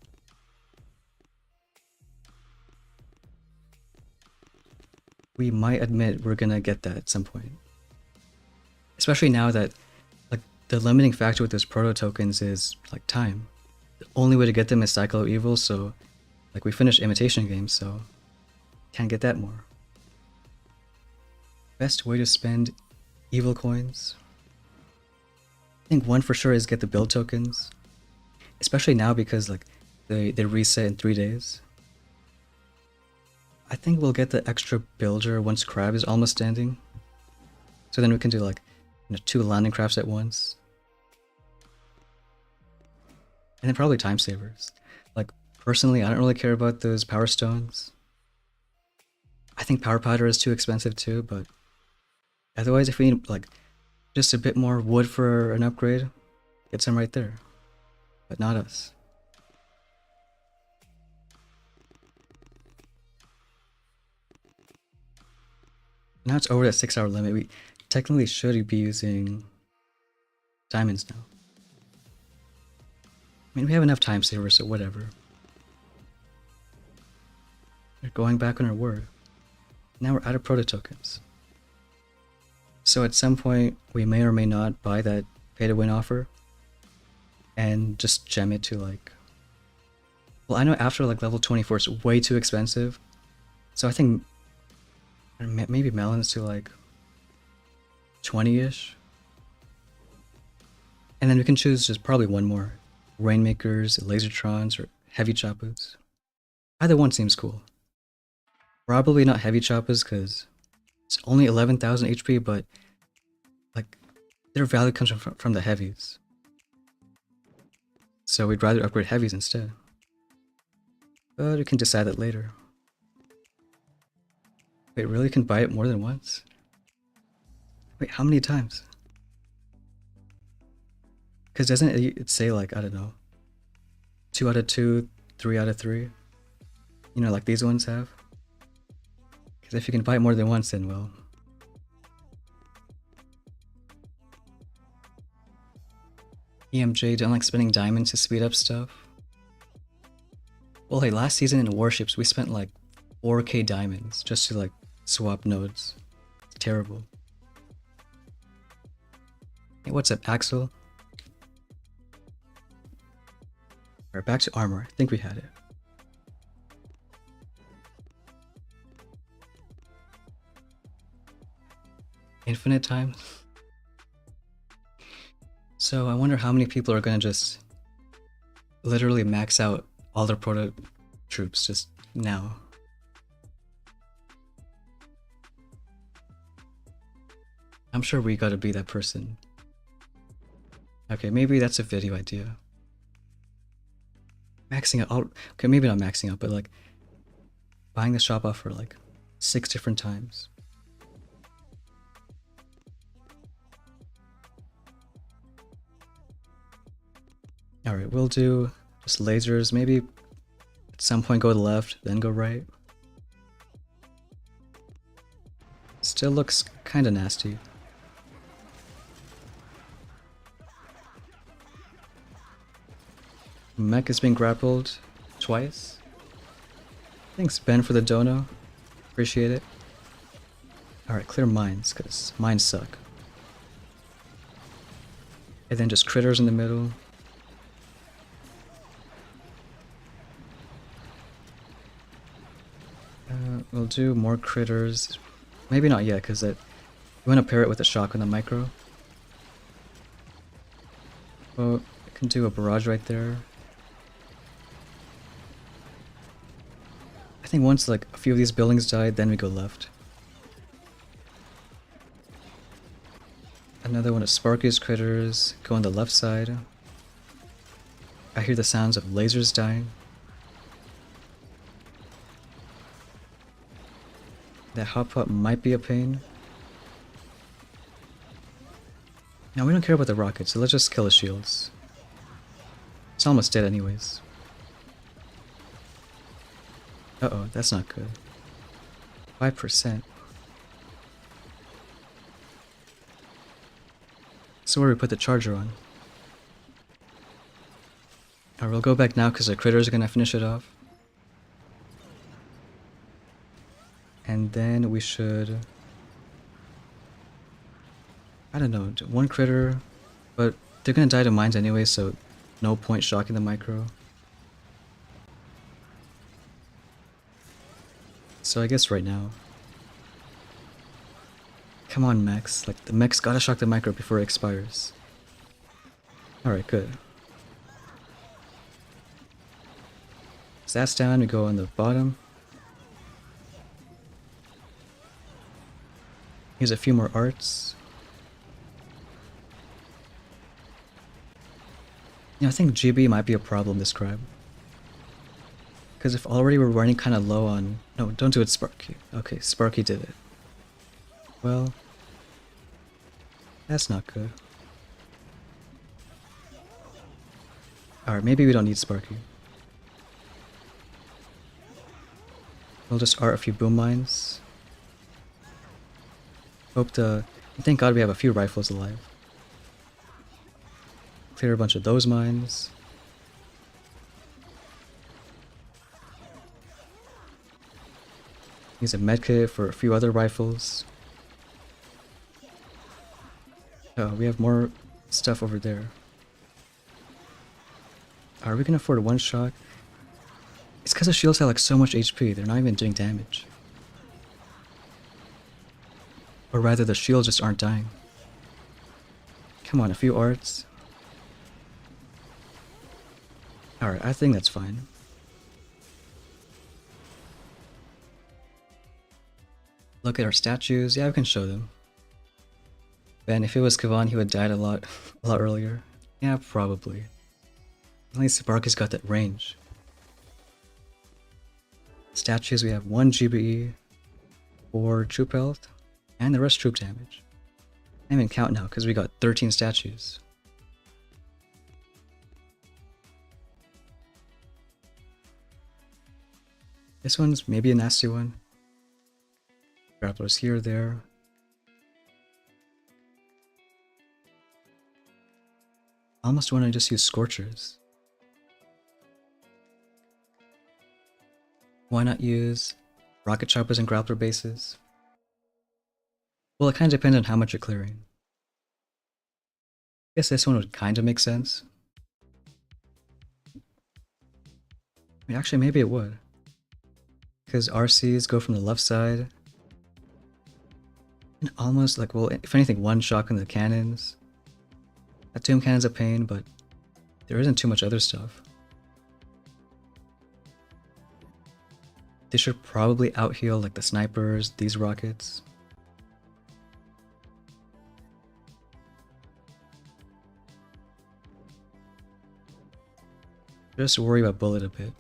We might admit we're gonna get that at some point. Especially now that like the limiting factor with those proto tokens is like time. The only way to get them is Cyclo Evil, so like we finished imitation games, so can't get that more. Best way to spend evil coins? I think one for sure is get the build tokens. Especially now because like they reset in 3 days. I think we'll get the extra builder once Crab is almost standing. So then we can do like 2 landing crafts at once. And then probably time savers. Like personally, I don't really care about those power stones. I think power powder is too expensive too, but otherwise if we need like just a bit more wood for an upgrade, get some right there. But not us. Now it's over that 6 hour limit. We technically should be using diamonds now. I mean, we have enough time savers, so whatever. We're going back on our word. Now we're out of proto tokens. So at some point, we may or may not buy that pay to win offer and just gem it to like... Well, I know after like level 24 it's way too expensive. So I think maybe melons to like 20-ish. And then we can choose just probably one more. Rainmakers, Lasertrons, or Heavy Choppas. Either one seems cool. Probably not Heavy Choppas because it's only 11,000 HP, but like their value comes from the heavies. So we'd rather upgrade heavies instead. But we can decide that later. Wait, really? You can buy it more than once? Wait, how many times? Because doesn't it say like, I don't know, 2 out of 2, 3 out of 3? You know, like these ones have? Because if you can buy it more than once, then well. EMJ don't like spending diamonds to speed up stuff. Well, hey, last season in Warships, we spent like 4k diamonds just to like swap nodes. It's terrible. Hey, what's up, Axel? Alright, back to armor. I think we had it. Infinite time? So I wonder how many people are gonna just literally max out all their proto troops just now. I'm sure we gotta be that person. Okay, maybe that's a video idea. Maxing out, okay, maybe not maxing out, but like buying the shop off for like 6 different times. Alright, we'll do just lasers, maybe at some point go to the left, then go right. Still looks kinda nasty. Mech has been grappled twice. Thanks Ben for the dono. Appreciate it. Alright, clear mines, because mines suck. And then just critters in the middle. We'll do more critters. Maybe not yet, because we want to pair it with a shock on the micro. Well, I can do a barrage right there. I think once like a few of these buildings die, then we go left. Another one of Sparky's critters, go on the left side. I hear the sounds of lasers dying. That hot pot might be a pain. Now we don't care about the rockets, so let's just kill the shields. It's almost dead anyways. Uh-oh, that's not good. 5%. So where do we put the charger on? Alright, we'll go back now because the critters are gonna finish it off. And then we should... I don't know, one critter, but they're gonna die to mines anyway, so no point shocking the micro. So I guess right now. Come on, mechs. Like, the mechs gotta shock the micro before it expires. Alright, good. So that's down, we go on the bottom. Here's a few more arts. You know, I think GB might be a problem this grab. Because if already we're running kind of low on... No, don't do it, Sparky. Okay, Sparky did it. Well... That's not good. Alright, maybe we don't need Sparky. We'll just art a few boom mines. Hope to... Thank God we have a few rifles alive. Clear a bunch of those mines. Use a medkit for a few other rifles. Oh, we have more stuff over there. Are we gonna afford a one shot? It's because the shields have like so much HP, they're not even doing damage. Or rather, the shields just aren't dying. Come on, a few arts. Alright, I think that's fine. Look at our statues. Yeah, we can show them. Ben, if it was Kavan, he would have died a lot earlier. Yeah, probably. At least Barky's got that range. Statues, we have 1 GBE, 4 troop health, and the rest troop damage. I can't even count now because we got 13 statues. This one's maybe a nasty one. Grappler's here, there. I almost want to just use Scorchers. Why not use Rocket Choppers and Grappler bases? Well, it kind of depends on how much you're clearing. I guess this one would kind of make sense. I mean, actually, maybe it would. Because RCs go from the left side. And almost like, well, if anything, one shot in the cannons. That tomb cannon's a pain, but there isn't too much other stuff. They should probably out-heal like the snipers, these rockets. Just worry about bullet a bit.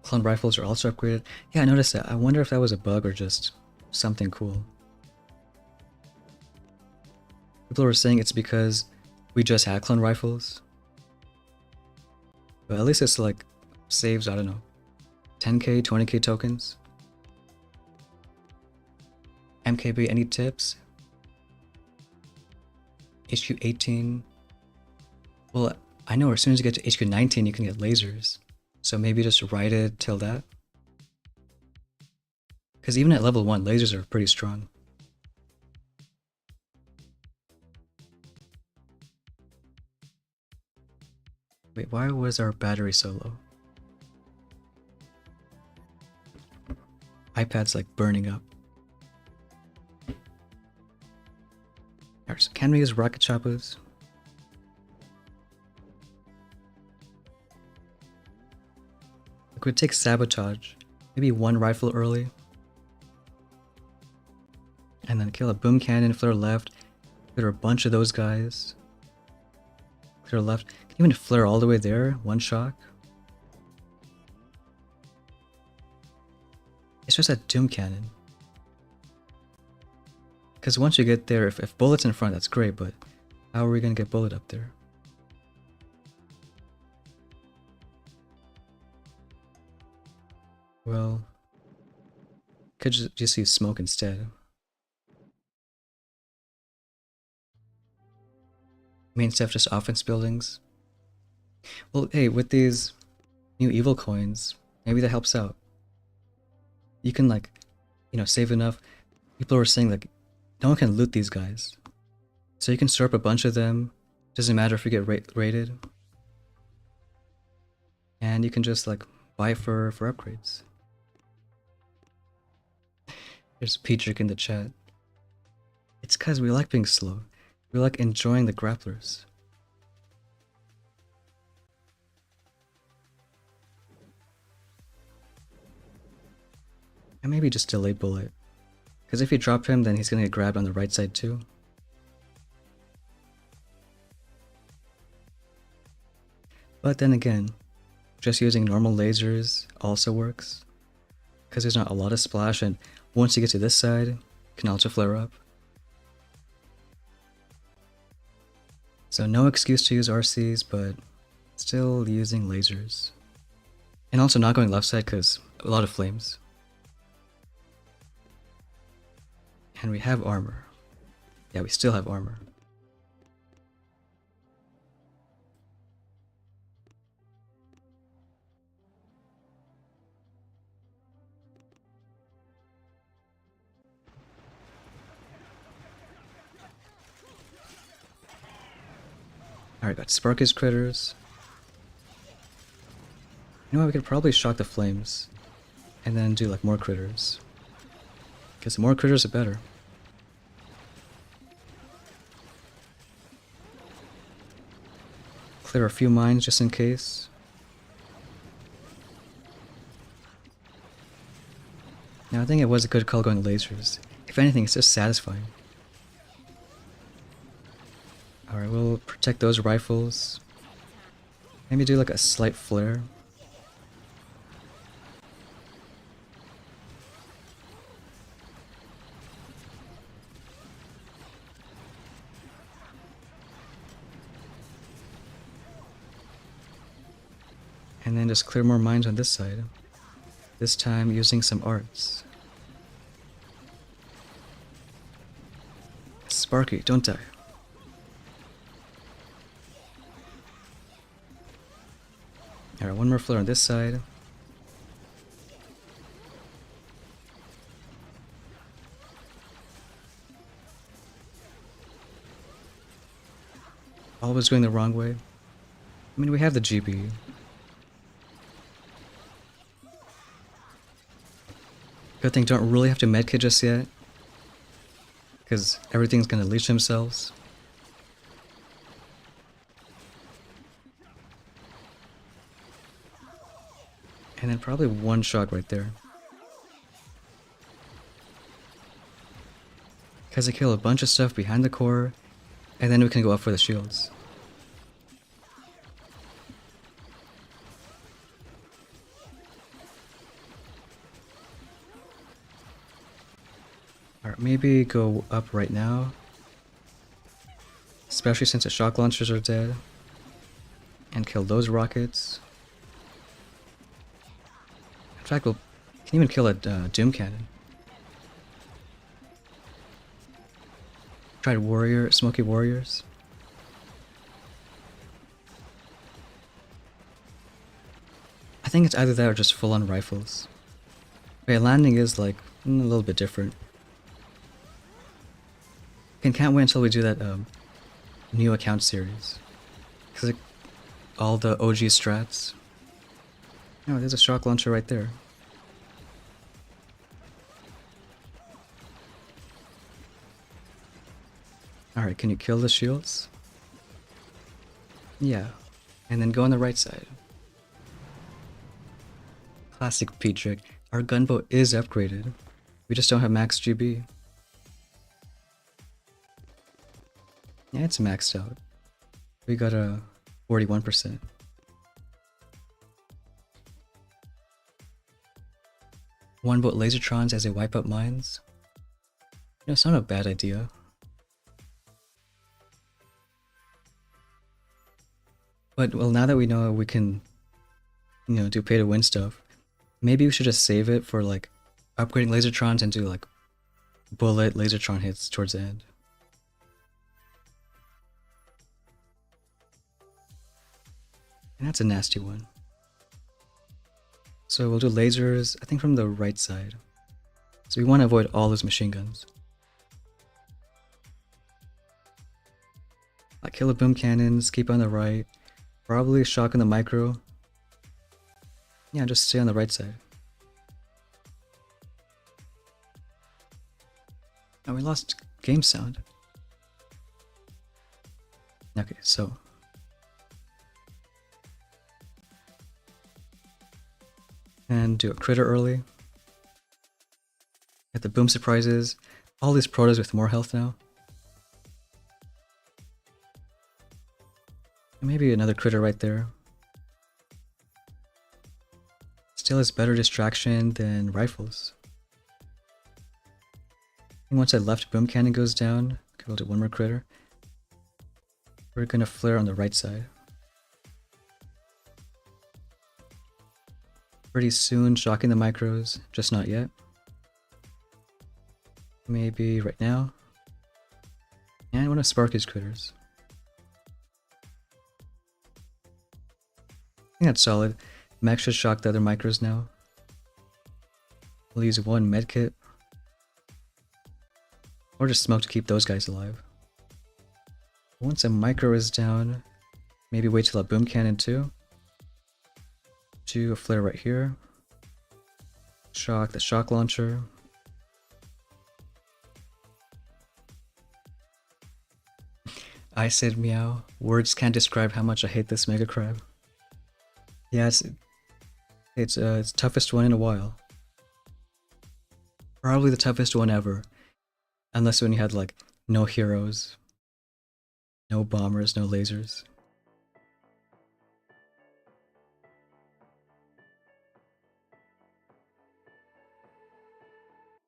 Clone rifles are also upgraded. Yeah, I noticed that. I wonder if that was a bug or just something cool. People were saying it's because we just had clone rifles. But at least it's like saves, I don't know, 10k, 20k tokens. MKB, any tips? HQ 18. Well, I know as soon as you get to HQ 19 you can get lasers. So maybe just ride it till that. Because even at level 1, lasers are pretty strong. Wait, why was our battery so low? iPad's like burning up. Alright, so can we use rocket choppers? We could take sabotage. Maybe one rifle early. And then kill a boom cannon, flare left. Clear a bunch of those guys. Clear left. Can you even flare all the way there? One shock. It's just that doom cannon. Because once you get there, if bullet's in front, that's great, but how are we gonna get bullet up there? Well, could just use smoke instead. Main stuff just offense buildings. Well, hey, with these new evil coins, maybe that helps out. You can like, you know, save enough. People were saying like, no one can loot these guys. So you can store up a bunch of them. Doesn't matter if you get raided. And you can just like buy for upgrades. There's Petrick in the chat. It's cause we like being slow. We like enjoying the grapplers. And maybe just delay bullet. Because if you drop him, then he's gonna get grabbed on the right side too. But then again, just using normal lasers also works. Because there's not a lot of splash, and once you get to this side, you can also flare up. So no excuse to use RCs, but still using lasers. And also not going left side because a lot of flames. And we have armor. Yeah, we still have armor. Alright, got Sparkus critters. You know what, we could probably shock the flames. And then do like more critters. Because the more critters the better. Clear a few mines just in case. Now I think it was a good call going lasers. If anything, it's just satisfying. Alright, we'll protect those rifles. Maybe do like a slight flare. And then just clear more mines on this side. This time using some arts. Sparky, don't die. Alright, one more flare on this side. Always going the wrong way. I mean, we have the GB. Good thing don't really have to medkit just yet. Because everything's gonna leech themselves. And then probably one shot right there. Because I kill a bunch of stuff behind the core, and then we can go up for the shields. Alright, maybe go up right now. Especially since the shock launchers are dead. And kill those rockets. In fact, we'll can even kill a Doom Cannon. Tried Warrior, Smoky Warriors. I think it's either that or just full-on rifles. Okay, landing is like a little bit different. Can't wait until we do that new account series. Because all the OG strats. Oh, there's a shock launcher right there. Alright, can you kill the shields? Yeah. And then go on the right side. Classic Pete trick. Our gunboat is upgraded. We just don't have max GB. Yeah, it's maxed out. We got a 41%. One boat lasertrons as they wipe out mines. You know, it's not a bad idea. But, well, now that we know we can, you know, do pay to win stuff, maybe we should just save it for, like, upgrading lasertrons and do, like, bullet lasertron hits towards the end. And that's a nasty one. So we'll do lasers, I think from the right side. So we want to avoid all those machine guns. Like kill the boom cannons, keep on the right. Probably shock in the micro. Yeah, just stay on the right side. Oh, we lost game sound. Okay, so. And do a critter early. Get the boom surprises. All these protos with more health now. And maybe another critter right there. Still has better distraction than rifles. And once that left boom cannon goes down, we'll do one more critter. We're gonna flare on the right side. Pretty soon, shocking the micros, just not yet. Maybe right now. And I want to spark his critters. I think that's solid. Max should shock the other micros now. We'll use one medkit. Or just smoke to keep those guys alive. Once a micro is down, maybe wait till a boom cannon too. Do a flare right here. Shock the shock launcher. I said meow. Words can't describe how much I hate this mega crab. Yeah, it's toughest one in a while. Probably the toughest one ever. Unless when you had like no heroes, no bombers, no lasers.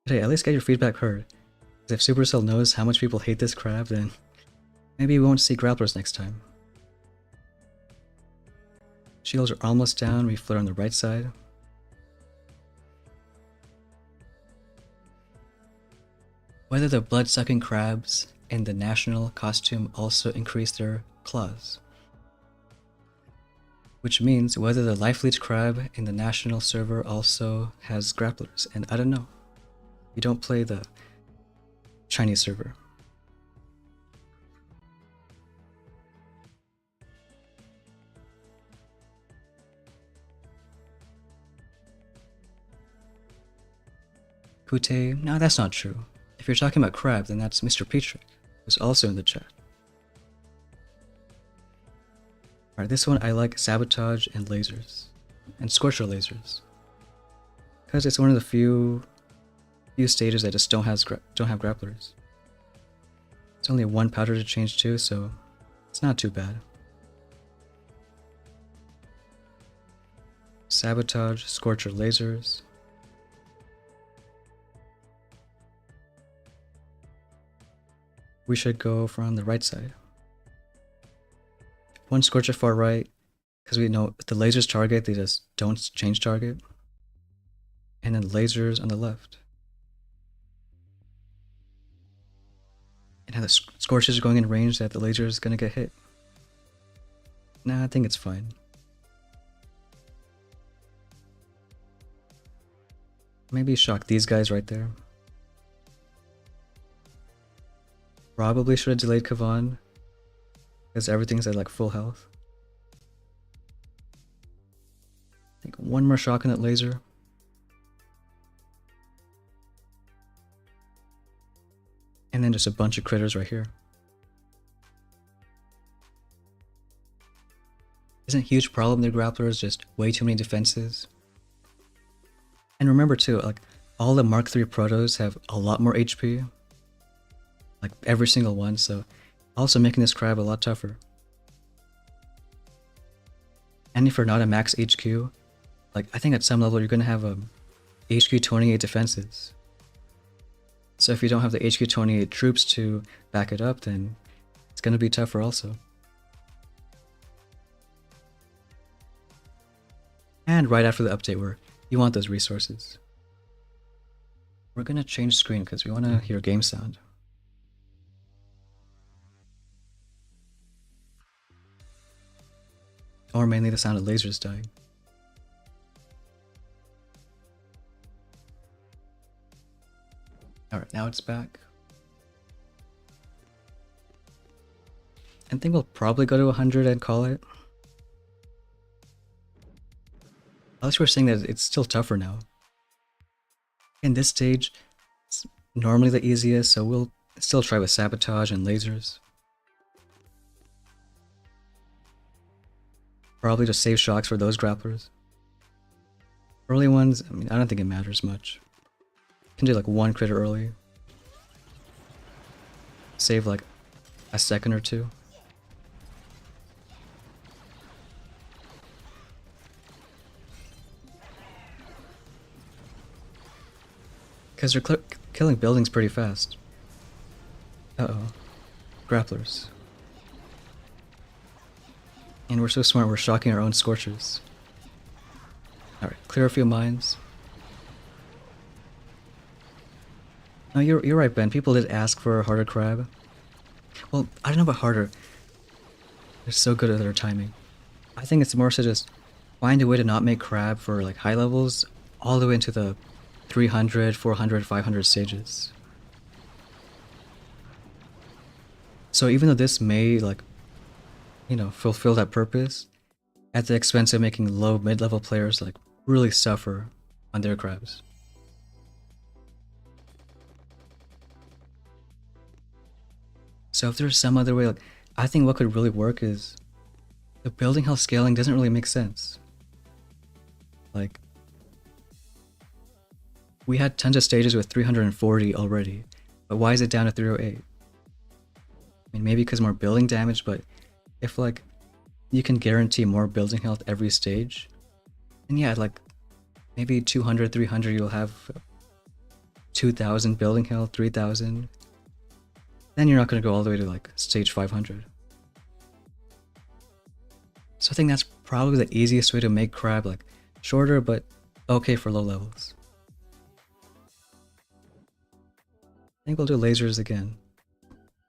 But hey, at least get your feedback heard. If Supercell knows how much people hate this crab, then maybe we won't see grapplers next time. Shields are almost down, we flare on the right side. Whether the blood-sucking crabs in the national costume also increase their claws. Which means whether the life leech crab in the national server also has grapplers, and I don't know. We don't play the Chinese server. Kute, no, that's not true. If you're talking about crab, then that's Mr. Petrie, who's also in the chat. Alright, this one I like sabotage and lasers. And scorcher lasers. Because it's one of the few stages that just don't have grapplers. It's only one powder to change to, so it's not too bad. Sabotage, scorcher lasers. we should go from the right side. One Scorcher far right, because we know if the lasers target, they just don't change target. And then lasers on the left. And how the Scorchers are going in range that the laser is going to get hit. Nah, I think it's fine. Maybe shock these guys right there. Probably should have delayed Kavan, because everything's at like full health. I think one more shock on that laser. And then just a bunch of critters right here. Isn't a huge problem their Grappler is just way too many defenses. And remember too, like all the Mark III Protos have a lot more HP. Like every single one, so also making this crab a lot tougher. And if you're not a max HQ, like I think at some level you're gonna have a HQ 28 defenses. So if you don't have the HQ 28 troops to back it up, then it's gonna be tougher also. And right after the update where you want those resources. We're gonna change screen because we wanna hear game sound. Or mainly the sound of lasers dying. Alright, now it's back. I think we'll probably go to 100 and call it. Unless we're saying that it's still tougher now. In this stage, it's normally the easiest, so we'll still try with sabotage and lasers. Probably just save shocks for those grapplers. Early ones, I mean, I don't think it matters much. Can do like one critter early. Save like a second or two. Because they're killing buildings pretty fast. Uh-oh. Grapplers. And we're so smart, we're shocking our own Scorchers. Alright, clear a few mines. No, you're right, Ben. People did ask for a harder crab. Well, I don't know about harder. They're so good at their timing. I think it's more so just find a way to not make crab for like high levels all the way into the 300, 400, 500 stages. So even though this may like, you know, fulfill that purpose, at the expense of making low mid-level players like really suffer on their crabs. So if there's some other way, like I think what could really work is the building health scaling doesn't really make sense. Like we had tons of stages with 340 already, but why is it down to 308? I mean, maybe because more building damage, but if like you can guarantee more building health every stage, and yeah, like maybe 200, 300 you'll have 2,000 building health, 3,000. Then you're not going to go all the way to like stage 500. So I think that's probably the easiest way to make crab like shorter, but okay for low levels. I think we'll do lasers again.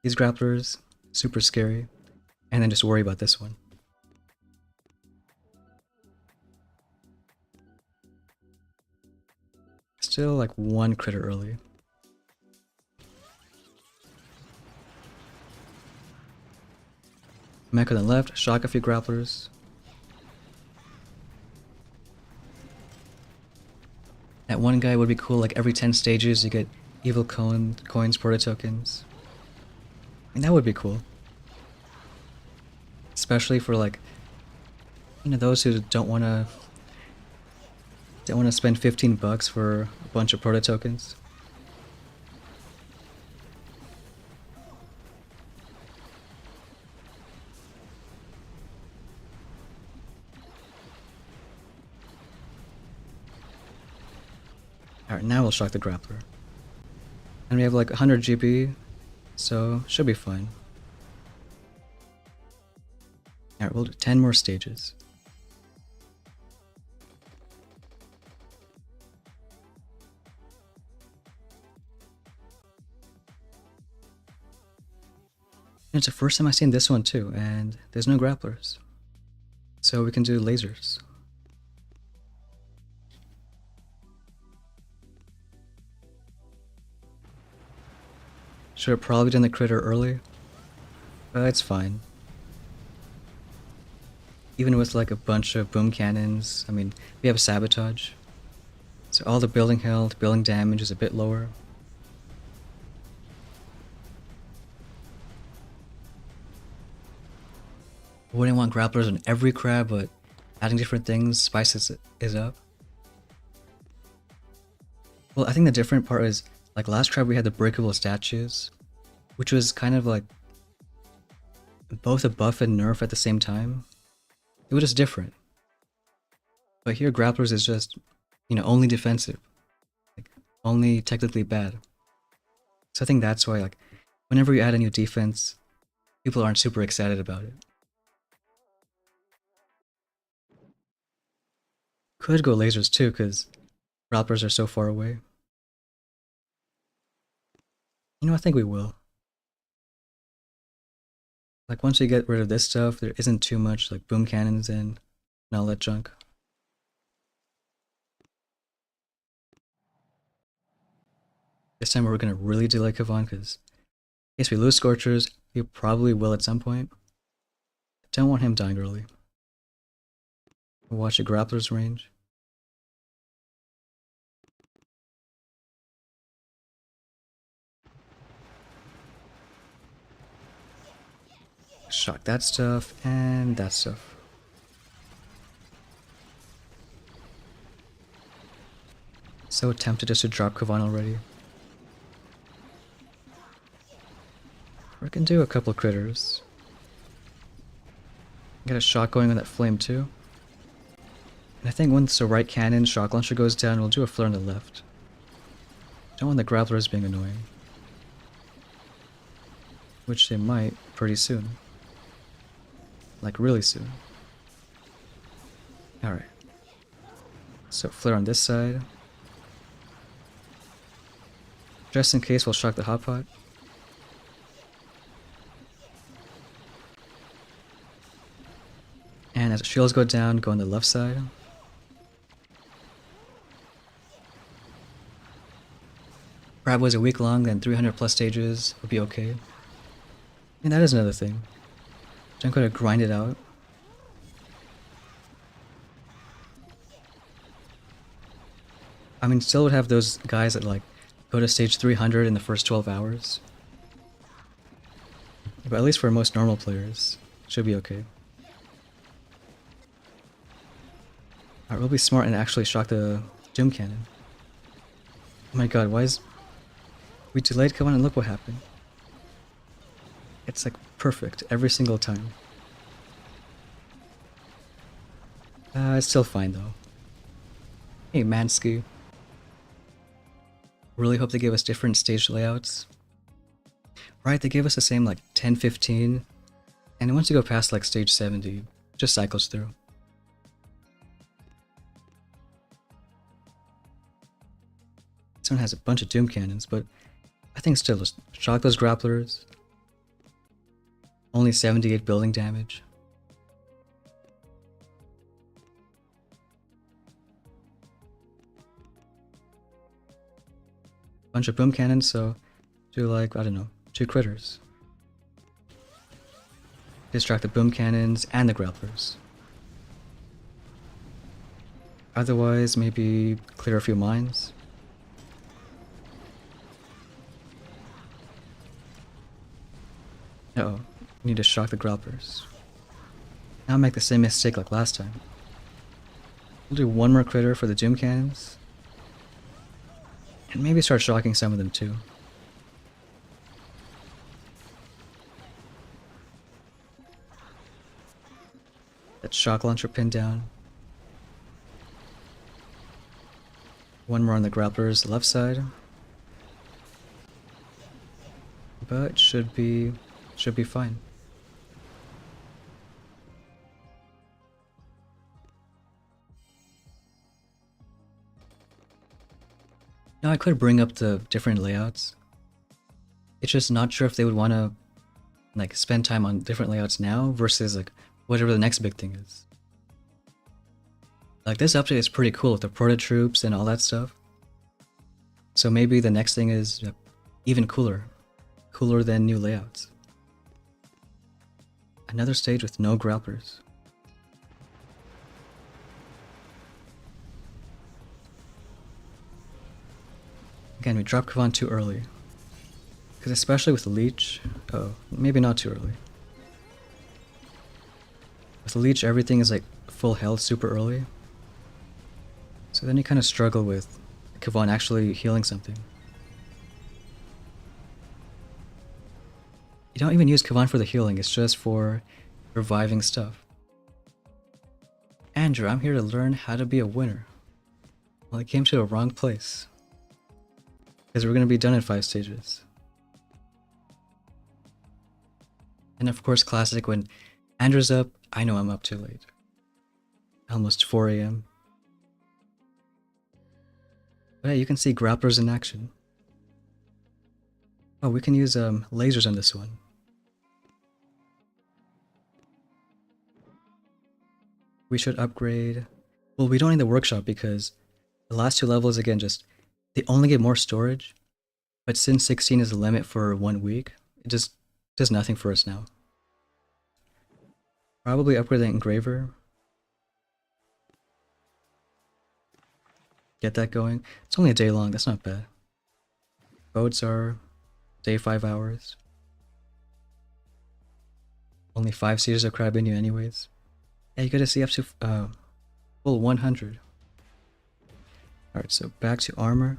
These grapplers, super scary, and then just worry about this one. Still like one critter early. Mech on the left, shock a few grapplers. That one guy would be cool, like every 10 stages you get evil coins, proto tokens. And that would be cool. Especially for like, you know, those who don't want to spend 15 bucks for a bunch of proto tokens. Alright, now we'll shock the Grappler. And we have like 100 GB, so should be fine. Alright, we'll do 10 more stages. It's the first time I've seen this one too, and there's no grapplers. So we can do lasers. Should have probably done the critter early, but it's fine. Even with like a bunch of boom cannons, I mean, we have sabotage. So all the building health, building damage is a bit lower. Wouldn't want grapplers on every crab, but adding different things spices it up. Well, I think the different part is, like last crab we had the breakable statues, which was kind of like both a buff and nerf at the same time. It was just different. But here grapplers is just, you know, only defensive. Like, only technically bad. So I think that's why, like, whenever you add a new defense, people aren't super excited about it. Could go lasers too, because grapplers are so far away. You know, I think we will. Like, once you get rid of this stuff, there isn't too much, like, boom cannons and all that junk. This time we're gonna really delay Kavan, because in case we lose Scorchers, we probably will at some point. Don't want him dying early. We'll watch a Grappler's range. Shock that stuff and that stuff. So tempted just to drop Kavan already. We can do a couple critters. Get a shot going on that flame too. And I think once the right cannon shock launcher goes down, we'll do a flare on the left. Don't want the grapplers being annoying. Which they might pretty soon. Like really soon. Alright. So flare on this side. Just in case we'll shock the hot pot. And as shields go down, go on the left side. Crab was a week long, then 300 plus stages would be okay. And that is another thing. Don't gotta grind it out. I mean, still would have those guys that like go to stage 300 in the first 12 hours. But at least for most normal players, it should be okay. Alright, we'll be smart and actually shock the Doom Cannon. Oh my god, why is... We delayed, come on and look what happened. It's like perfect every single time. It's still fine though. Hey Mansky. Really hope they gave us different stage layouts. Right, they gave us the same like 10, 15. And once you go past like stage 70, it just cycles through. This one has a bunch of Doom Cannons, but I think still just shock those grapplers. Only 78 building damage. Bunch of boom cannons, so do like, I don't know, 2 critters. Distract the boom cannons and the grapplers. Otherwise, maybe clear a few mines. Uh-oh, need to shock the grapplers. Now make the same mistake like last time. We'll do one more critter for the doom cannons. And maybe start shocking some of them too. That shock launcher pinned down. One more on the grapplers, left side. but should be fine. Now I could bring up the different layouts. It's just not sure if they would want to like spend time on different layouts now versus like whatever the next big thing is. Like this update is pretty cool with the proto troops and all that stuff. So maybe the next thing is even cooler than new layouts. Another stage with no grapplers. Again, we dropped Kavan too early. Because especially with the Leech... Oh, maybe not too early. With the Leech, everything is like full health super early. So then you kind of struggle with Kavan actually healing something. You don't even use Kavan for the healing, it's just for reviving stuff. Andrew, I'm here to learn how to be a winner. Well, I came to the wrong place. Because we're going to be done in 5 stages. And of course, classic, when Andrew's up, I know I'm up too late. Almost 4 AM. But yeah, you can see grapplers in action. Oh, we can use lasers on this one. We should upgrade... Well, we don't need the workshop because the last 2 levels, again, just... They only get more storage. But since 16 is the limit for 1 week, it just does nothing for us now. Probably upgrade the engraver. Get that going. It's only a day long, that's not bad. Boats are day 5 hours. Only 5 seasons of crab in you anyways. Yeah, you gotta see up to full 100. Alright, so back to armor.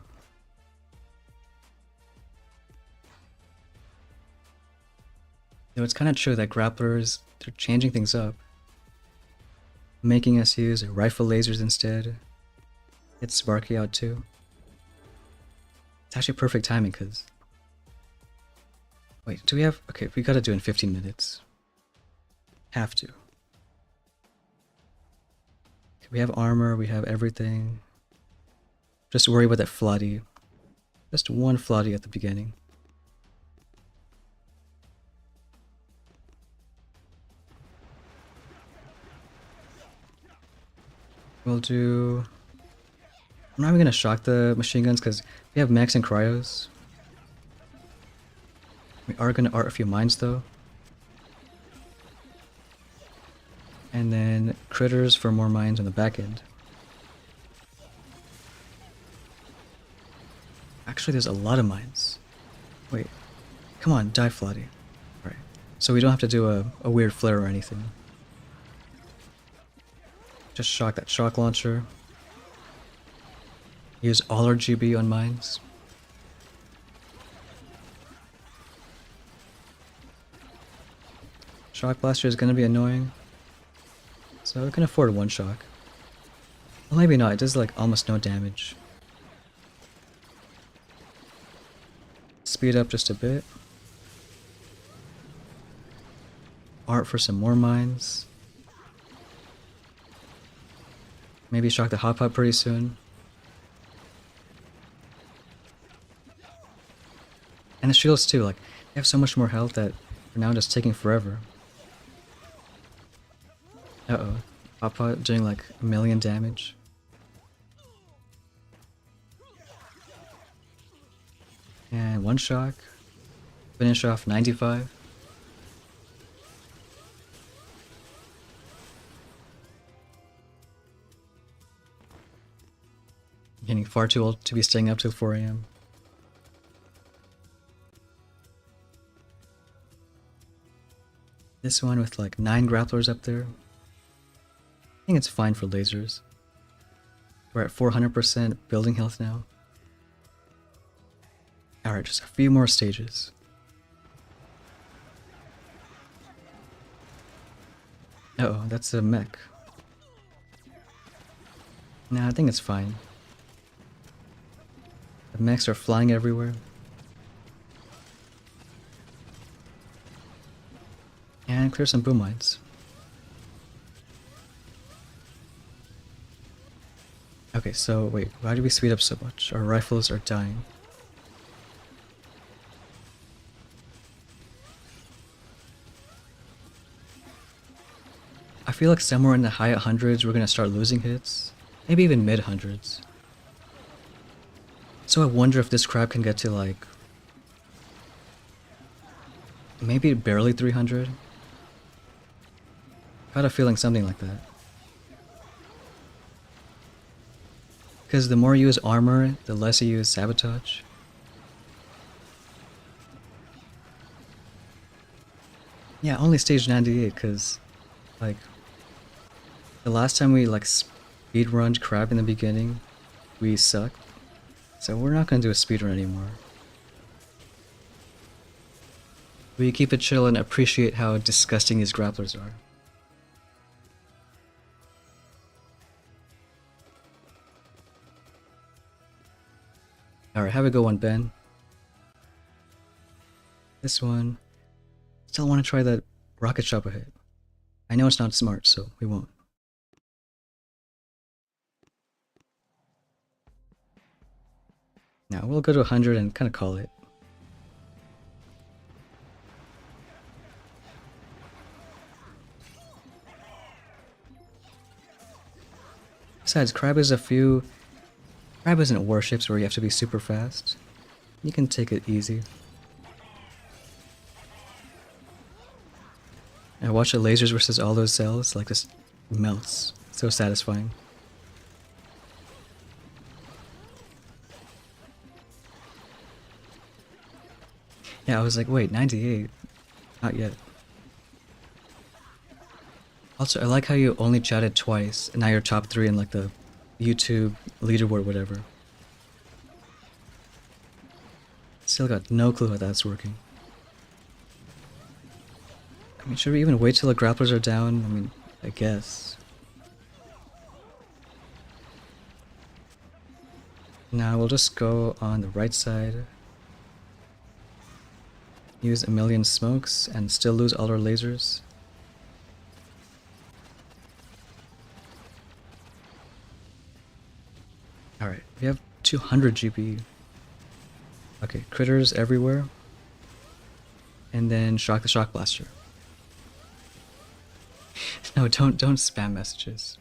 Though it's kind of true that grapplers, they're changing things up. Making us use rifle lasers instead. It's Sparky out too. It's actually perfect timing because... Wait, do we have... Okay, we gotta do it in 15 minutes. Have to. Okay, we have armor, we have everything. Just worry about that floody. Just one floody at the beginning. We'll do... I'm not even gonna shock the machine guns because we have max and cryos. We are gonna art a few mines though. And then critters for more mines on the back end. Actually, there's a lot of mines. Wait. Come on, die floody. Alright. So we don't have to do a weird flare or anything. Just shock that shock launcher. Use all our GB on mines. Shock blaster is gonna be annoying. So we can afford 1 shock. Well, maybe not, it does like almost no damage. Speed up just a bit. Art for some more mines. Maybe shock the hot pot pretty soon. And the shields too, like, they have so much more health that for now just taking forever. Uh-oh. Hot pot doing like 1,000,000 damage. And 1 shock. Finish off 95. Getting far too old to be staying up till 4 AM. This one with like 9 grapplers up there. I think it's fine for lasers. We're at 400% building health now. Alright, just a few more stages. Uh-oh, that's a mech. Nah, I think it's fine. The mechs are flying everywhere. and clear some boom mines. Okay, so wait, why do we speed up so much? Our rifles are dying. I feel like somewhere in the high hundreds we're gonna start losing hits. Maybe even mid hundreds. So I wonder if this crab can get to like... maybe barely 300? Got a feeling something like that. Because the more you use armor, the less you use sabotage. Yeah, only stage 98 because, like, the last time we like speedrun crab in the beginning, we sucked. So we're not gonna do a speedrun anymore. We keep it chill and appreciate how disgusting these grapplers are. Alright, have a good one, Ben. This one. Still want to try that rocket shop ahead. I know it's not smart, so we won't. Now we'll go to 100 and kind of call it. Besides, crab isn't warships where you have to be super fast. You can take it easy. And watch the lasers versus all those cells, like this melts. So satisfying. Yeah, I was like, wait, 98? Not yet. Also, I like how you only chatted twice, and now you're top 3 in like the YouTube leaderboard, whatever. Still got no clue how that's working. I mean, should we even wait till the grapplers are down? I mean, I guess. Now we'll just go on the right side. Use a million smokes and still lose all our lasers. Alright, we have 200 GP. Okay, critters everywhere. And then shock the shock blaster. No, don't spam messages.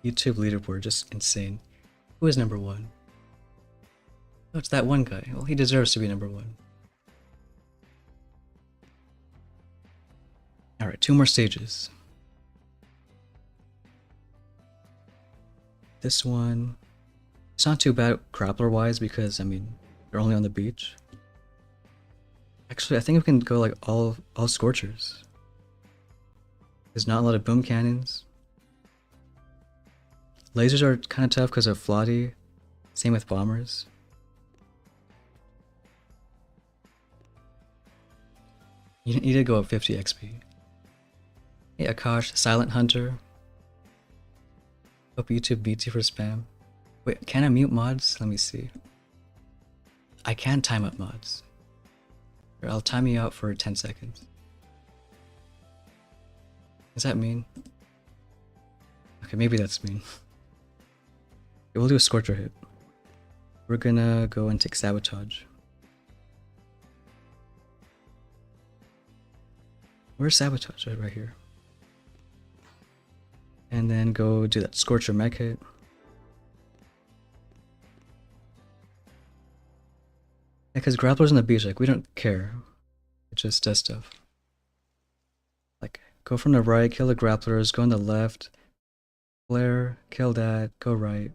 YouTube leaderboard, just insane. Who is number 1? Oh, it's that one guy. Well, he deserves to be number 1. Alright, 2 more stages. This one... it's not too bad grappler-wise because, I mean, they're only on the beach. Actually, I think we can go like all Scorchers. There's not a lot of boom cannons. Lasers are kind of tough because of Flotty. Same with bombers. You need to go up 50 XP. Hey Akash, Silent Hunter. Hope YouTube beats you for spam. Wait, can I mute mods? Let me see. I can time up mods. Here, I'll time you out for 10 seconds. Does that mean? Okay, maybe that's mean. Okay, we'll do a Scorcher hit. We're gonna go and take Sabotage. Where's Sabotage? Right here. And then go do that Scorcher mech hit. Yeah, because Grappler's on the beach, like, we don't care. It just does stuff. Like, go from the right, kill the Grapplers, go on the left, flare, kill that, go right.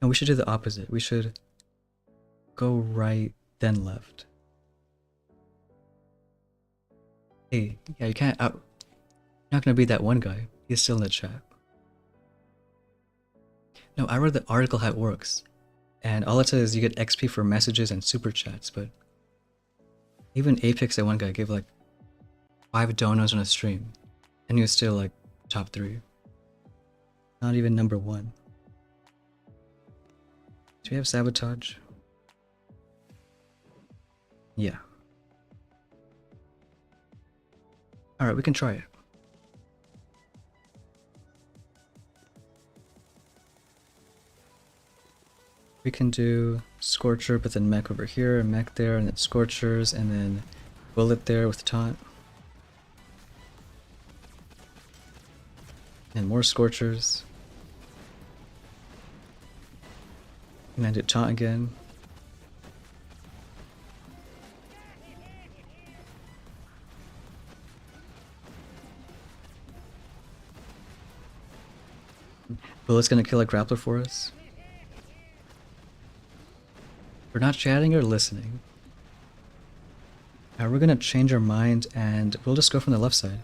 No, we should do the opposite. We should go right, then left. Hey, yeah, you can't out... You're not gonna beat that one guy. He's still in the chat. No, I read the article how it works. And all it says is you get XP for messages and super chats, but... even Apex, that one guy, gave like 5 donos on a stream. And he was still like top 3. Not even number 1. Do we have sabotage? Yeah. Alright, we can try it. We can do Scorcher, but then mech over here, and mech there, and then Scorchers, and then Bullet there with taunt. And more Scorchers. And then do taunt again. Bullet's gonna kill a Grappler for us. We're not chatting or listening. We're gonna change our mind and we'll just go from the left side.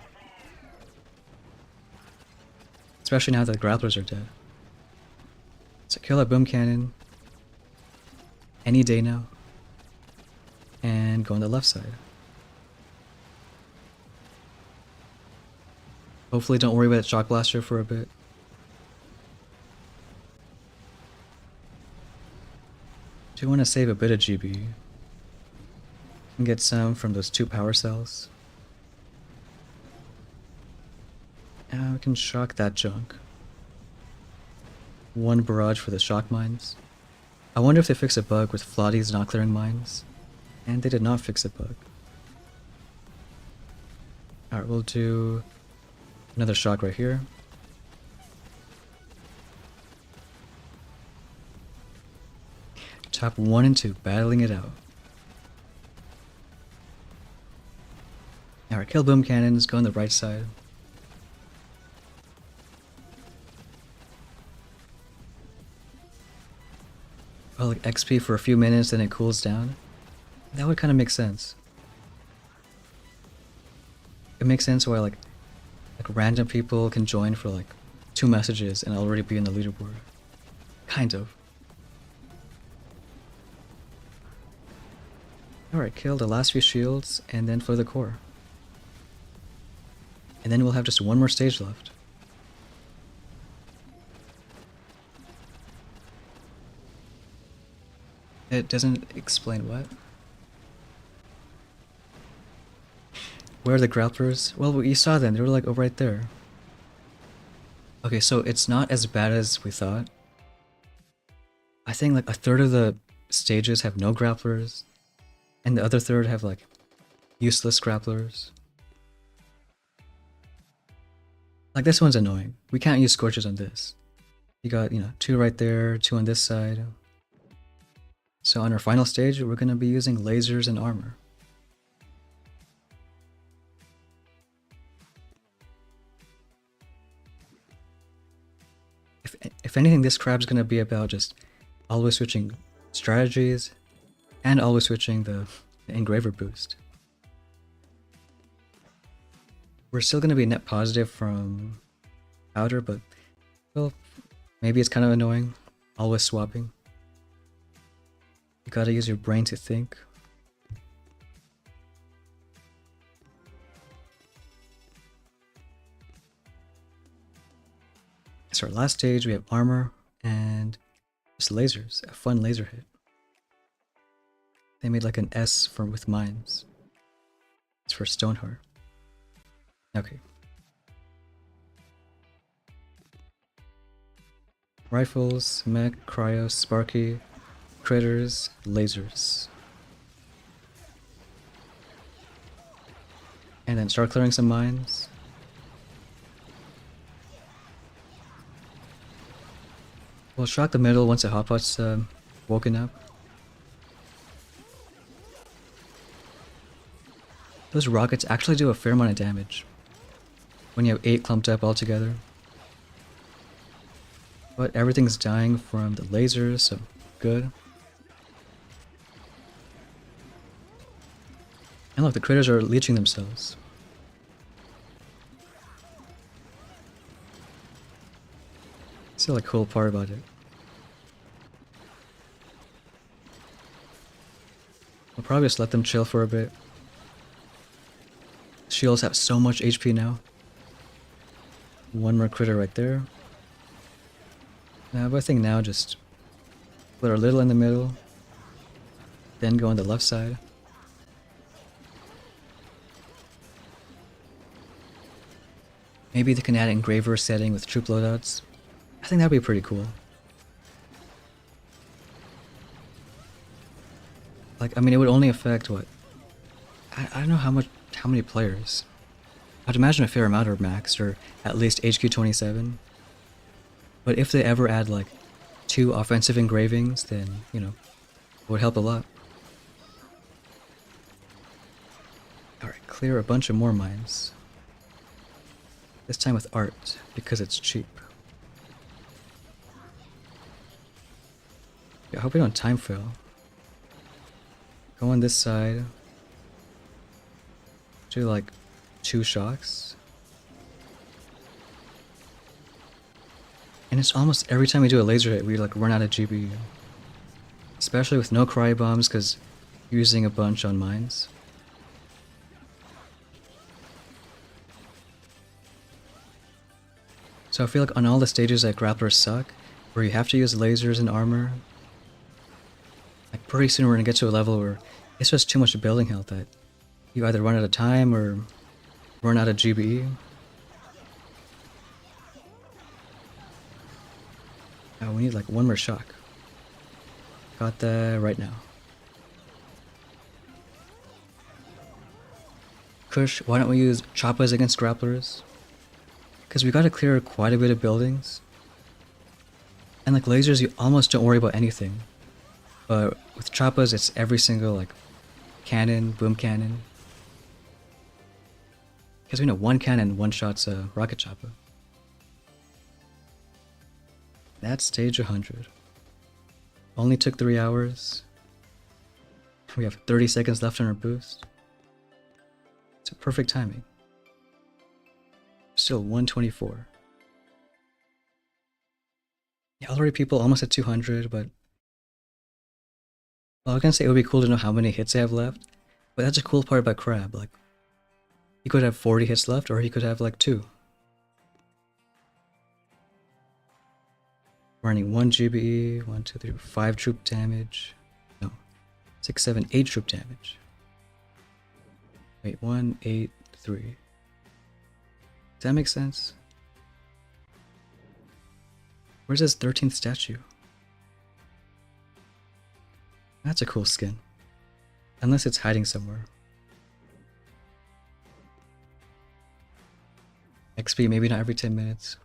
Especially now that the Grapplers are dead. So kill that Boom Cannon. Any day now. And go on the left side. Hopefully don't worry about Shock Blaster for a bit. Do want to save a bit of GB. And get some from those 2 power cells. And we can shock that junk. 1 barrage for the shock mines. I wonder if they fix a bug with Flotties not clearing mines. And they did not fix a bug. Alright, we'll do another shock right here. Top 1 and 2, battling it out. Alright, kill Boom Cannons, go on the right side. Oh, like XP for a few minutes, then it cools down. That would kind of make sense. It makes sense why like random people can join for like 2 messages and already be in the leaderboard. Kind of. Alright, kill the last few shields and then for the core. And then we'll have just 1 more stage left. It doesn't explain what. Where are the Grapplers? Well, you saw them, they were like over right there. Okay, so it's not as bad as we thought. I think like a third of the stages have no Grapplers, and the other third have like useless Grapplers. Like this one's annoying. We can't use Scorches on this. You got, 2 right there, 2 on this side. So on our final stage, we're going to be using lasers and armor. If anything, this crab's going to be about just always switching strategies and always switching the engraver boost. We're still going to be net positive from powder, but well, maybe it's kind of annoying, always swapping. You gotta use your brain to think. So our last stage, we have armor and just lasers, a fun laser hit. They made like an S for with mines. It's for Stoneheart. Okay. Rifles, mech, cryo, sparky, critters, lasers. And then start clearing some mines. We'll shock the middle once the hotpot's woken up. Those rockets actually do a fair amount of damage when you have 8 clumped up all together. But everything's dying from the lasers, so good. And look, the critters are leeching themselves. It's the cool part about it. We'll probably just let them chill for a bit. Shields have so much HP now. 1 more critter right there. But I think now just Put a little in the middle. Then go on the left side. Maybe they can add engraver setting with troop loadouts. I think that'd be pretty cool. Like, I mean, it would only affect what? I don't know how many players. I'd imagine a fair amount are maxed, or at least HQ 27. But if they ever add like 2 offensive engravings, then, you know, it would help a lot. Alright, clear a bunch of more mines. This time with art, because it's cheap. Yeah, I hope we don't time fail. Go on this side. Do like 2 shocks. And it's almost every time we do a laser hit, we like run out of GB. Especially with no cryo bombs, because you're using a bunch on mines. So I feel like on all the stages that grapplers suck, where you have to use lasers and armor, like pretty soon we're gonna get to a level where it's just too much building health that you either run out of time or run out of GBE. Oh, we need like 1 more shock. Got that right now. Kush, why don't we use choppas against grapplers? Because we gotta clear quite a bit of buildings. And like lasers, you almost don't worry about anything. But with choppas, it's every single like cannon, boom cannon. Because we know 1 cannon, 1 shot's a rocket chopper. That's stage 100. Only took 3 hours. We have 30 seconds left on our boost. It's a perfect timing. Still 124. Yeah, already people almost at 200, but... Well, I was gonna say it would be cool to know how many hits they have left, but that's a cool part about Crab, like... He could have 40 hits left, or he could have like 2. Running 1 GBE, 1, 2, 3, 5 troop damage. No. 6, 7, 8 troop damage. Wait, 1, 8, 3. Does that make sense? Where's his 13th statue? That's a cool skin. Unless it's hiding somewhere. XP maybe not every 10 minutes.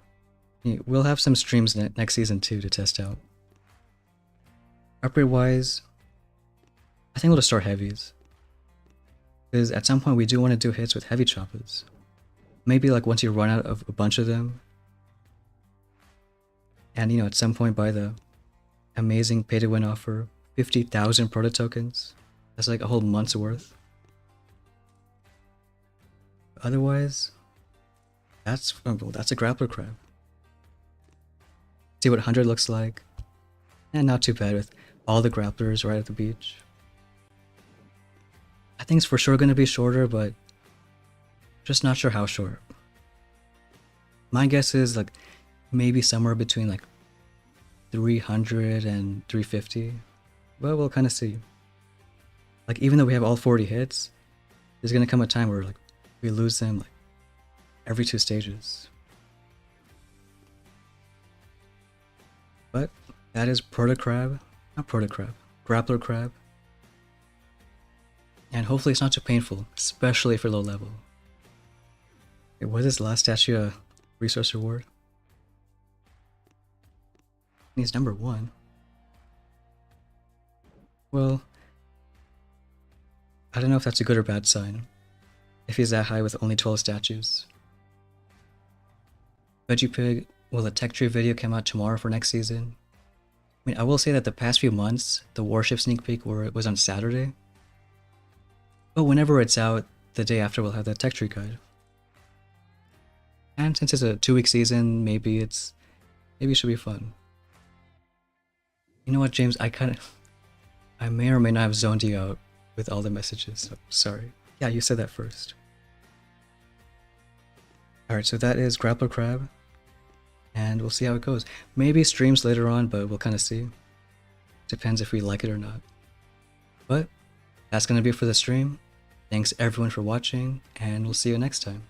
We'll have some streams next season too to test out. Upgrade wise, I think we'll just start heavies. Because at some point we do want to do hits with heavy choppers. Maybe like once you run out of a bunch of them. And you know, at some point buy the amazing pay to win offer, 50,000 proto tokens. That's like a whole month's worth. Otherwise, that's a grappler crab. See what 100 looks like. And not too bad with all the grapplers right at the beach. I think it's for sure going to be shorter, but just not sure how short. My guess is like maybe somewhere between like 300 and 350. But we'll kind of see. Like even though we have all 40 hits, there's going to come a time where like we lose them like every 2 stages. But that is Proto Crab, not Proto Crab, Grappler Crab. And hopefully it's not too painful, especially for low level. Wait, was this last statue a resource reward? He's number 1. Well, I don't know if that's a good or bad sign. If he's that high with only 12 statues. Veggie Pig, will a tech tree video come out tomorrow for next season? I mean, I will say that the past few months, the Warship sneak peek was on Saturday. But whenever it's out, the day after we'll have the tech tree guide. And since it's a 2-week season, maybe it should be fun. You know what, James, I may or may not have zoned you out with all the messages, so sorry. Yeah, you said that first. Alright, so that is Grappler Crab. And we'll see how it goes. Maybe streams later on, but we'll kind of see. Depends if we like it or not. But that's gonna be it for the stream. Thanks everyone for watching, and we'll see you next time.